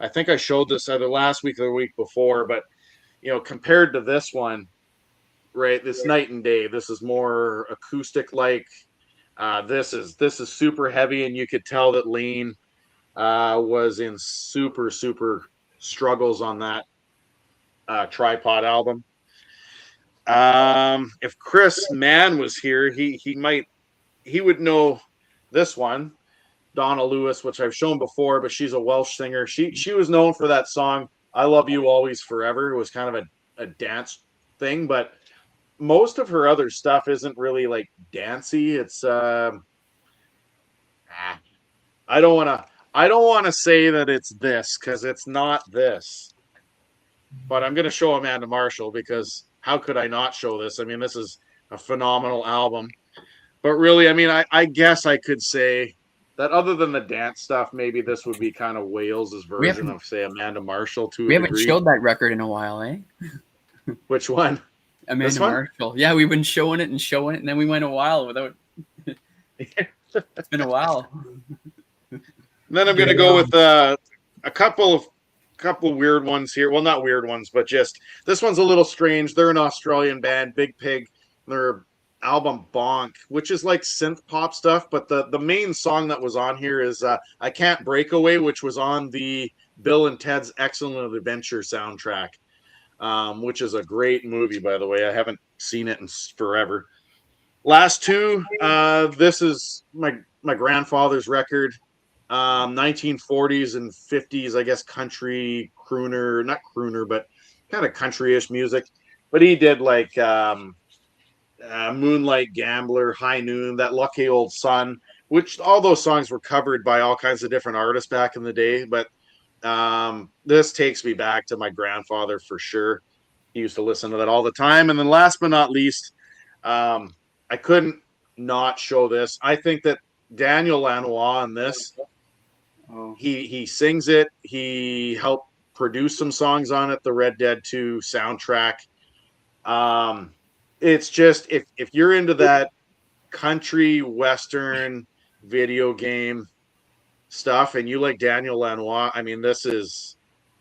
I think I showed this either last week or the week before, but compared to this one, right, this night and day. This is more acoustic like. This is super heavy, and you could tell that Lane was in super struggles on that Tripod album. If Chris Mann was here, he would know this one, Donna Lewis, which I've shown before, but she's a Welsh singer. She was known for that song "I Love You Always Forever." It was kind of a dance thing, but most of her other stuff isn't really like dancey. It's I don't want to say that it's this, because it's not this. But I'm going to show Amanda Marshall, because how could I not show this? I mean, this is a phenomenal album. But really, I mean, I guess I could say that other than the dance stuff, maybe this would be kind of Wales' version of, say, Amanda Marshall to a We haven't degree. showed that record in a while, eh? Which one? Amanda Marshall. Yeah, we've been showing it, and then we went a while without. It's been a while. And then I'm going to go with a couple weird ones here. Well, not weird ones, but just this one's a little strange. They're an Australian band, Big Pig. Their album Bonk, which is like synth pop stuff, but the main song that was on here is I Can't Break Away, which was on the Bill and Ted's Excellent Adventure soundtrack, which is a great movie, by the way. I haven't seen it in forever. Last two, this is my grandfather's record, 1940s and 50s, I guess, country crooner, not crooner, but kind of country-ish music. But he did like Moonlight Gambler, High Noon, That Lucky Old Sun, which all those songs were covered by all kinds of different artists back in the day. But this takes me back to my grandfather for sure. He used to listen to that all the time. And then last but not least, I couldn't not show this. I think that Daniel Lanois on this, he sings it. He helped produce some songs on it, the Red Dead 2 soundtrack. It's just, if you're into that country western video game stuff and you like Daniel Lanois, I mean, this is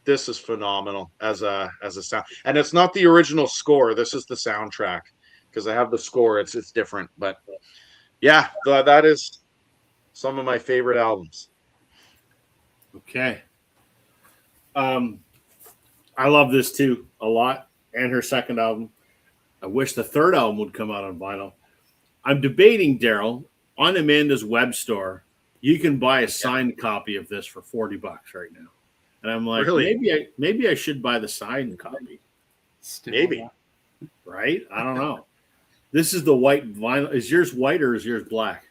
phenomenal as a sound. And it's not the original score. This is the soundtrack, because I have the score. It's different, but yeah, that is some of my favorite albums. Okay. I love this too a lot, and her second album. I wish the third album would come out on vinyl. I'm debating, Daryl, on Amanda's web store, you can buy a signed copy of this for $40 right now. And I'm like, Really? maybe I should buy the signed copy. Still, Maybe. Right? I don't know. This is the white vinyl. Is yours white or is yours black?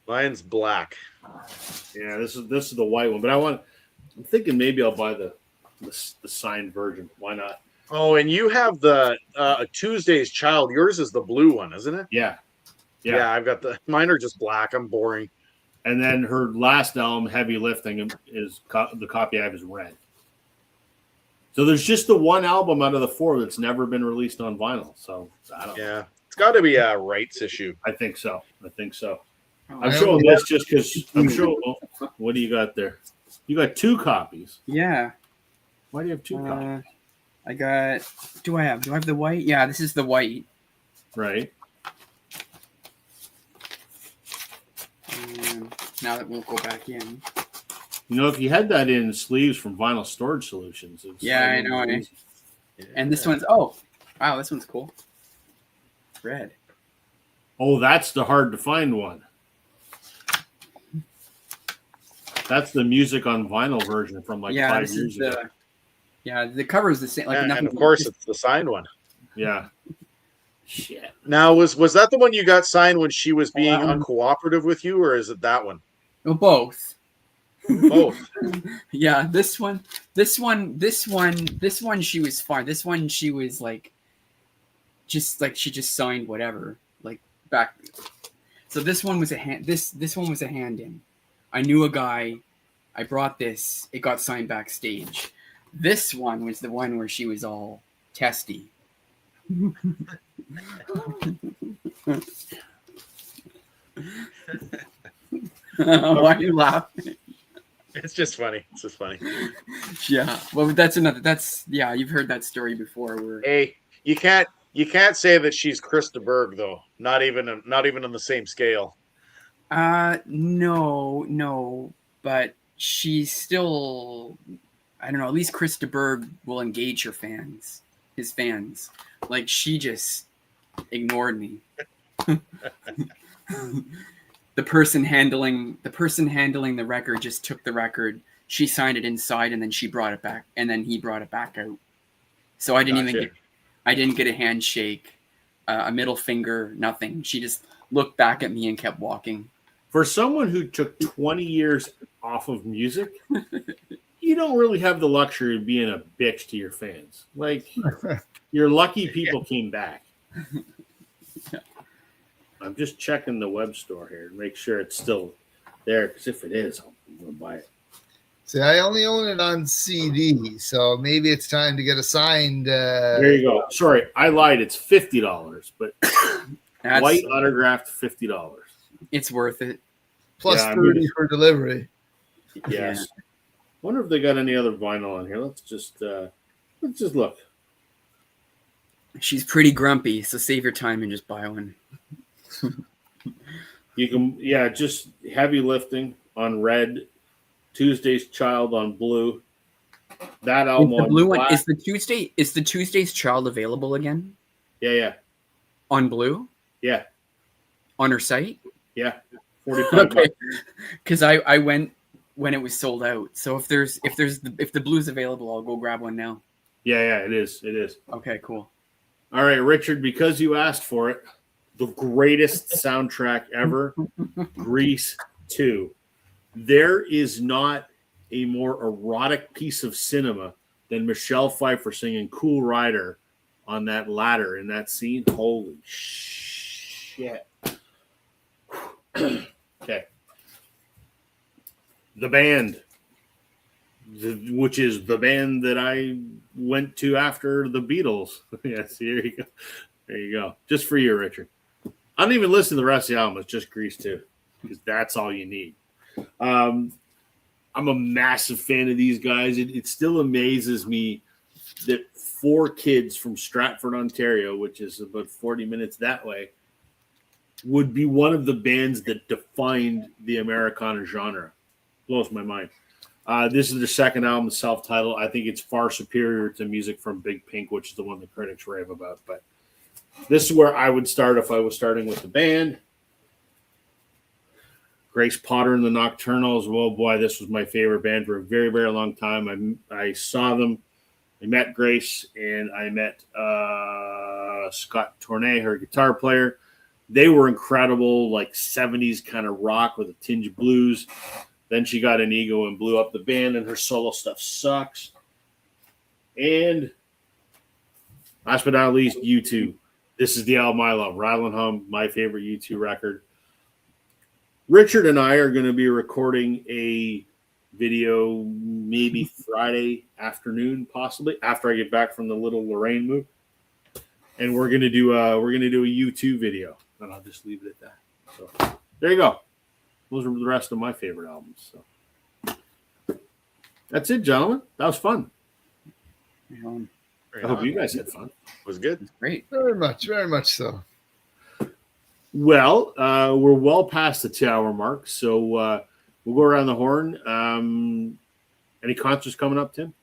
Mine's black. Yeah, this is the white one. But I'm thinking maybe I'll buy the signed version. Why not? Oh, and you have the Tuesday's Child. Yours is the blue one, isn't it? Yeah. I've got mine are just black. I'm boring. And then her last album, Heavy Lifting, is the copy I have is red. So there's just the one album out of the 4 that's never been released on vinyl. So I don't know. Yeah, it's got to be a rights issue. I think so. Oh, I'm showing this just because I'm showing. Oh, what do you got there? You got 2 copies. yeah. Why do you have 2 copies? I got. Do I have the white? Yeah, this is the white. Right. And now that we'll go back in. You know, if you had that in sleeves from Vinyl Storage Solutions. Yeah, I know. And this one's wow, this one's cool. Red. Oh, that's the hard to find one. That's the music on vinyl version from like 5 years ago. Yeah, the cover is the same. Like And of course, it's the signed one. Yeah. Shit. Now, was that the one you got signed when she was being uncooperative with you, or is it that one? Oh, both. Both. Yeah, this one, she was fine. This one, she was like, she just signed whatever, like back. So this one was a hand. This one was a hand in. I knew a guy. I brought this. It got signed backstage. This one was the one where she was all testy. Why are you laughing? It's just funny. It's just funny. Yeah. Well, that's you've heard that story before. Where Hey, you can't say that she's Krista Berg though. Not even on the same scale. no, but she's still, I don't know, at least Krista Berg will engage his fans. Like, she just ignored me. The person handling the record just took the record. She signed it inside, and then she brought it back, and then he brought it back out. So I didn't get a handshake, a middle finger, nothing. She just looked back at me and kept walking. For someone who took 20 years off of music, you don't really have the luxury of being a bitch to your fans. Like, you're lucky people came back. I'm just checking the web store here to make sure it's still there, because if it is, I'm going to buy it. See, I only own it on CD, so maybe it's time to get a signed. There you go. Sorry, I lied. It's $50, but white autographed $50. It's worth it. Plus 30 for delivery. Yes. Yeah. Wonder if they got any other vinyl on here. Let's just look. She's pretty grumpy, so save your time and just buy one. You can, just Heavy Lifting on red, Tuesday's Child on blue. That album the blue on one is the Tuesday's Child available again? Yeah. On blue? Yeah. On her site? Yeah. 45 okay. Because I went when it was sold out. So if the blue's available, I'll go grab one now. Yeah, it is. It is. Okay, cool. All right, Richard, because you asked for it, the greatest soundtrack ever, Grease 2. There is not a more erotic piece of cinema than Michelle Pfeiffer singing Cool Rider on that ladder in that scene. Holy shit. Okay. The band, which is the band that I went to after the Beatles. Yes, here you go. There you go. Just for you, Richard. I don't even listen to the rest of the album. It's just Grease 2, because that's all you need. I'm a massive fan of these guys. It still amazes me that 4 kids from Stratford, Ontario, which is about 40 minutes that way, would be one of the bands that defined the Americana genre. Blows my mind. This is their second album, self-titled. I think it's far superior to music from Big Pink, which is the one the critics rave about. But this is where I would start if I was starting with the band. Grace Potter and the Nocturnals. Well, boy, this was my favorite band for a very, very long time. I saw them. I met Grace, and I met Scott Tournay, her guitar player. They were incredible, like 70s kind of rock with a tinge of blues. Then she got an ego and blew up the band, and her solo stuff sucks. And last but not least, U2. This is the album I love. Rattle and Hum, my favorite U2 record. Richard and I are going to be recording a video maybe Friday afternoon, possibly after I get back from the little Lorraine move, and we're going to do a U2 video, and I'll just leave it at that. So there you go. Those are the rest of my favorite albums. So that's it, gentlemen. That was fun. I hope you guys had fun. It was good. Great. Very much so. Well, we're well past the 2-hour mark, so we'll go around the horn. Any concerts coming up, Tim?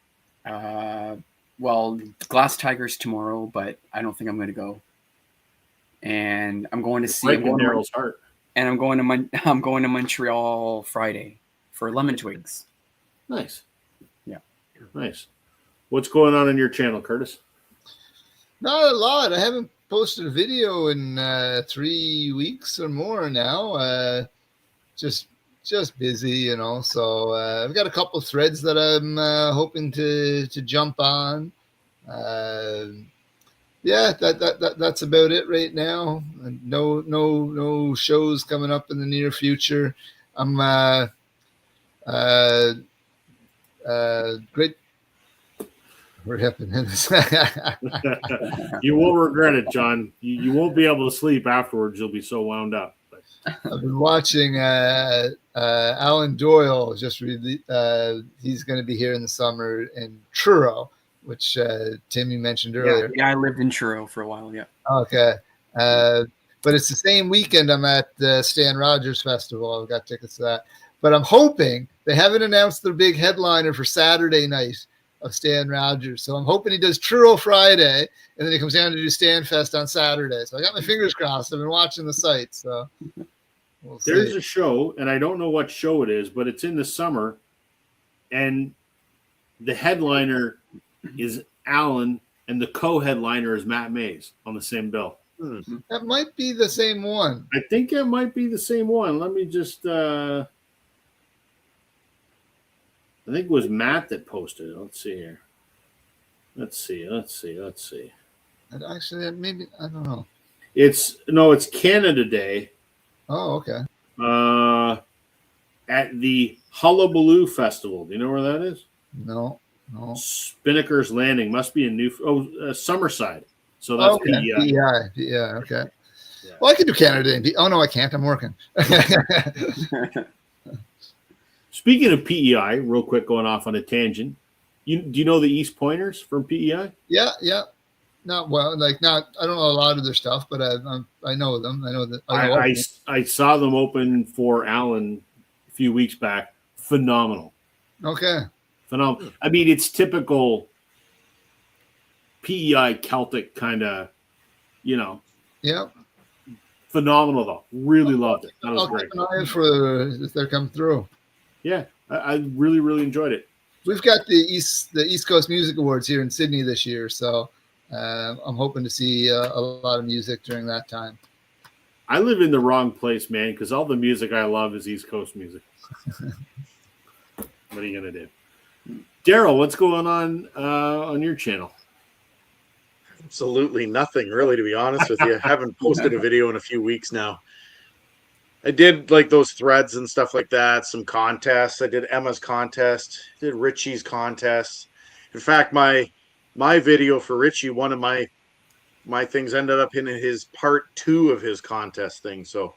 Well, Glass Tigers tomorrow, but I don't think I'm going to go. And I'm going to see Daryl's heart. And I'm going to Montreal Friday for Lemon Twigs. Nice. Yeah. Nice. What's going on your channel, Curtis? Not a lot. I haven't posted a video in 3 weeks or more now. Just busy, you know. So I've got a couple of threads that I'm hoping to jump on. Yeah, that's about it right now. No shows coming up in the near future. I'm great. What happened? You won't regret it, John. You won't be able to sleep afterwards. You'll be so wound up. I've been watching Alan Doyle. He's going to be here in the summer in Truro, which Tim, you mentioned earlier. Yeah, I lived in Truro for a while. Yeah. Okay. But it's the same weekend I'm at the Stan Rogers Festival. I've got tickets to that. But I'm hoping they haven't announced their big headliner for Saturday night of Stan Rogers. So I'm hoping he does Truro Friday, and then he comes down to do Stan Fest on Saturday. So I got my fingers crossed. I've been watching the site. So we'll see. There's a show, and I don't know what show it is, but it's in the summer, and the headliner is Alan, and the co-headliner is Matt Mays on the same bill. That might be the same one. I think it might be the same one. Let me just I think it was Matt that posted it. Let's see here. Let's see. And actually, maybe I don't know. It's Canada Day. Oh, okay. At the Hullabaloo Festival. Do you know where that is? No. Spinnaker's Landing must be in Summerside. So that's PEI. Yeah. Okay. Yeah. Well, I could do Canada Day. Oh no, I can't. I'm working. Speaking of PEI, real quick, going off on a tangent. Do you know the East Pointers from PEI? Yeah. Not well, I don't know a lot of their stuff, but I know them. I know that. I saw them open for Alan a few weeks back. Phenomenal. Okay. Phenomenal. I mean, it's typical PEI Celtic kind of, Yeah. Phenomenal though. Really loved it. That was I'll great. keep an eye for if they're coming through. Yeah, I really, really enjoyed it. We've got the East Coast Music Awards here in Sydney this year, so I'm hoping to see a lot of music during that time. I live in the wrong place, man, because all the music I love is East Coast music. What are you gonna do, Daryl? What's going on your channel? Absolutely nothing, really, to be honest with you. I haven't posted a video in a few weeks now. I did like those threads and stuff like that, some contests. I did Emma's contest, did Richie's contest. In fact, my video for Richie, one of my things ended up in his part 2 of his contest thing. So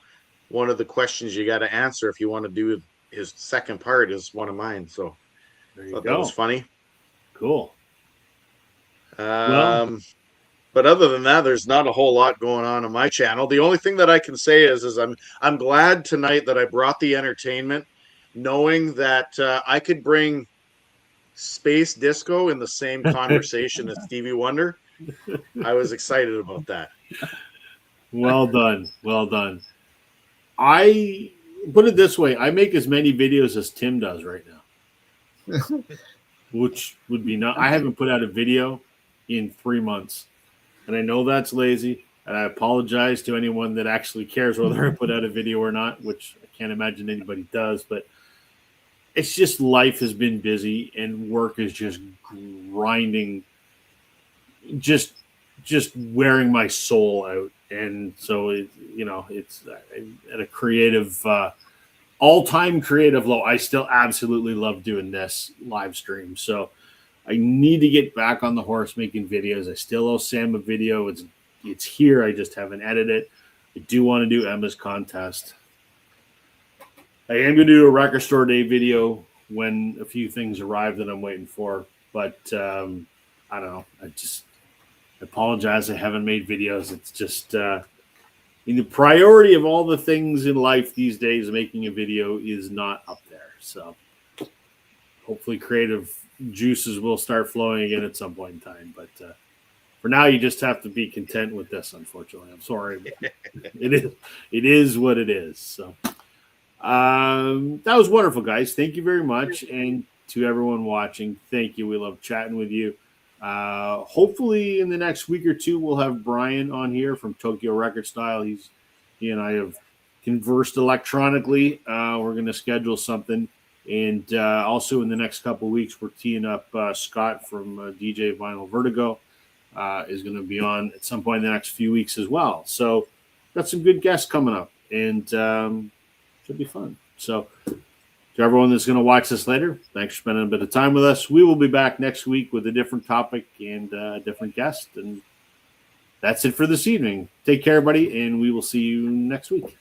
one of the questions you got to answer if you want to do his second part is one of mine. So There you go. that was funny. Cool. But other than that, there's not a whole lot going on my channel. The only thing that I can say is I'm glad tonight that I brought the entertainment knowing that I could bring space disco in the same conversation as Stevie Wonder. I was excited about that. Well done. Well done. I put it this way. I make as many videos as Tim does right now, which would be not. I haven't put out a video in 3 months, and I know that's lazy. And I apologize to anyone that actually cares whether I put out a video or not, which I can't imagine anybody does. But it's just life has been busy and work is just grinding, just wearing my soul out. And so it's at a creative, all-time creative low. I still absolutely love doing this live stream. So I need to get back on the horse making videos. I still owe Sam a video. It's here. I just haven't edited it. I do want to do Emma's contest. I am going to do a Record Store Day video when a few things arrive that I'm waiting for. But I don't know. I apologize. I haven't made videos. It's just the priority of all the things in life these days, making a video is not up there. So hopefully creative juices will start flowing again at some point in time. But for now, you just have to be content with this, unfortunately. I'm sorry. But it is what it is. So that was wonderful, guys. Thank you very much. And to everyone watching, thank you. We love chatting with you. Hopefully in the next week or two, we'll have Brian on here from Tokyo Record Style. He and I have conversed electronically. We're going to schedule something. And also in the next couple of weeks, we're teeing up Scott from DJ Vinyl Vertigo is going to be on at some point in the next few weeks as well. So got some good guests coming up, and should be fun. So to everyone that's going to watch this later, thanks for spending a bit of time with us. We will be back next week with a different topic and a different guest. And that's it for this evening. Take care, everybody, and we will see you next week.